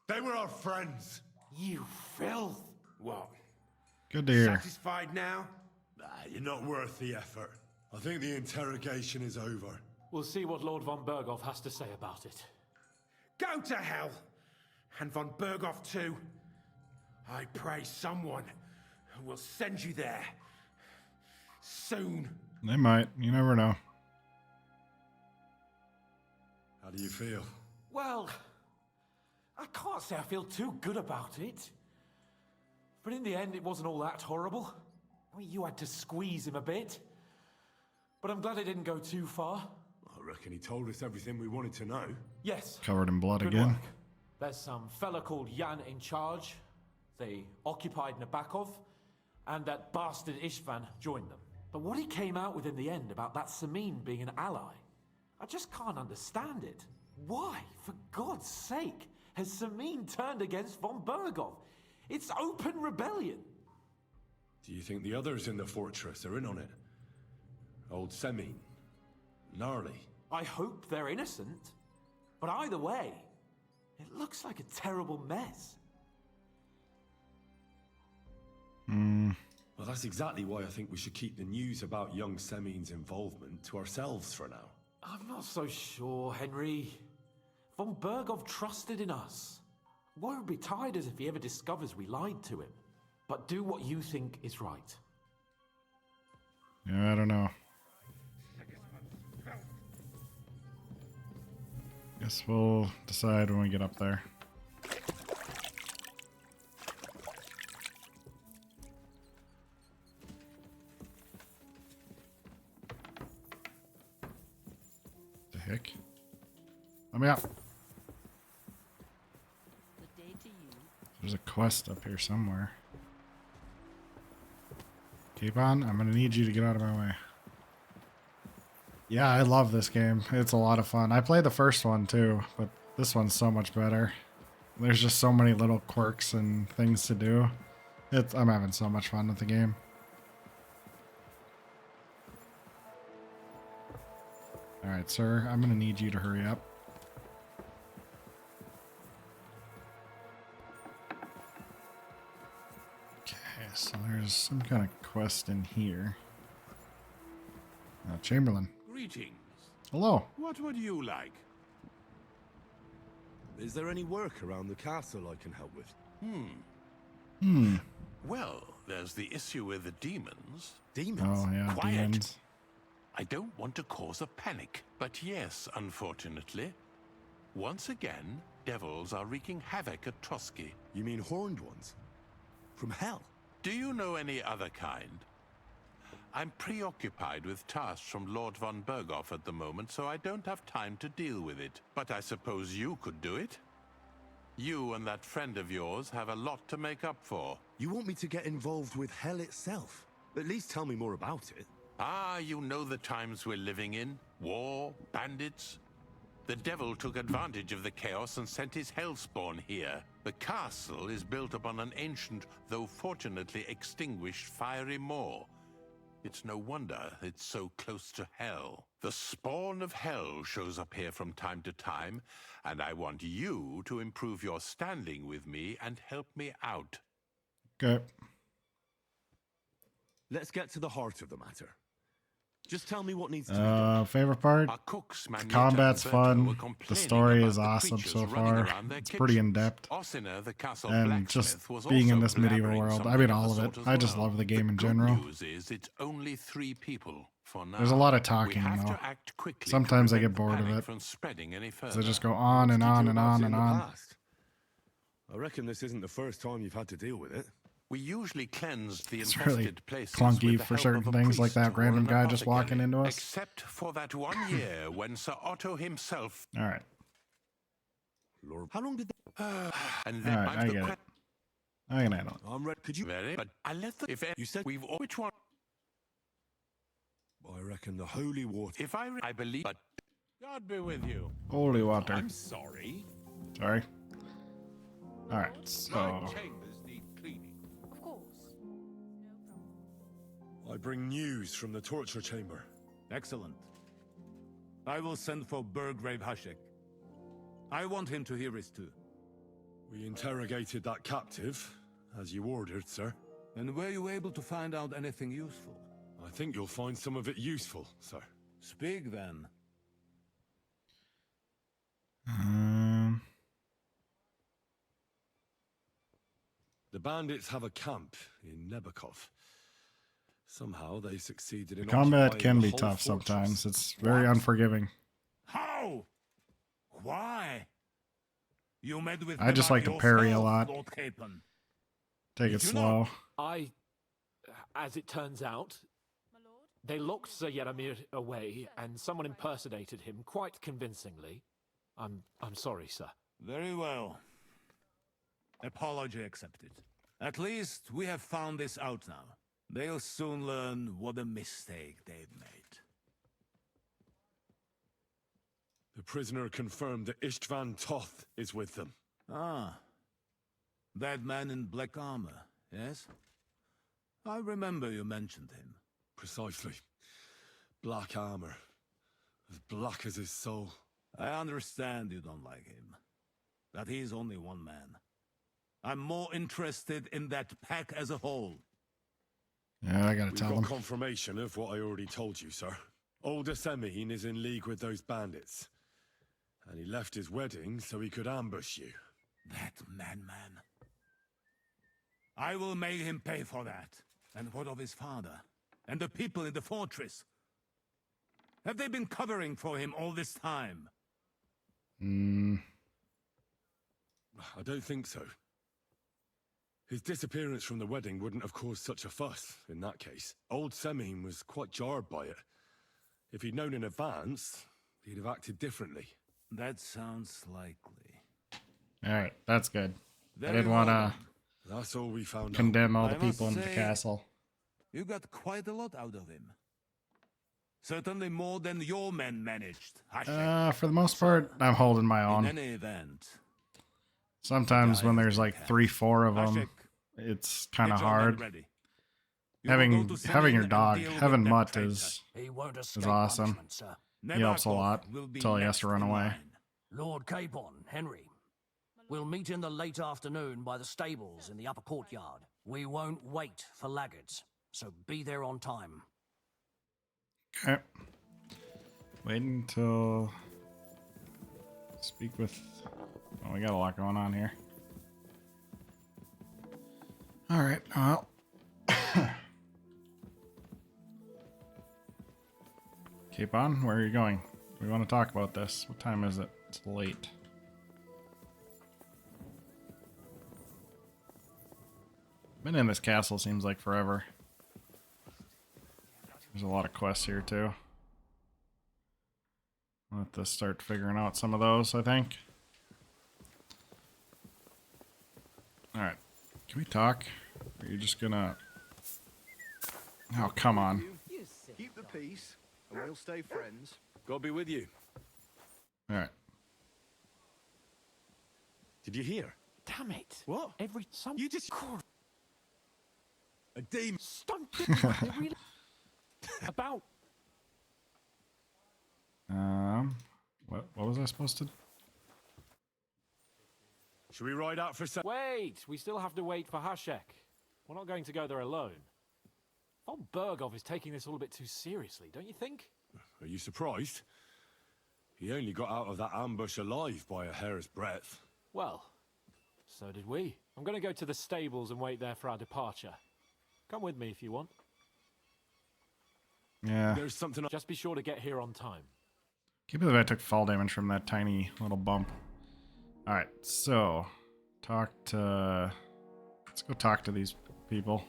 They were our friends. You filth. What? Good to hear. Satisfied now? Nah, you're not worth the effort. I think the interrogation is over. We'll see what Lord von Berghoff has to say about it. Go to hell! And von Berghoff too. I pray someone will send you there. Soon. They might. You never know. How do you feel? Well, I can't say I feel too good about it. But in the end, it wasn't all that horrible. I mean, you had to squeeze him a bit. But I'm glad it didn't go too far. I reckon he told us everything we wanted to know. Yes. Covered in blood Good again. work. There's some fella called Jan in charge. They occupied Nabokov, and that bastard Istvan joined them. But what he came out with in the end about that Samin being an ally, I just can't understand it. Why, for God's sake, has Samin turned against von Berghoff? It's open rebellion. Do you think the others in the fortress are in on it? Old Semin, Gnarly. I hope they're innocent. But either way, it looks like a terrible mess. Well, that's exactly why I think we should keep the news about young Semin's involvement to ourselves for now. I'm not so sure, Henry. Von Berghoff trusted in us. Won't be tired as if he ever discovers we lied to him. But do what you think is right. Yeah, I don't know. Guess we'll decide when we get up there. The heck? Let me up. There's a quest up here somewhere. Keep on. I'm gonna need you to get out of my way. Yeah, I love this game. It's a lot of fun. I played the first one too, but this one's so much better. There's just so many little quirks and things to do. I'm having so much fun with the game. Alright, sir. I'm gonna need you to hurry up. So there's some kind of quest in here. Chamberlain. Greetings. Hello. What would you like? Is there any work around the castle I can help with? Well, there's the issue with the demons. Demons? Oh, yeah, Quiet. demons. I don't want to cause a panic, but yes, unfortunately. Once again, devils are wreaking havoc at Trosky. You mean horned ones? From hell? Do you know any other kind? I'm preoccupied with tasks from Lord von Berghoff at the moment, so I don't have time to deal with it. But I suppose you could do it? You and that friend of yours have a lot to make up for. You want me to get involved with hell itself? At least tell me more about it. Ah, you know the times we're living in. War, bandits. The devil took advantage of the chaos and sent his hellspawn here. The castle is built upon an ancient, though fortunately extinguished, fiery moor. It's no wonder it's so close to hell. The spawn of hell shows up here from time to time, and I want you to improve your standing with me and help me out. Okay. Let's get to the heart of the matter. Just tell me what needs to be done. Favorite part? The combat's fun. The story is awesome so far. It's pretty in-depth. And just being in this medieval world. I mean, all of it. I just love the game in general. It's only 3 people for now. There's a lot of talking, though. Sometimes I get bored of it. So I just go on and on and on and on. I reckon this isn't the first time you've had to deal with it. We usually cleanse the It's really infested places clunky with the for help certain of a things like priest that. or Random an guy just walking apothecary, into us. Except for that one year when Sir Otto himself. All right. How long did that? And All then right, I get it. I can handle it. I'm ready. Could you? Very, but I let the. If you said we've which one? I reckon the holy water. If I believe, but God be with you. Holy water. I'm sorry. Sorry. All right, so Chambers need cleaning. Of course. I bring news from the torture chamber. Excellent. I will send for Burgrave Hashek. I want him to hear it too. We interrogated that captive, as you ordered, sir. And were you able to find out anything useful? I think you'll find some of it useful, sir. Speak then. The bandits have a camp in Nebakov. Somehow they succeeded in combat occupying can the be whole tough fortress. sometimes. It's very unforgiving. How? Why? You met with I just like to parry a lot. Lord Capon. Take it slow. As it turns out, they locked Sir Yaramir away, and someone impersonated him quite convincingly. I'm sorry, sir. Very well. Apology accepted. At least we have found this out now. They'll soon learn what a mistake they've made. The prisoner confirmed that Istvan Toth is with them. Ah. That man in black armor, yes? I remember you mentioned him. Precisely. Black armor. As black as his soul. I understand you don't like him. That he's only one man. I'm more interested in that pack as a whole. Yeah, I gotta We've tell got them. confirmation of what I already told you, sir. Older Semine is in league with those bandits. And he left his wedding so he could ambush you. That madman. I will make him pay for that. And what of his father? And the people in the fortress? Have they been covering for him all this time? I don't think so. His disappearance from the wedding wouldn't have caused such a fuss, in that case. Old Semine was quite jarred by it. If he'd known in advance, he'd have acted differently. That sounds likely. Alright, that's good. I Very didn't want well. to That's all we found condemn all I the people must in the say, castle. You got quite a lot out of him. Certainly more than your men managed. For the most part, I'm holding my own. In any event, Sometimes when there's like 3-4 of them, it's kind of hard. Having your dog, having Mutt is awesome. He helps a lot until he has to run away. Lord Capon, Henry. We'll meet in the late afternoon by the stables in the upper courtyard. We won't wait for laggards, so be there on time. Okay. Wait until... Speak with... Oh, we got a lot going on here. Alright, well... Keep on. Where are you going? We want to talk about this. What time is it? It's late. Been in this castle seems like forever. There's a lot of quests here too. I'll have to start figuring out some of those, I think. Alright. Can we talk? Or are you just gonna... Oh, come on. Keep the peace, and we'll stay friends. God be with you. Alright. Did you hear? Damn it. What? You just... A demon. Stop it. Really... About... What was I supposed to... Should we ride out for some... Wait! We still have to wait for Hashek. We're not going to go there alone. Von Bergov is taking this all a bit too seriously, don't you think? Are you surprised? He only got out of that ambush alive by a hair's breadth. Well, so did we. I'm going to go to the stables and wait there for our departure. Come with me if you want. Yeah. There's something... Just be sure to get here on time. Can't believe I took fall damage from that tiny little bump. Alright, so... Let's go talk to these people.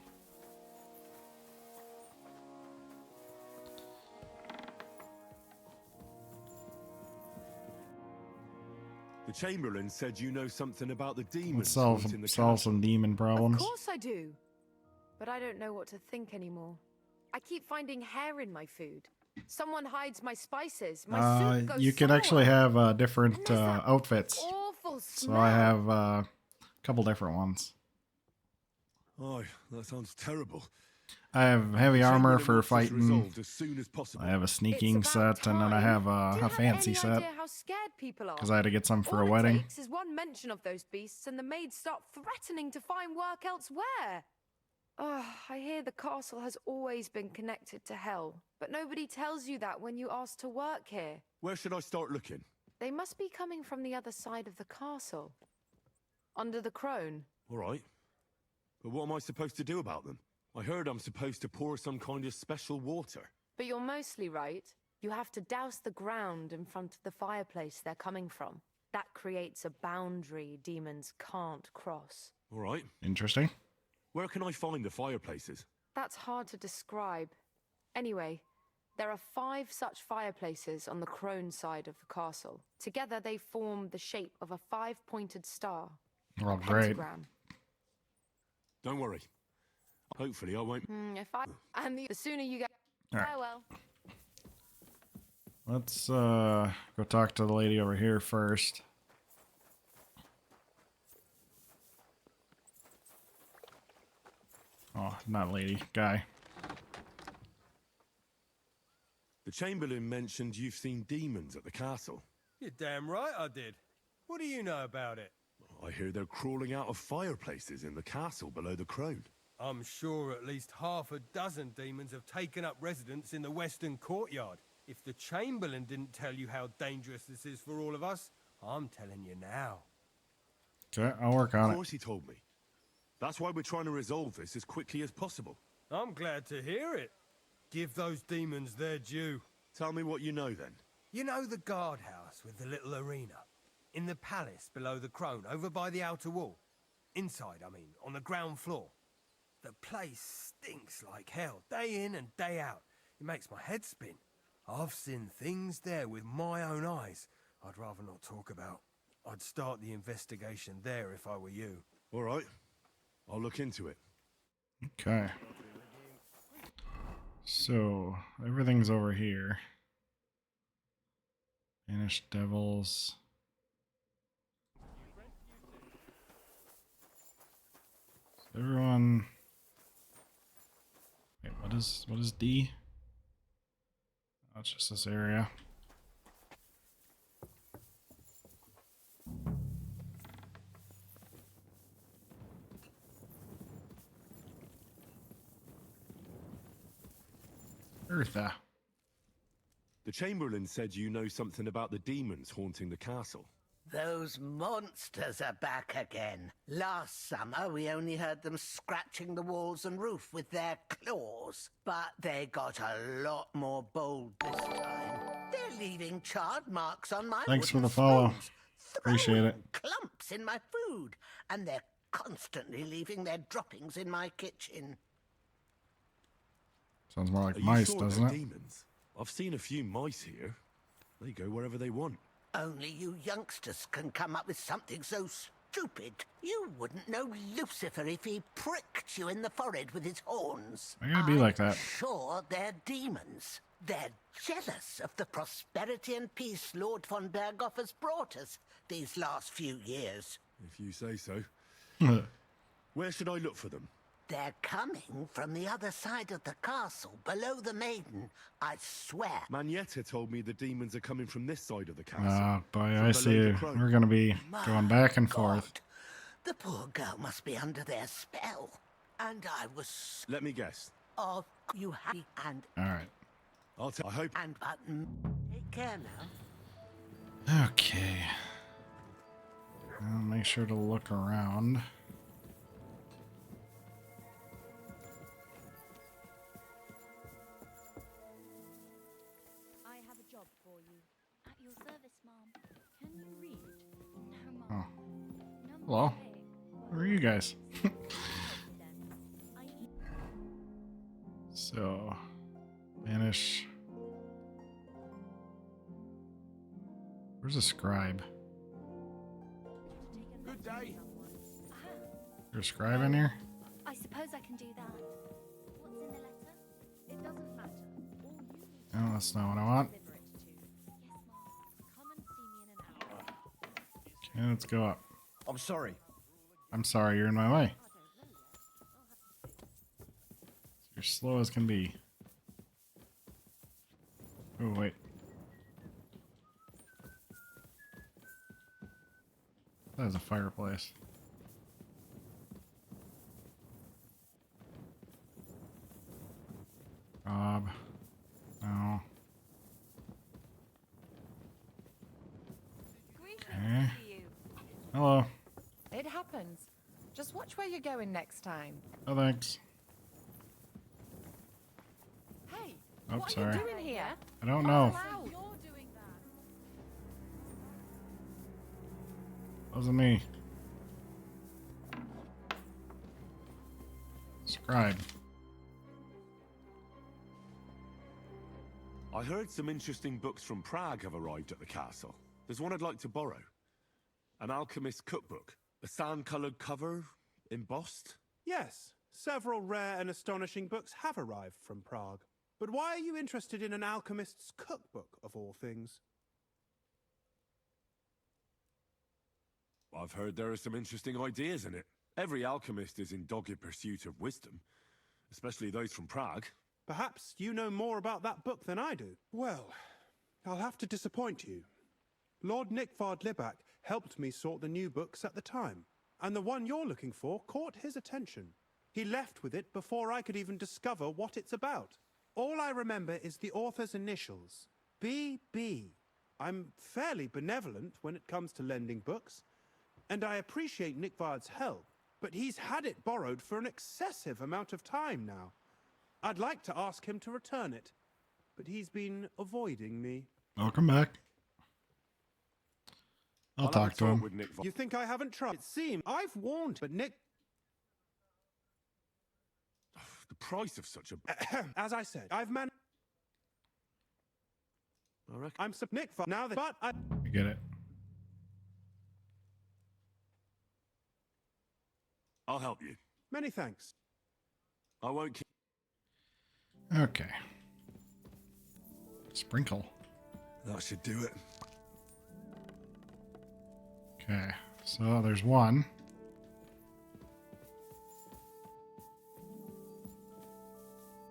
The Chamberlain said you know something about the demons Let's solve haunting the some castle. demon problems. Of course I do. But I don't know what to think anymore. I keep finding hair in my food. Someone hides my spices. My soup goes You can sour. actually have different outfits. Awful So smell. I have a couple different ones. Oh, that sounds terrible. I have heavy The armor Chamberlain for wants this fighting. resolved as soon as possible. I have a sneaking set, and then I have a fancy set. Idea how scared people are? Because I had to get some for All a wedding. It takes is one mention of those beasts, and the maids start threatening to find work elsewhere. I hear the castle has always been connected to hell, but nobody tells you that when you ask to work here. Where should I start looking? They must be coming from the other side of the castle. Under the crone. All right. But what am I supposed to do about them? I heard I'm supposed to pour some kind of special water. But you're mostly right. You have to douse the ground in front of the fireplace they're coming from. That creates a boundary demons can't cross. All right. Interesting. Where can I find the fireplaces? That's hard to describe. Anyway, there are 5 such fireplaces on the crone side of the castle. Together they form the shape of a 5-pointed star. Oh, great. Pentagram. Don't worry. Hopefully I won't... And the sooner you get... All right. Farewell. Let's go talk to the lady over here first. Oh, not lady, guy. The Chamberlain mentioned you've seen demons at the castle. You're damn right I did. What do you know about it? I hear they're crawling out of fireplaces in the castle below the crone. I'm sure at least half a dozen demons have taken up residence in the western courtyard. If the Chamberlain didn't tell you how dangerous this is for all of us, I'm telling you now. Okay, I'll work on it. Of course he told me. That's why we're trying to resolve this as quickly as possible. I'm glad to hear it. Give those demons their due. Tell me what you know then. You know the guardhouse with the little arena? In the palace below the crone, over by the outer wall? Inside, I mean, on the ground floor. The place stinks like hell, day in and day out. It makes my head spin. I've seen things there with my own eyes I'd rather not talk about. I'd start the investigation there if I were you. All right. I'll look into it. Okay. So, everything's over here. Banished devils. Everyone... Wait, what is D? Oh, it's just this area. Eartha. The Chamberlain said you know something about the demons haunting the castle. Those monsters are back again. Last summer, we only heard them scratching the walls and roof with their claws. But they got a lot more bold this time. They're leaving charred marks on my Thanks for wooden the follow. spoons, Appreciate it. clumps in my food, and they're constantly leaving their droppings in my kitchen. Sounds more like Are you mice, sure doesn't they're it? demons? I've seen a few mice here. They go wherever they want. Only you youngsters can come up with something so stupid. You wouldn't know Lucifer if he pricked you in the forehead with his horns. I gotta be like that. Sure, they're demons. They're jealous of the prosperity and peace Lord von Berghoff has brought us these last few years. If you say so. Where should I look for them? They're coming from the other side of the castle, below the maiden, I swear. Manietta told me the demons are coming from this side of the castle. Ah, boy, from I below see. the crone. We're gonna be going back and forth. The poor girl must be under their spell. And I was... Let me guess. Of you happy and... Alright. I hope... And button. Take care now. Okay. I'll make sure to look around. I have a job for you. At your service, Mom. Can you read? No, Mom. Oh. Hello. Who are you guys? So, banish. Where's a scribe? Good day. There's a scribe in here? I suppose I can do that. What's in the letter? It doesn't matter. All you need to No, that's not what I want. deliver it to. Yes, Mom. Come and see me in an hour. Okay, let's go up. I'm sorry. I'm sorry, you're in my way. You're slow as can be. Oh, wait. That is a fireplace. Rob. No. Okay. Hello. It happens. Just watch where you're going next time. Oh, thanks. Hey, Oh, what sorry. are you doing here? I don't know. You're doing that. Wasn't me. Scribe. I heard some interesting books from Prague have arrived at the castle. There's one I'd like to borrow. An alchemist's cookbook. A sand-coloured cover, embossed. Yes, several rare and astonishing books have arrived from Prague. But why are you interested in an alchemist's cookbook, of all things? I've heard there are some interesting ideas in it. Every alchemist is in dogged pursuit of wisdom, especially those from Prague. Perhaps you know more about that book than I do. Well, I'll have to disappoint you. Lord Nickvard Libak helped me sort the new books at the time, and the one you're looking for caught his attention. He left with it before I could even discover what it's about. All I remember is the author's initials, B.B. I'm fairly benevolent when it comes to lending books, and I appreciate Nickvard's help, but he's had it borrowed for an excessive amount of time now. I'd like to ask him to return it, but he's been avoiding me. Welcome back. I'll talk to him. You think I haven't tried? It seems I've warned, but Nick... The price of such a... As I said, I've managed... I'm Nick now that... But I get it. I'll help you. Many thanks. I won't keep... Okay. Sprinkle. That should do it. Okay, so there's one.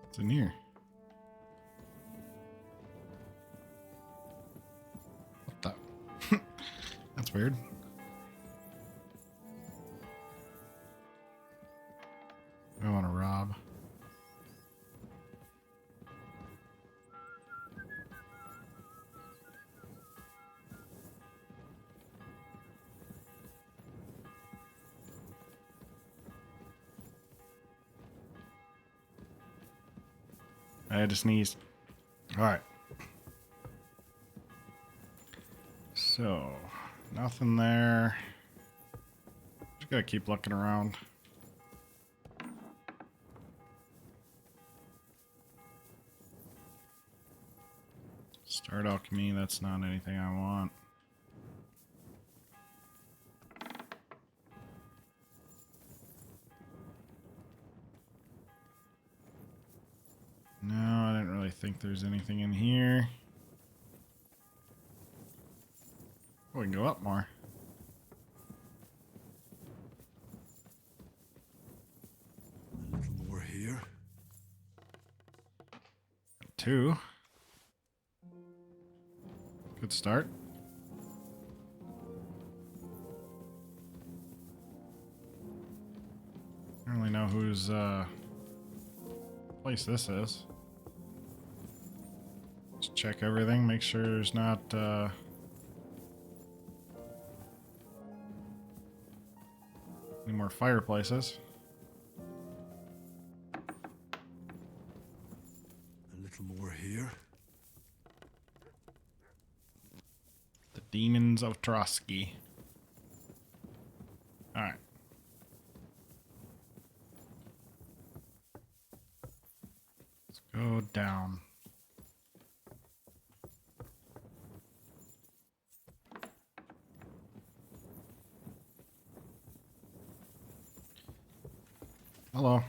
What's in here? What the? That's weird. I want to rob. I had to sneeze. Alright. So, nothing there. Just gotta keep looking around. Start alchemy, that's not anything I want. No, I didn't really think there's anything in here. Oh, we can go up more. A little more here. 2. Good start. I don't really know whose place this is. Just check everything, make sure there's not any more fireplaces. A little more here. The Demons of TROSKY. Alright. go down. Hello.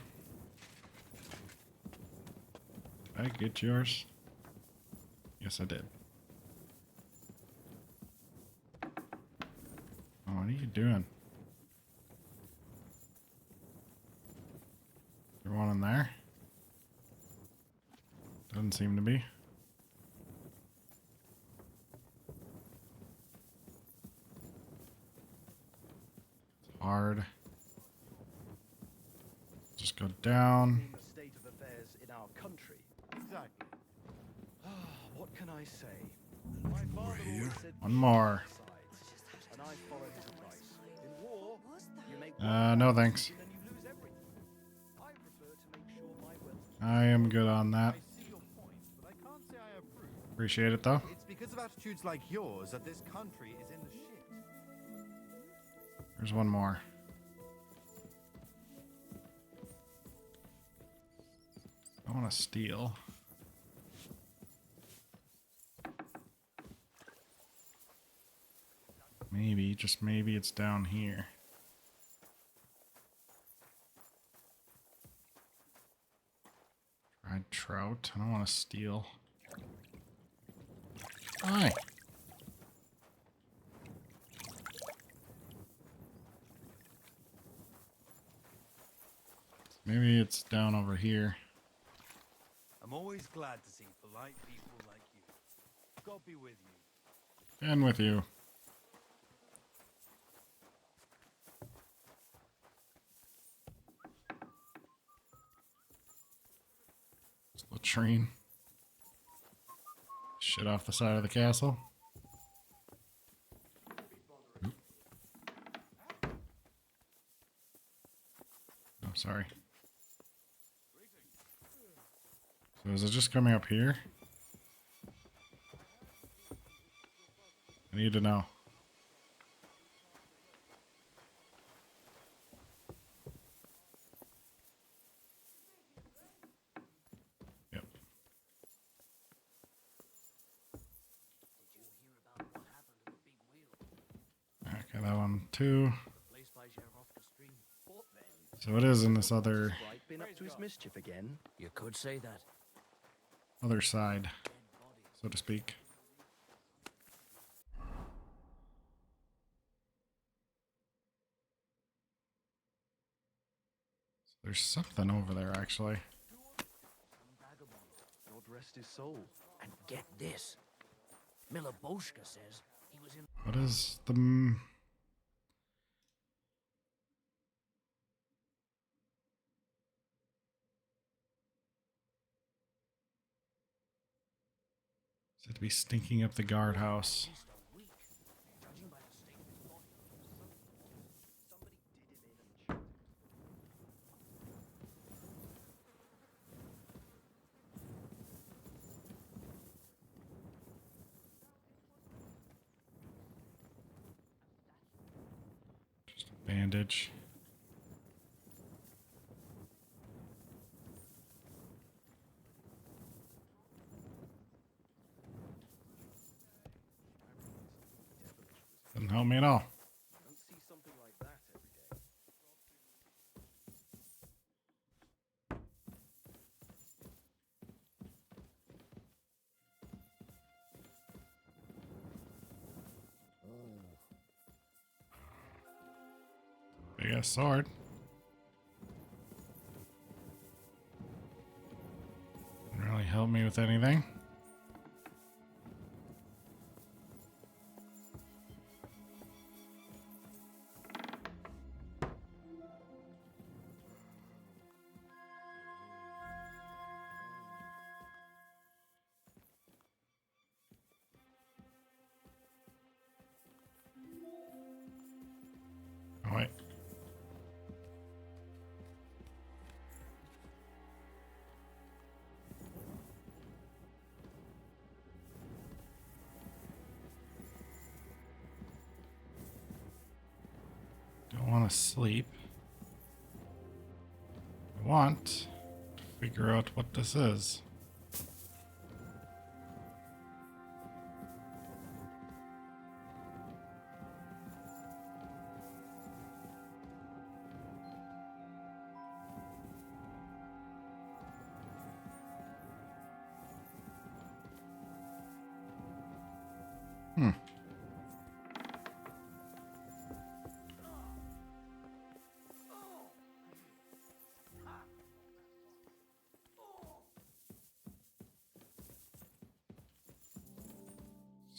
Did I get yours? Yes, I did. Oh, what are you doing? There one in there? Doesn't seem to be. It's hard. Just go down. The state of affairs in our country. Exactly. What can I say? My father always said One more. and I follow his advice. In war, you make No thanks. and then you lose everything. I prefer to make sure my wealth. I am good on that. I see your point, but I can't say I approve. Appreciate it though. It's because of attitudes like yours that this country is in the shit. There's one more. I want to steal. Maybe, just maybe it's down here. Dried trout. I don't want to steal. Hi. Maybe it's down over here. I'm always glad to see polite people like you. God be with you. And with you. Latrine. Shit off the side of the castle. Oop. Oh, sorry. So is it just coming up here? I need to know. Yep. Okay, that one too. So it is in this other Been up to his mischief again. You could say that. other side, so to speak. So there's something over there actually. God rest his soul. And get this. Miloboshka says he was in... What is the... Said to be stinking up the guardhouse. Just a bandage. Doesn't help me at all. Don't see something like that every day. Big ass sword. Didn't really help me with anything. Oh, wait. Don't want to sleep. I want to figure out what this is.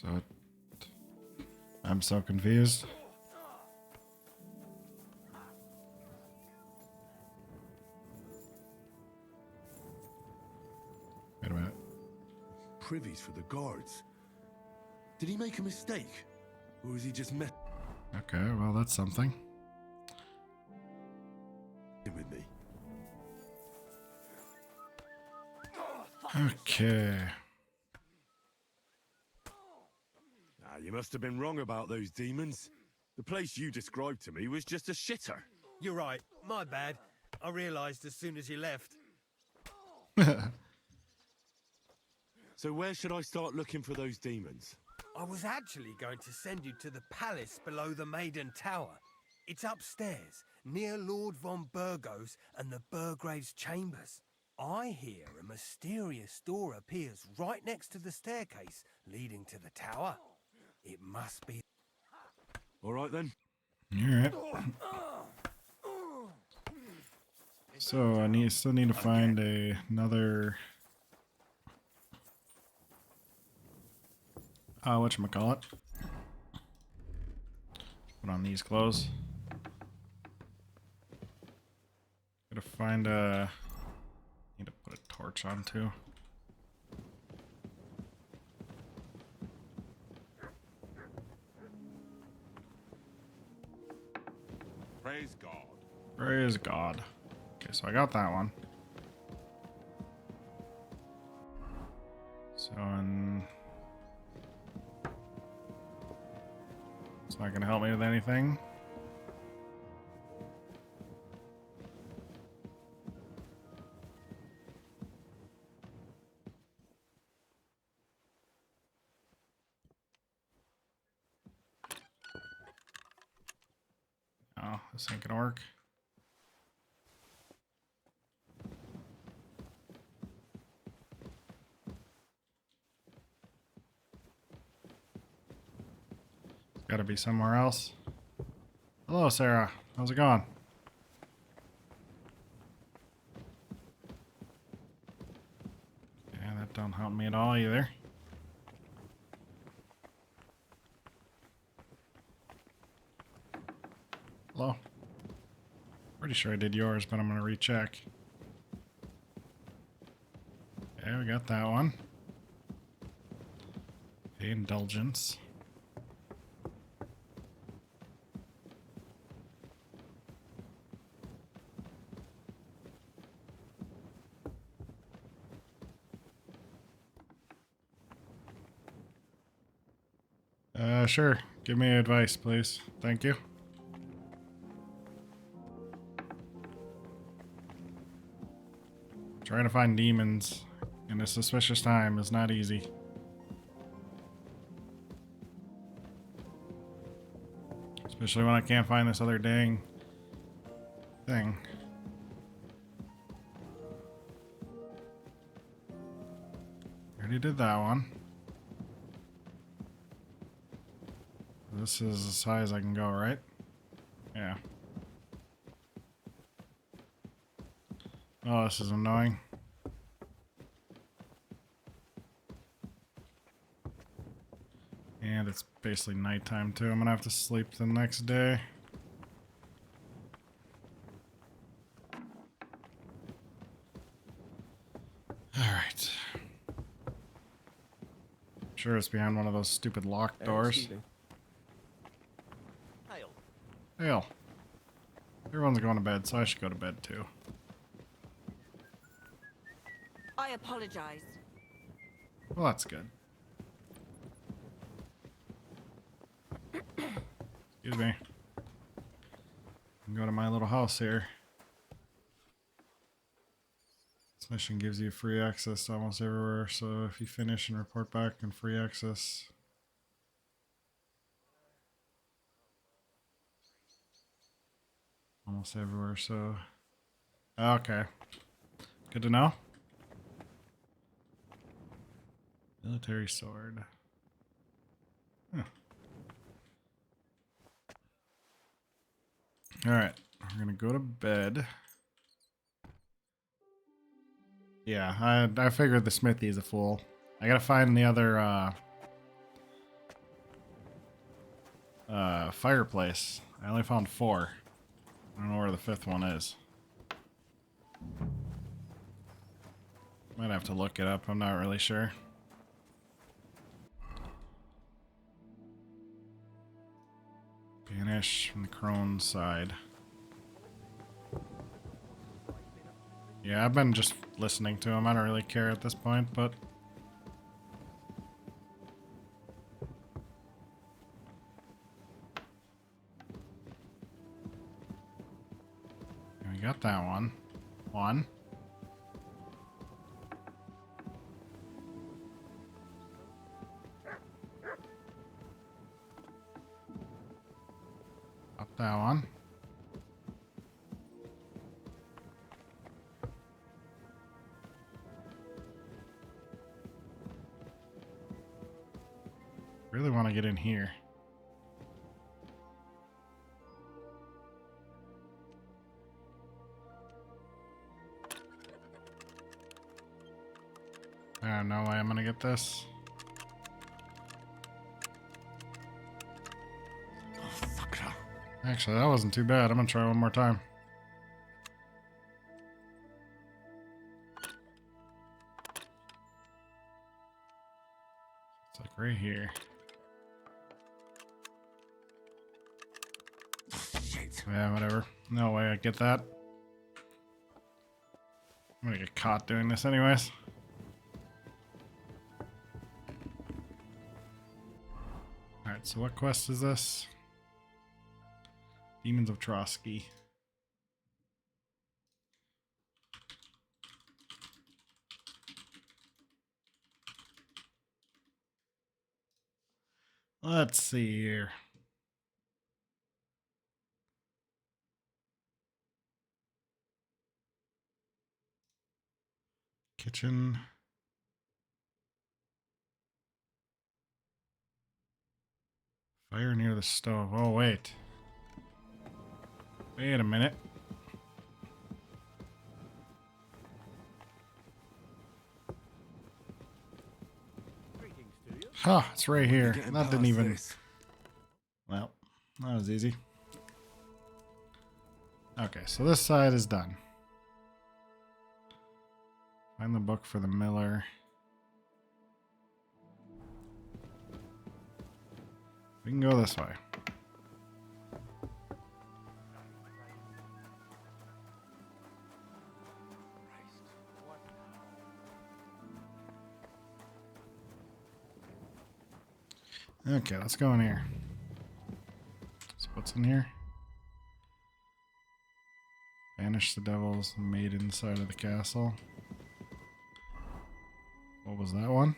So I'm so confused. Wait a minute. Privies for the guards. Did he make a mistake? Or is he just messing Okay, well, that's something. with me? Okay. Ah, you must have been wrong about those demons. The place you described to me was just a shitter. You're right. My bad. I realised as soon as you left. So where should I start looking for those demons? I was actually going to send you to the palace below the Maiden Tower. It's upstairs, near Lord von Burgos and the Burgrave's chambers. I hear a mysterious door appears right next to the staircase leading to the tower. It must be... All right then. Alright. So I still need to find another whatchamacallit. Put on these clothes. Gotta find need to put a torch on too. Praise God. Praise God. Okay, so I got that one. So it's not gonna help me with anything. Oh, this ain't gonna work. It's gotta be somewhere else. Hello, Sarah. How's it going? Yeah, that don't help me at all either. Hello? Pretty sure I did yours, but I'm gonna recheck. Yeah, we got that one. Okay, indulgence. Sure. Give me advice, please. Thank you. Trying to find demons in a suspicious time is not easy. Especially when I can't find this other dang thing. Already did that one. This is as high as I can go, right? Yeah. Oh, this is annoying. And it's basically nighttime too. I'm gonna have to sleep the next day. Alright. Sure it's behind one of those stupid locked doors. Hail. Everyone's going to bed, so I should go to bed too. I apologize. Well, that's good. Excuse me. Go to my little house here. This mission gives you free access to almost everywhere, so if you finish and report back and free access. Almost everywhere, so... Okay. Good to know. Military sword. Huh. Alright, we're gonna go to bed. Yeah, I figured the smithy is a fool. I gotta find the other fireplace. I only found 4. I don't know where the 5th one is. Might have to look it up. I'm not really sure. Banish from the crone's side. Yeah, I've been just listening to him. I don't really care at this point, but... we got that one. One. Got that one. Really want to get in here. I don't know why I'm gonna get this. Actually, that wasn't too bad. I'm gonna try one more time. It's like right here. Yeah, whatever. No way I get that. I'm gonna get caught doing this anyways. Alright, so what quest is this? Demons of Trosky. Let's see here. Kitchen. Fire near the stove. Oh, wait. Wait a minute. Huh, it's right here. That didn't even... Well, that was easy. Okay, so this side is done. Find the book for the miller. We can go this way. Okay, let's go in here. So what's in here? Banish the devils made inside of the castle. What was that one?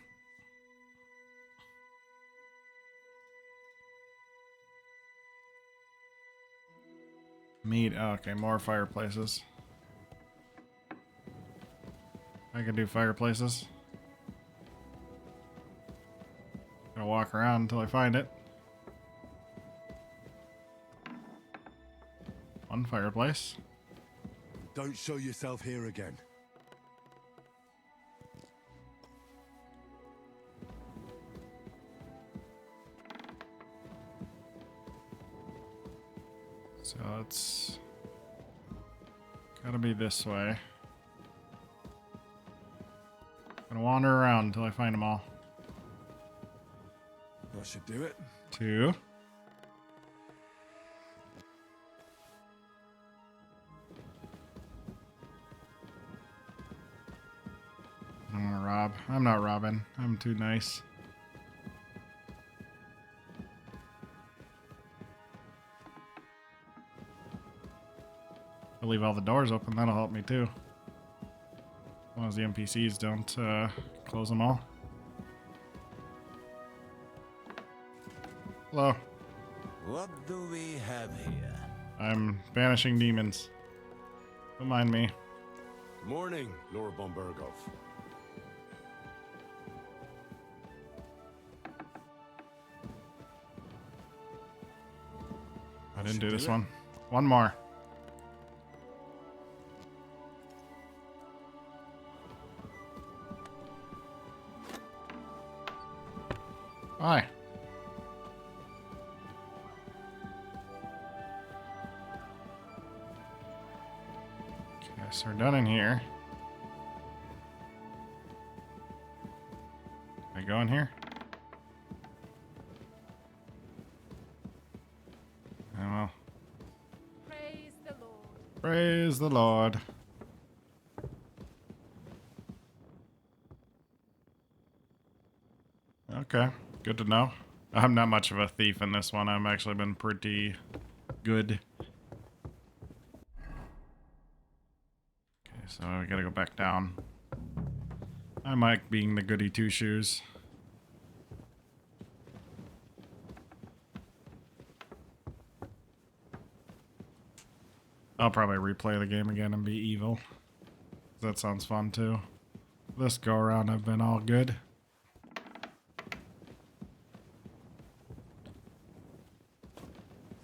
Meat. Oh, okay, more fireplaces. I can do fireplaces. Gotta walk around until I find it. One fireplace. Don't show yourself here again. So it's gotta be this way. Gonna wander around until I find them all. That should do it. 2. I'm gonna rob. I'm not robbing. I'm too nice. I'll leave all the doors open. That'll help me too. As long as the NPCs don't close them all. Hello. What do we have here? I'm banishing demons. Don't mind me. Good morning, Lord von Berghoff. I didn't do this one. One more. Hi. Okay, so we're done in here. Can I go in here? Oh well. Praise the Lord. Praise the Lord. Okay, good to know. I'm not much of a thief in this one. I've actually been pretty good. Okay, so I gotta go back down. I Mike being the goody two shoes. I'll probably replay the game again and be evil. That sounds fun too. This go around I've been all good.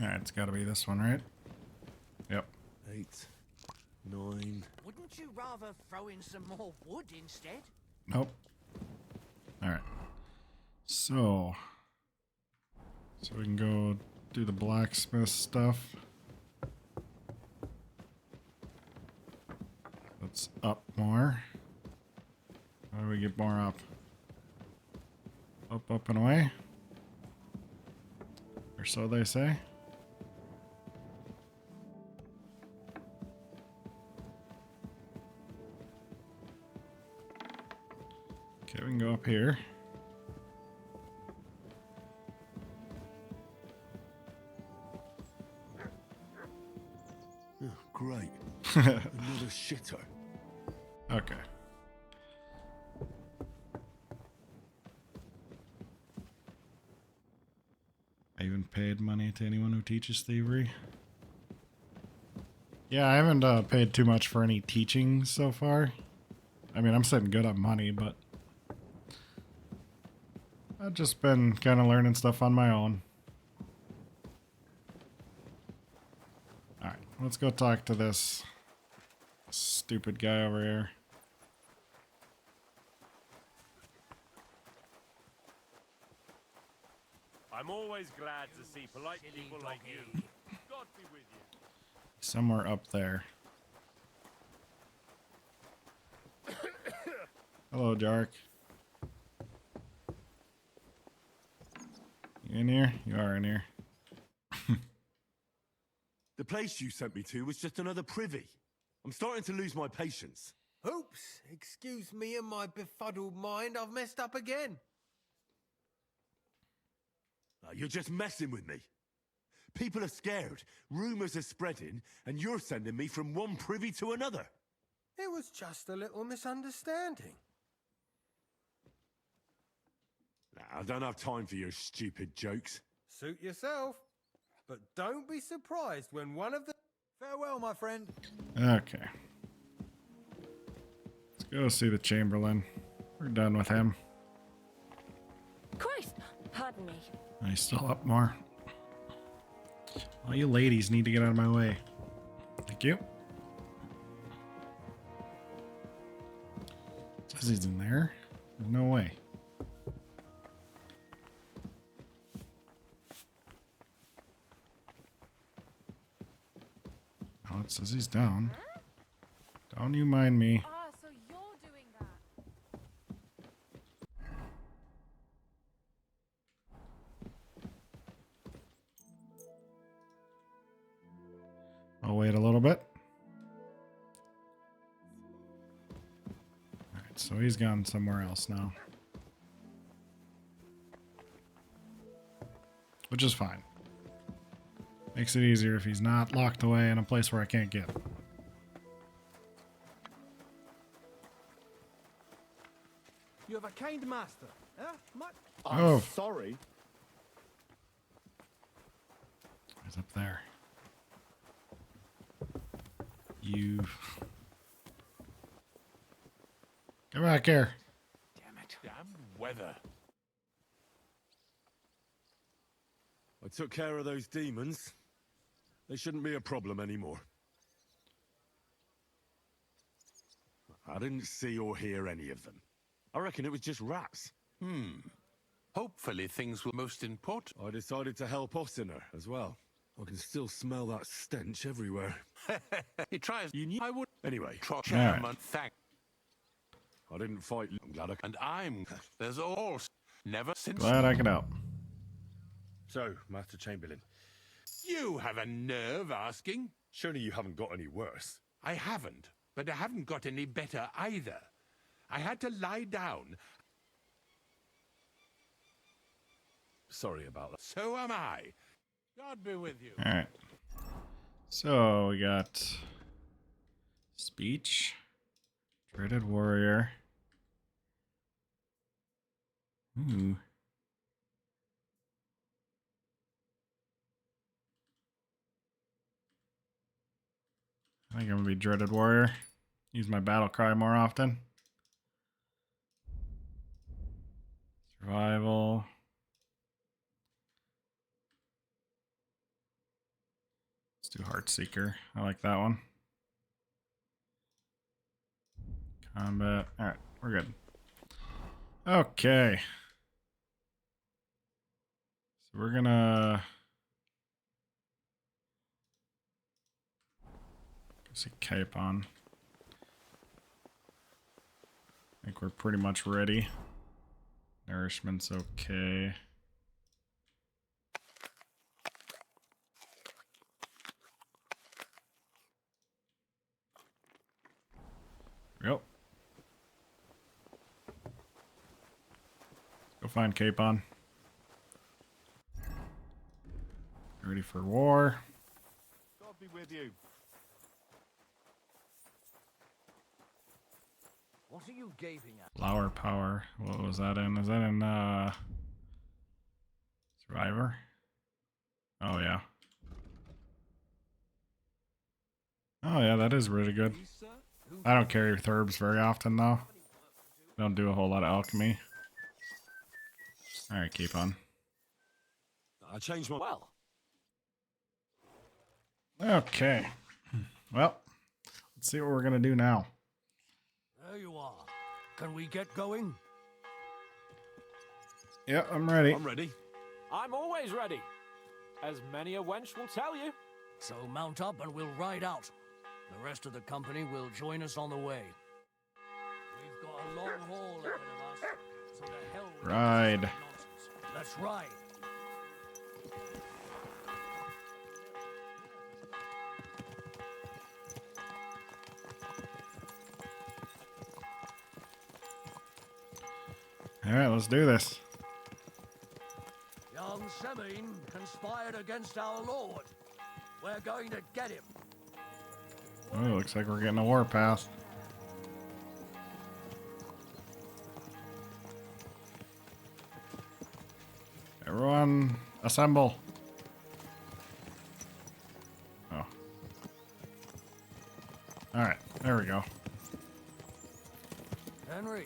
Alright, it's gotta be this one, right? Yep. 8, 9. Wouldn't you rather throw in some more wood instead? Nope. Alright. So we can go do the blacksmith stuff. Let's up more. How do we get more up? Up, up, and away? Or so they say. Okay, we can go up here. Oh, great. Another shitter. Okay. I even paid money to anyone who teaches thievery. Yeah, I haven't paid too much for any teaching so far. I mean, I'm sitting good on money, but I've just been kind of learning stuff on my own. Alright, let's go talk to this stupid guy over here. I'm always glad to see polite people like you. God be with you. Somewhere up there. Hello, Jark. You in here? You are in here. The place you sent me to was just another privy. I'm starting to lose my patience. Oops, excuse me and my befuddled mind, I've messed up again. You're just messing with me. People are scared, rumors are spreading, and you're sending me from one privy to another. It was just a little misunderstanding. I don't have time for your stupid jokes. Suit yourself. But don't be surprised when one of the... Farewell, my friend. Okay. Let's go see the Chamberlain. We're done with him. Christ! Pardon me. He's still up more. All you ladies need to get out of my way. Thank you. Says he's in there. There's no way. Oh, it says he's down. Don't you mind me. Ah, so you're doing that. I'll wait a little bit. Alright, so he's gone somewhere else now. Which is fine. Makes it easier if he's not locked away in a place where I can't get him. You have a kind master, eh? Oh. Sorry. He's up there. You. Come back here. Damn it. Damn weather. I took care of those demons. They shouldn't be a problem anymore. I didn't see or hear any of them. I reckon it was just rats. Hopefully things were most important. I decided to help Ossiner as well. I can still smell that stench everywhere. He tries. You knew I would. Anyway, Chairman, thank. I didn't fight. I'm glad and I'm. There's all. Never since. Glad I could help. So, Master Chamberlain, You have a nerve asking? surely you haven't got any worse. I haven't, but I haven't got any better either. I had to lie down. Sorry about that. So am I. God be with you. Alright. So we got speech, dreaded warrior. Ooh. I think I'm gonna be dreaded warrior. Use my battle cry more often. Survival. Let's do Heartseeker. I like that one. Combat. Alright, we're good. Okay. So we're gonna see cape on. I think we're pretty much ready. Nourishment's okay. Yep. Go find Capon. Ready for war. God be with you. What are you gaping at? Flower power. What was that in? Is that in Survivor? Oh yeah. Oh yeah, that is really good. I don't carry Thurbs very often though. Don't do a whole lot of alchemy. Alright, keep on. I changed my... Well. Okay. Well, let's see what we're gonna do now. There you are. Can we get going? Yeah, I'm ready. I'm ready. I'm always ready. As many a wench will tell you. So mount up and we'll ride out. The rest of the company will join us on the way. We've got a long haul ahead of us, so the hell with Ride. this nonsense. Let's ride. Alright, let's do this. Young Semin conspired against our lord. We're going to get him. Oh, looks like we're getting a warpath. Everyone, assemble. Oh. Alright, there we go. Henry,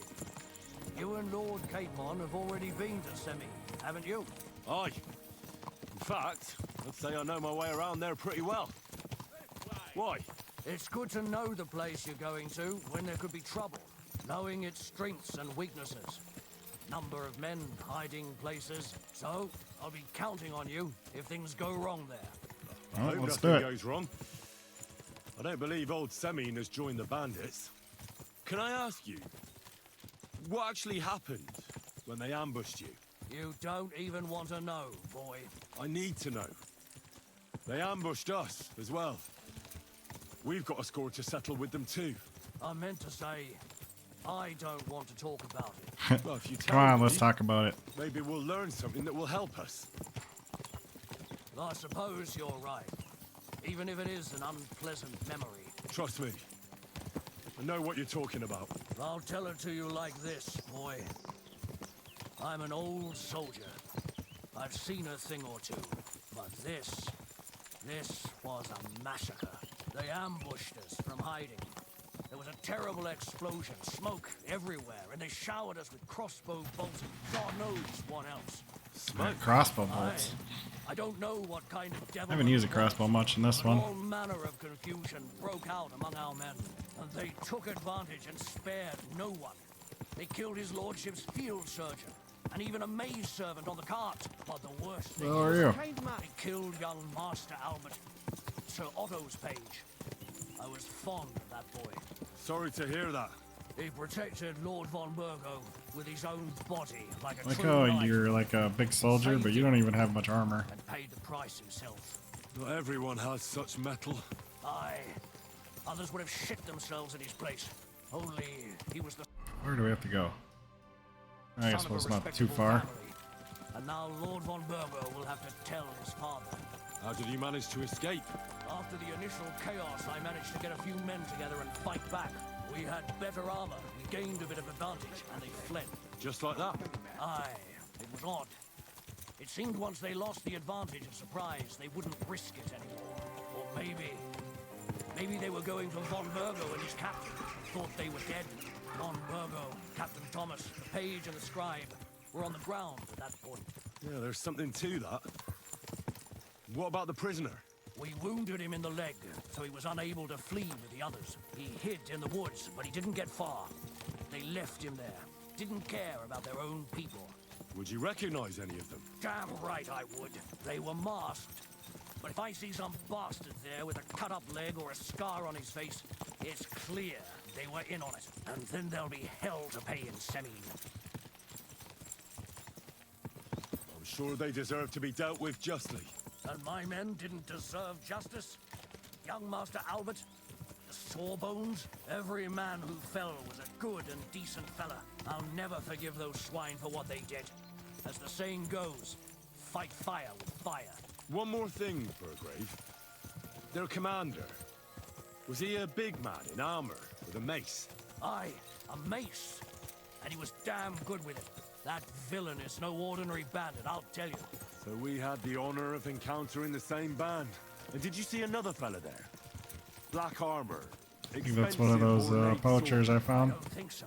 you and Lord Capon have already been to Semi, haven't you? Aye. In fact, I'd say I know my way around there pretty well. Why? It's good to know the place you're going to when there could be trouble, knowing its strengths and weaknesses. Number of men hiding places, so I'll be counting on you if things go wrong there. I Well, hope let's do nothing it. goes wrong. I don't believe old Semin has joined the bandits. Can I ask you, what actually happened when they ambushed you? You don't even want to know, boy. I need to know. They ambushed us as well. We've got a score to settle with them too. I meant to say, I don't want to talk about it. Well, if you Come tell on, me, let's talk about it. maybe we'll learn something that will help us. I suppose you're right, even if it is an unpleasant memory. Trust me. I know what you're talking about. I'll tell it to you like this, boy. I'm an old soldier. I've seen a thing or two, but this was a massacre. They ambushed us from hiding. There was a terrible explosion, smoke everywhere, and they showered us with crossbow bolts and God knows what else. Alright, crossbow bolts. I don't know what kind of devil. I haven't used a crossbow much in this but one. all manner of confusion broke out among our men, and they took advantage and spared no one. They killed his lordship's field surgeon, and even a maid servant on the cart. But the worst thing Who are is, you? he killed young Master Albert, Sir Otto's page. I was fond of that boy. Sorry to hear that. He protected Lord von Burgo with his own body like a Like true how knight. you're like a big soldier, but you don't even have much armor. And paid the price himself. Not everyone has such metal. Aye. Others would have shit themselves in his place. Only he was the Where do we have to go? I son suppose of a not too respectable far. family. And now Lord von Burgo will have to tell his father. How did you manage to escape? After the initial chaos, I managed to get a few men together and fight back. We had better armor, we gained a bit of advantage, and they fled. Just like that? Aye, it was odd. It seemed once they lost the advantage and surprise, they wouldn't risk it anymore. Or maybe they were going for von Burgo and his captain, and thought they were dead. Von Burgo, Captain Thomas, the page and the scribe were on the ground at that point. Yeah, there's something to that. What about the prisoner? We wounded him in the leg, so he was unable to flee with the others. He hid in the woods, but he didn't get far. They left him there. Didn't care about their own people. Would you recognize any of them? Damn right I would. They were masked. But if I see some bastard there with a cut-up leg or a scar on his face, it's clear they were in on it. And then there'll be hell to pay in Semine. I'm sure they deserve to be dealt with justly. And my men didn't deserve justice? Young Master Albert, the Sawbones, every man who fell was a good and decent fella. I'll never forgive those swine for what they did. As the saying goes, fight fire with fire. One more thing, Burgrave. Their commander. Was he a big man in armor with a mace? Aye, a mace. And he was damn good with it. That villain is no ordinary bandit, I'll tell you. So we had the honor of encountering the same band. And did you see another fella there? Black armor. I think that's one of those poachers I I found. don't think so.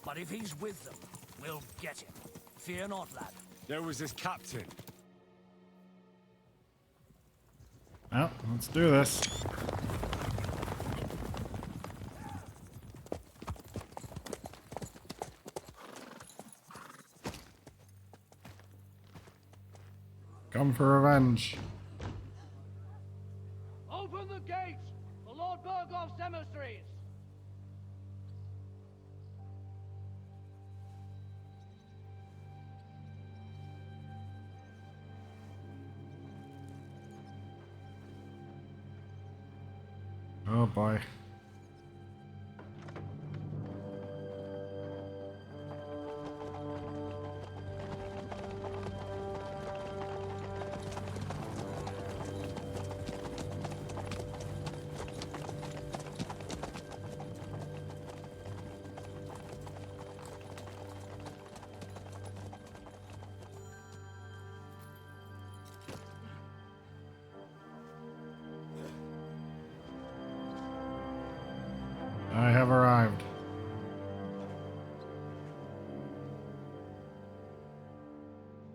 But if he's with them, we'll get him. Fear not, lad. There was this captain. Well, let's do this. Come for revenge. Open the gates for Lord Burgoff's emissaries! Oh boy. I have arrived.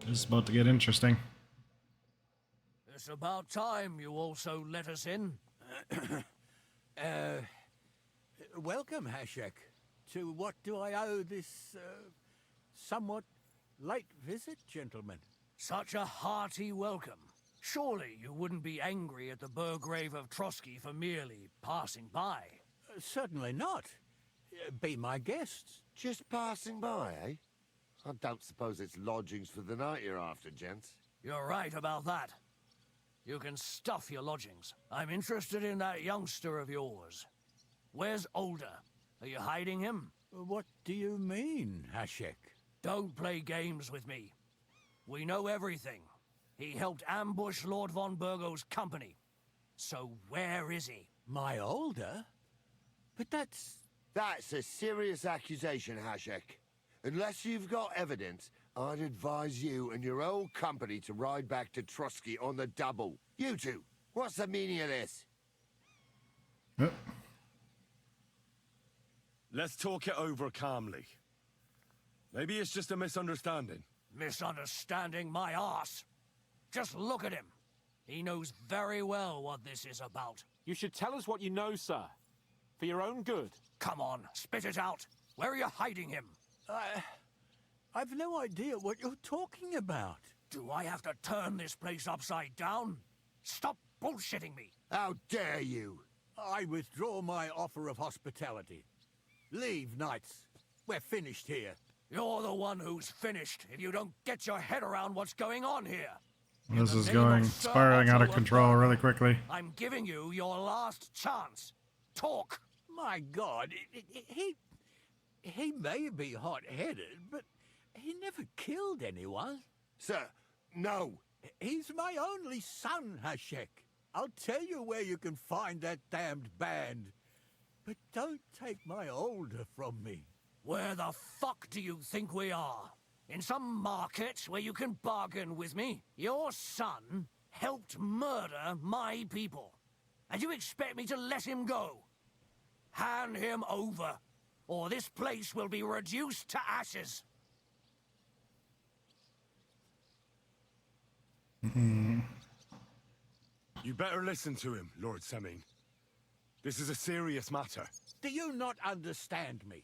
This is about to get interesting. It's about time you also let us in. Welcome, Hashek. To what do I owe this, somewhat late visit, gentlemen? Such a hearty welcome. Surely you wouldn't be angry at the Burgrave of Trosky for merely passing by. Certainly not. Be my guests. Just passing by, eh? I don't suppose it's lodgings for the night you're after, gents. You're right about that. You can stuff your lodgings. I'm interested in that youngster of yours. Where's Older? Are you hiding him? What do you mean, Hashek? Don't play games with me. We know everything. He helped ambush Lord von Burgo's company. So where is he? My Older? But That's a serious accusation, Hashek. Unless you've got evidence, I'd advise you and your old company to ride back to Trosky on the double. You two, what's the meaning of this? Let's talk it over calmly. Maybe it's just a misunderstanding. Misunderstanding my arse. Just look at him. He knows very well what this is about. You should tell us what you know, sir. For your own good. Come on, spit it out. Where are you hiding him? I've no idea what you're talking about. Do I have to turn this place upside down? Stop bullshitting me. How dare you? I withdraw my offer of hospitality. Leave, knights. We're finished here. You're the one who's finished if you don't get your head around what's going on here. This is going spiraling out of control really quickly. I'm giving you your last chance. Talk. My God, he may be hot-headed, but he never killed anyone. Sir, no. He's my only son, Hashek. I'll tell you where you can find that damned band. But don't take my older from me. Where the fuck do you think we are? In some market where you can bargain with me? Your son helped murder my people. And you expect me to let him go? Hand him over, or this place will be reduced to ashes. You better listen to him, Lord Semming. This is a serious matter. Do you not understand me?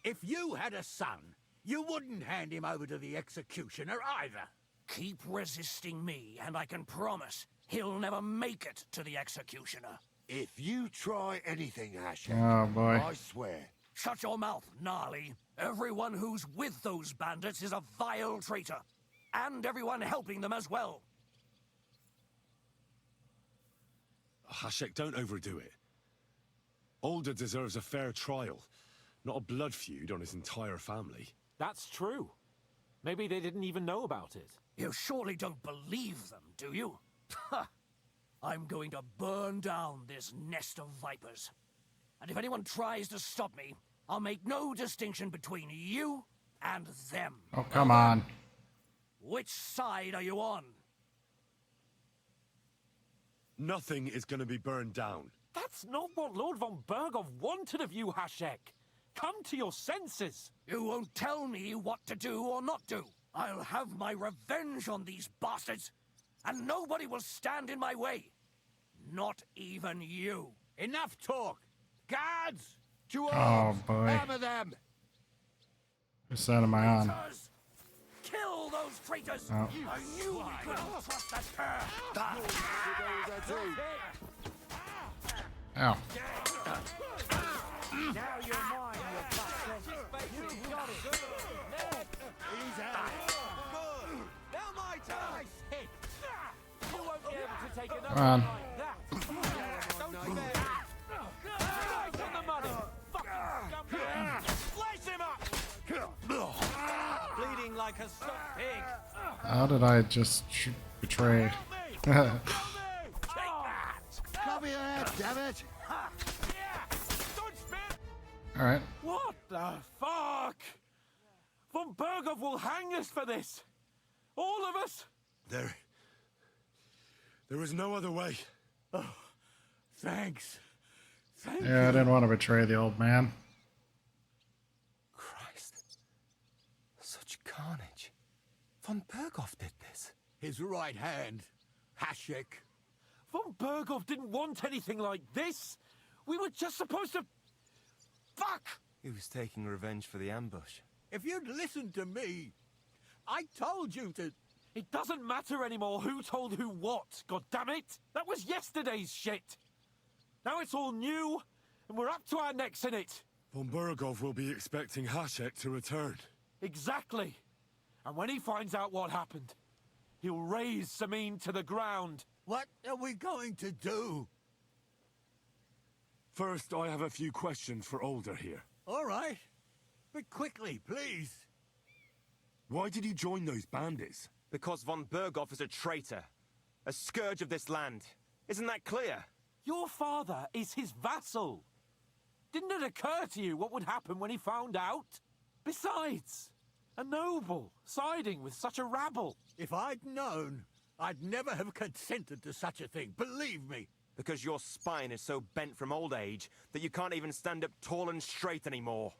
If you had a son, you wouldn't hand him over to the executioner either. Keep resisting me, and I can promise he'll never make it to the executioner. If you try anything, Hashek, Oh, boy. I swear. Shut your mouth, Gnarly. Everyone who's with those bandits is a vile traitor. And everyone helping them as well. Hashek, don't overdo it. Alder deserves a fair trial, not a blood feud on his entire family. That's true. Maybe they didn't even know about it. You surely don't believe them, do you? Ha! I'm going to burn down this nest of vipers. And if anyone tries to stop me, I'll make no distinction between you and them. Oh, come on. Which side are you on? Nothing is going to be burned down. That's not what Lord von Berghoff wanted of you, Hashek. Come to your senses. You won't tell me what to do or not do. I'll have my revenge on these bastards, and nobody will stand in my way. Not even you. Enough talk. Guards! To Oh, boy. Hammer them! Whose side am I on? Kill those traitors! Oh. I knew we couldn't trust that pair. Ow. Now you're mine, you bastard. You got it. He's out. Good. Now my turn. You won't be able to take another Come on. like that. Don't you dare. Right in the money. Fucking scumbag. Slice him up. Bleeding like a stuck pig. How did I just betray? Cover your head, damn it! Alright. What the fuck? Von Berghoff will hang us for this. All of us. There was no other way. Oh, thanks. Thank Yeah, I didn't want to betray the old man. Christ. Such carnage. Von Berghoff did this. His right hand, Hashek. Von Berghoff didn't want anything like this. We were just supposed to... Fuck! He was taking revenge for the ambush. If you'd listened to me, I told you to... It doesn't matter anymore who told who what, goddammit! That was yesterday's shit! Now it's all new, and we're up to our necks in it! Von Berghoff will be expecting Hashek to return. Exactly! And when he finds out what happened, he'll raise Samin to the ground. What are we going to do? First, I have a few questions for Alder here. All right. But quickly, please. Why did you join those bandits? Because von Berghoff is a traitor. A scourge of this land. Isn't that clear? Your father is his vassal. Didn't it occur to you what would happen when he found out? Besides, a noble siding with such a rabble. If I'd known, I'd never have consented to such a thing, believe me. Because your spine is so bent from old age that you can't even stand up tall and straight anymore.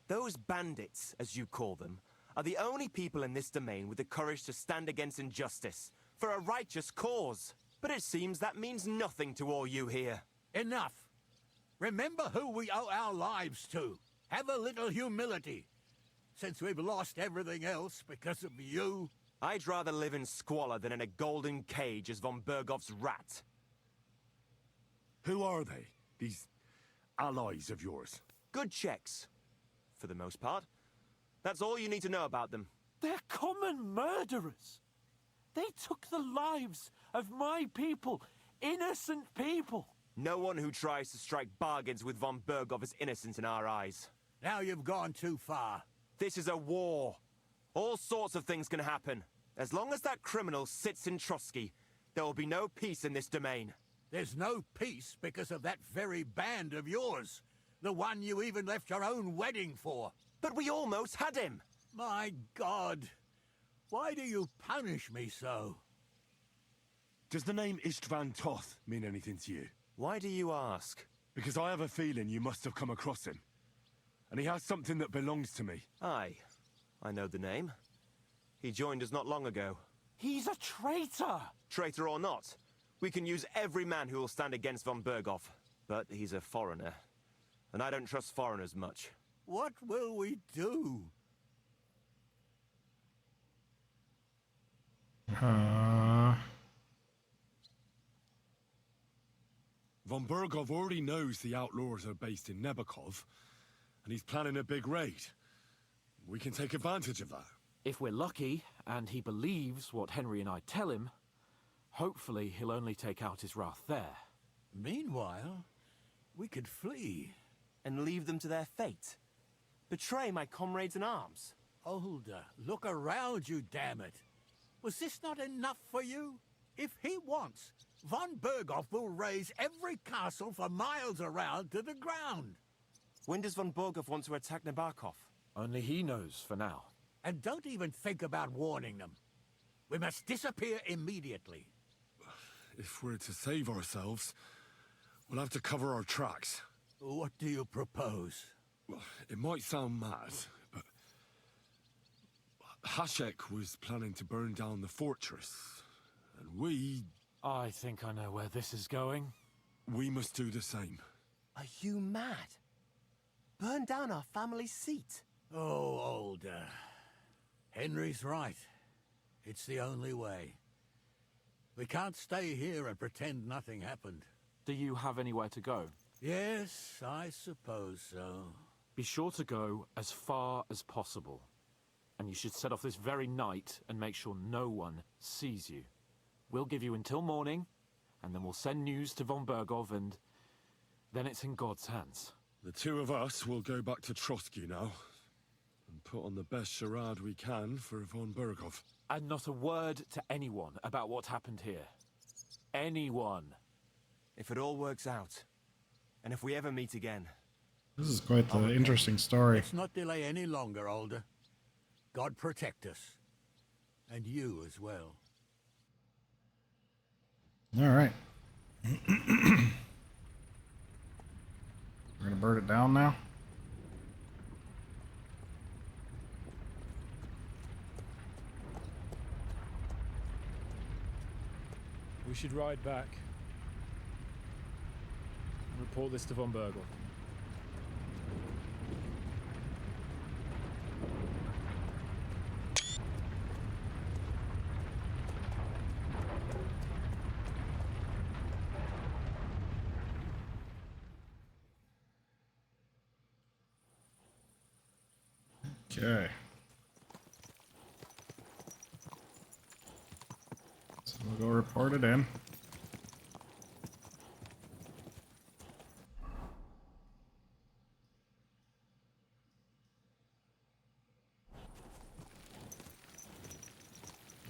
Those bandits, as you call them, are the only people in this domain with the courage to stand against injustice, for a righteous cause. But it seems that means nothing to all you here. Enough. Remember who we owe our lives to. Have a little humility. since we've lost everything else because of you. I'd rather live in squalor than in a golden cage as von Bergov's rat. Who are they? These allies of yours? Good checks, for the most part. That's all you need to know about them. They're common murderers. They took the lives of my people, innocent people. No one who tries to strike bargains with von Bergov is innocent in our eyes. Now you've gone too far. This is a war. All sorts of things can happen. As long as that criminal sits in Trotsky, there will be no peace in this domain. There's no peace because of that very band of yours. The one you even left your own wedding for. But we almost had him. My God. Why do you punish me so? Does the name Istvan Toth mean anything to you? Why do you ask? Because I have a feeling you must have come across him. And he has something that belongs to me. Aye. I know the name. He joined us not long ago. He's a traitor! Traitor or not, we can use every man who will stand against von Bergov. But he's a foreigner. And I don't trust foreigners much. What will we do? Von Bergov already knows the outlaws are based in Nebakov, and he's planning a big raid. We can take advantage of that. If we're lucky, and he believes what Henry and I tell him, hopefully he'll only take out his wrath there. Meanwhile, we could flee. And leave them to their fate. Betray my comrades in arms. Older, look around you, damn it. Was this not enough for you? If he wants, von Bergov will raise every castle for miles around to the ground. When does von Bergov want to attack Nabokov? Only he knows for now. And don't even think about warning them. We must disappear immediately. If we're to save ourselves, we'll have to cover our tracks. What do you propose? Well, it might sound mad, but Hashek was planning to burn down the fortress, and we... I think I know where this is going. We must do the same. Are you mad? Burn down our family seat? Oh, Older. Henry's right. It's the only way. We can't stay here and pretend nothing happened. Do you have anywhere to go? Yes, I suppose so. Be sure to go as far as possible. And you should set off this very night and make sure no one sees you. We'll give you until morning, and then we'll send news to von Bergov, and then it's in God's hands. The two of us will go back to Trotsky now, and put on the best charade we can for von Bergov. And not a word to anyone about what happened here. Anyone. If it all works out, and if we ever meet again... This is quite the interesting story. Let's not delay any longer, Older. God protect us. And you as well. All right. We're gonna burn it down now. We should ride back. Report this to von Bergov. Okay. So we'll go report it in.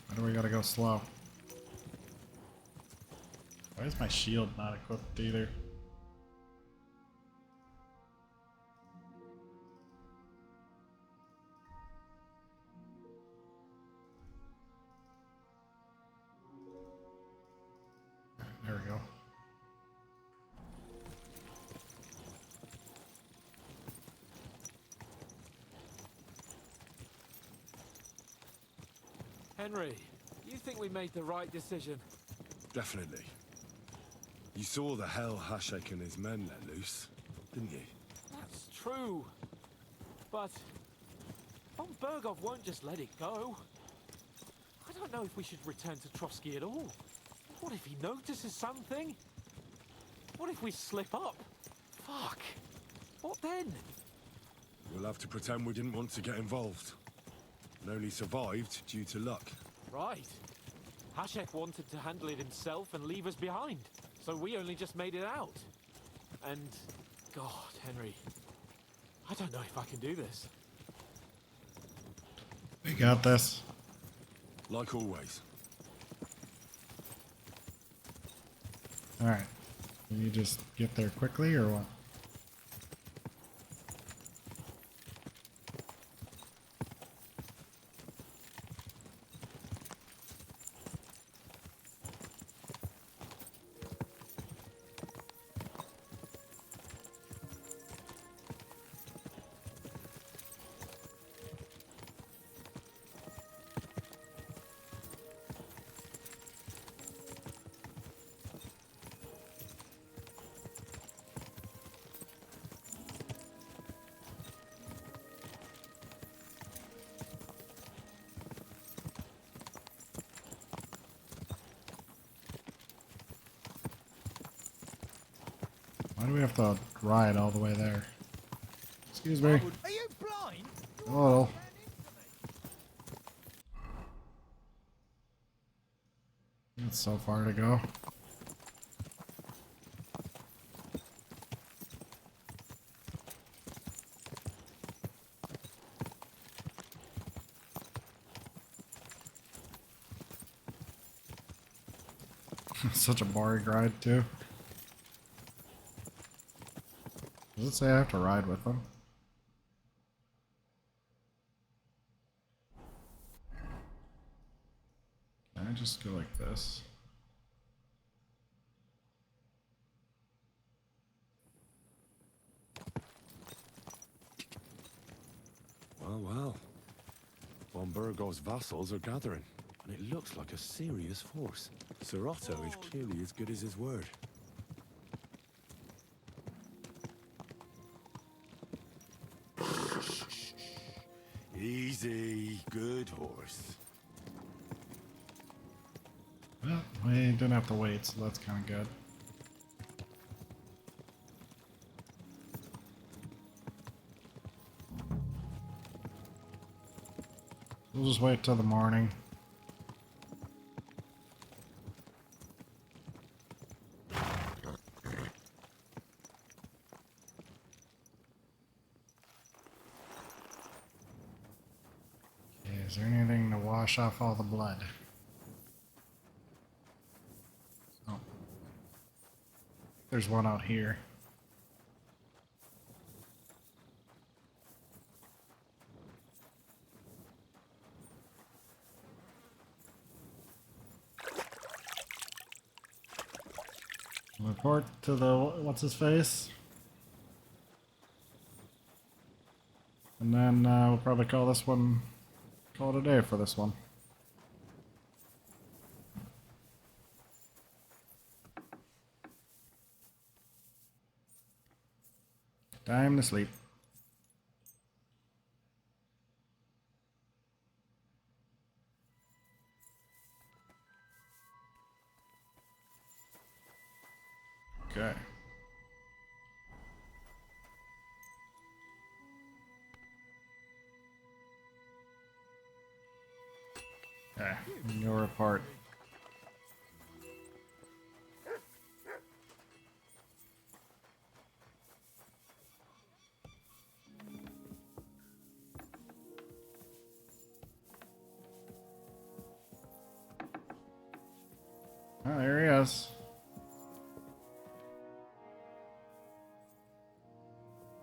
Why do we gotta go slow? Why is my shield not equipped either? There we go. Henry, you think we made the right decision? Definitely. You saw the hell Hashek and his men let loose, didn't you? That's true. But von Bergov won't just let it go. I don't know if we should return to Trosky at all. What if he notices something? What if we slip up? Fuck. What then? We'll have to pretend we didn't want to get involved. And only survived due to luck. Right. Hashek wanted to handle it himself and leave us behind. So we only just made it out. And... God, Henry. I don't know if I can do this. We got this. Like always. Alright. Can you just get there quickly or what? Why do we have to ride all the way there? Excuse me. Are you blind? Hello. That's so far to go. Such a boring ride too. Does it say I have to ride with them? Can I just go like this? Well, well. Von Bergov's vassals are gathering, and it looks like a serious force. Sir Otto is clearly as good as his word. Easy, good horse. Well, we didn't have to wait, so that's kind of good. We'll just wait till the morning. Okay, is there anything to wash off all the blood? Oh. There's one out here. Report to the what's his face, and then we'll probably call this one, call it a day for this one. Time to sleep. Okay. Okay, your report. Oh, there he is.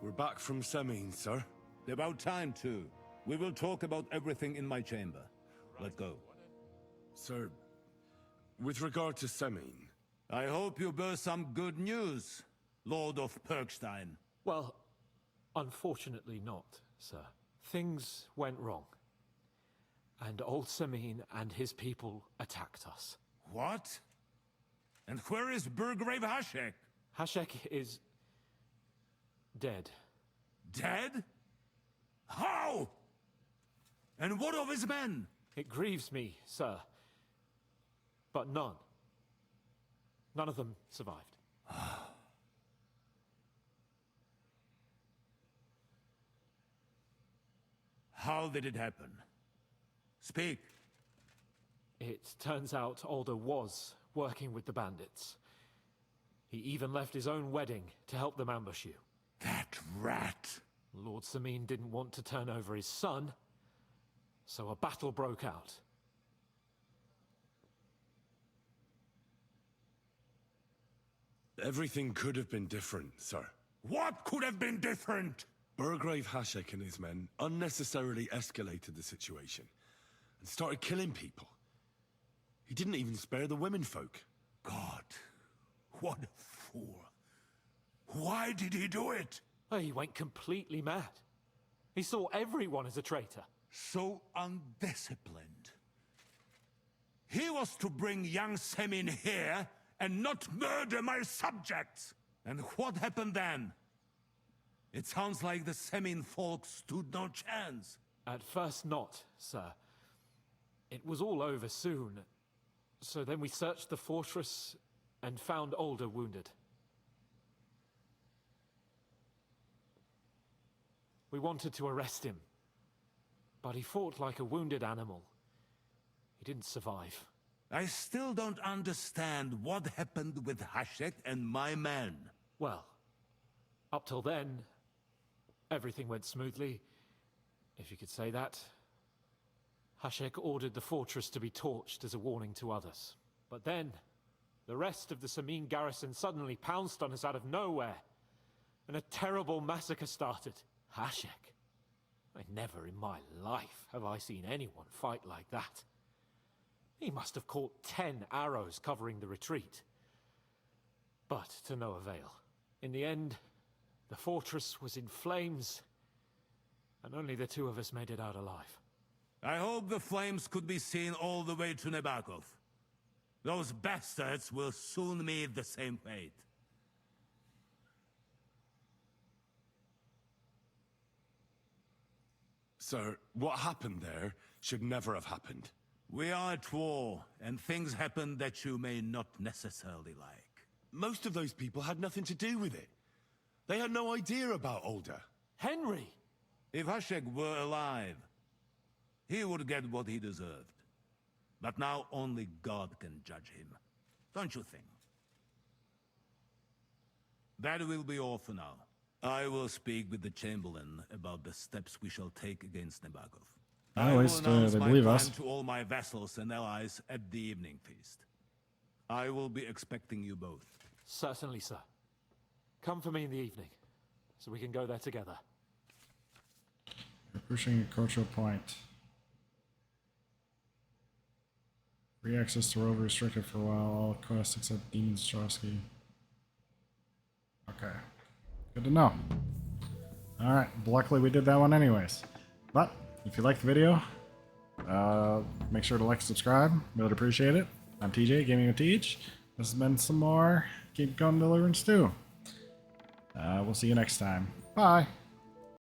We're back from Semine, sir. About time, too. We will talk about everything in my chamber. Let's go. Sir, with regard to Semine... I hope you bear some good news, Lord of Perkstein. Well, unfortunately not, sir. Things went wrong. And old Semine and his people attacked us. What? And where is Burgrave Hashek? Hashek is... dead. Dead? How? And what of his men? It grieves me, sir. But none. None of them survived. How did it happen? Speak. It turns out Alder was working with the bandits. He even left his own wedding to help them ambush you. That rat! Lord Samin didn't want to turn over his son, so a battle broke out. Everything could have been different, sir. What could have been different? Burgrave Hashek and his men unnecessarily escalated the situation and started killing people. He didn't even spare the women folk. God, what a fool. Why did he do it? Oh, he went completely mad. He saw everyone as a traitor. So undisciplined. He was to bring young Semin here and not murder my subjects. And what happened then? It sounds like the Semin folk stood no chance. At first not, sir. It was all over soon. So then we searched the fortress and found Alder wounded. We wanted to arrest him, but he fought like a wounded animal. He didn't survive. I still don't understand what happened with Hashek and my men. Well, up till then, everything went smoothly, if you could say that. Hashek ordered the fortress to be torched as a warning to others. But then, the rest of the Samin garrison suddenly pounced on us out of nowhere, and a terrible massacre started. Hashek? Never in my life have I seen anyone fight like that. He must have caught 10 arrows covering the retreat. But to no avail. In the end, the fortress was in flames, and only the two of us made it out alive. I hope the flames could be seen all the way to Nebakov. Those bastards will soon meet the same fate. Sir, what happened there should never have happened. We are at war, and things happen that you may not necessarily like. Most of those people had nothing to do with it. They had no idea about Alder. Henry! If Hashek were alive, he would get what he deserved. But now only God can judge him. Don't you think? That will be all for now. I will speak with the Chamberlain about the steps we shall take against Nebakov. At least they believe us. To all my vassals and allies at the evening feast. I will be expecting you both. Certainly, sir. Come for me in the evening, so we can go there together. You're pushing a cultural point. Free access to Rover restricted for a while. All quests except Demons TROSKY. Okay. Good to know. Alright, luckily we did that one anyways. But, if you liked the video, make sure to like and subscribe. Really appreciate it. I'm TJ, Gaming with Teach. This has been some more Keep Going Deliverance 2. We'll see you next time. Bye!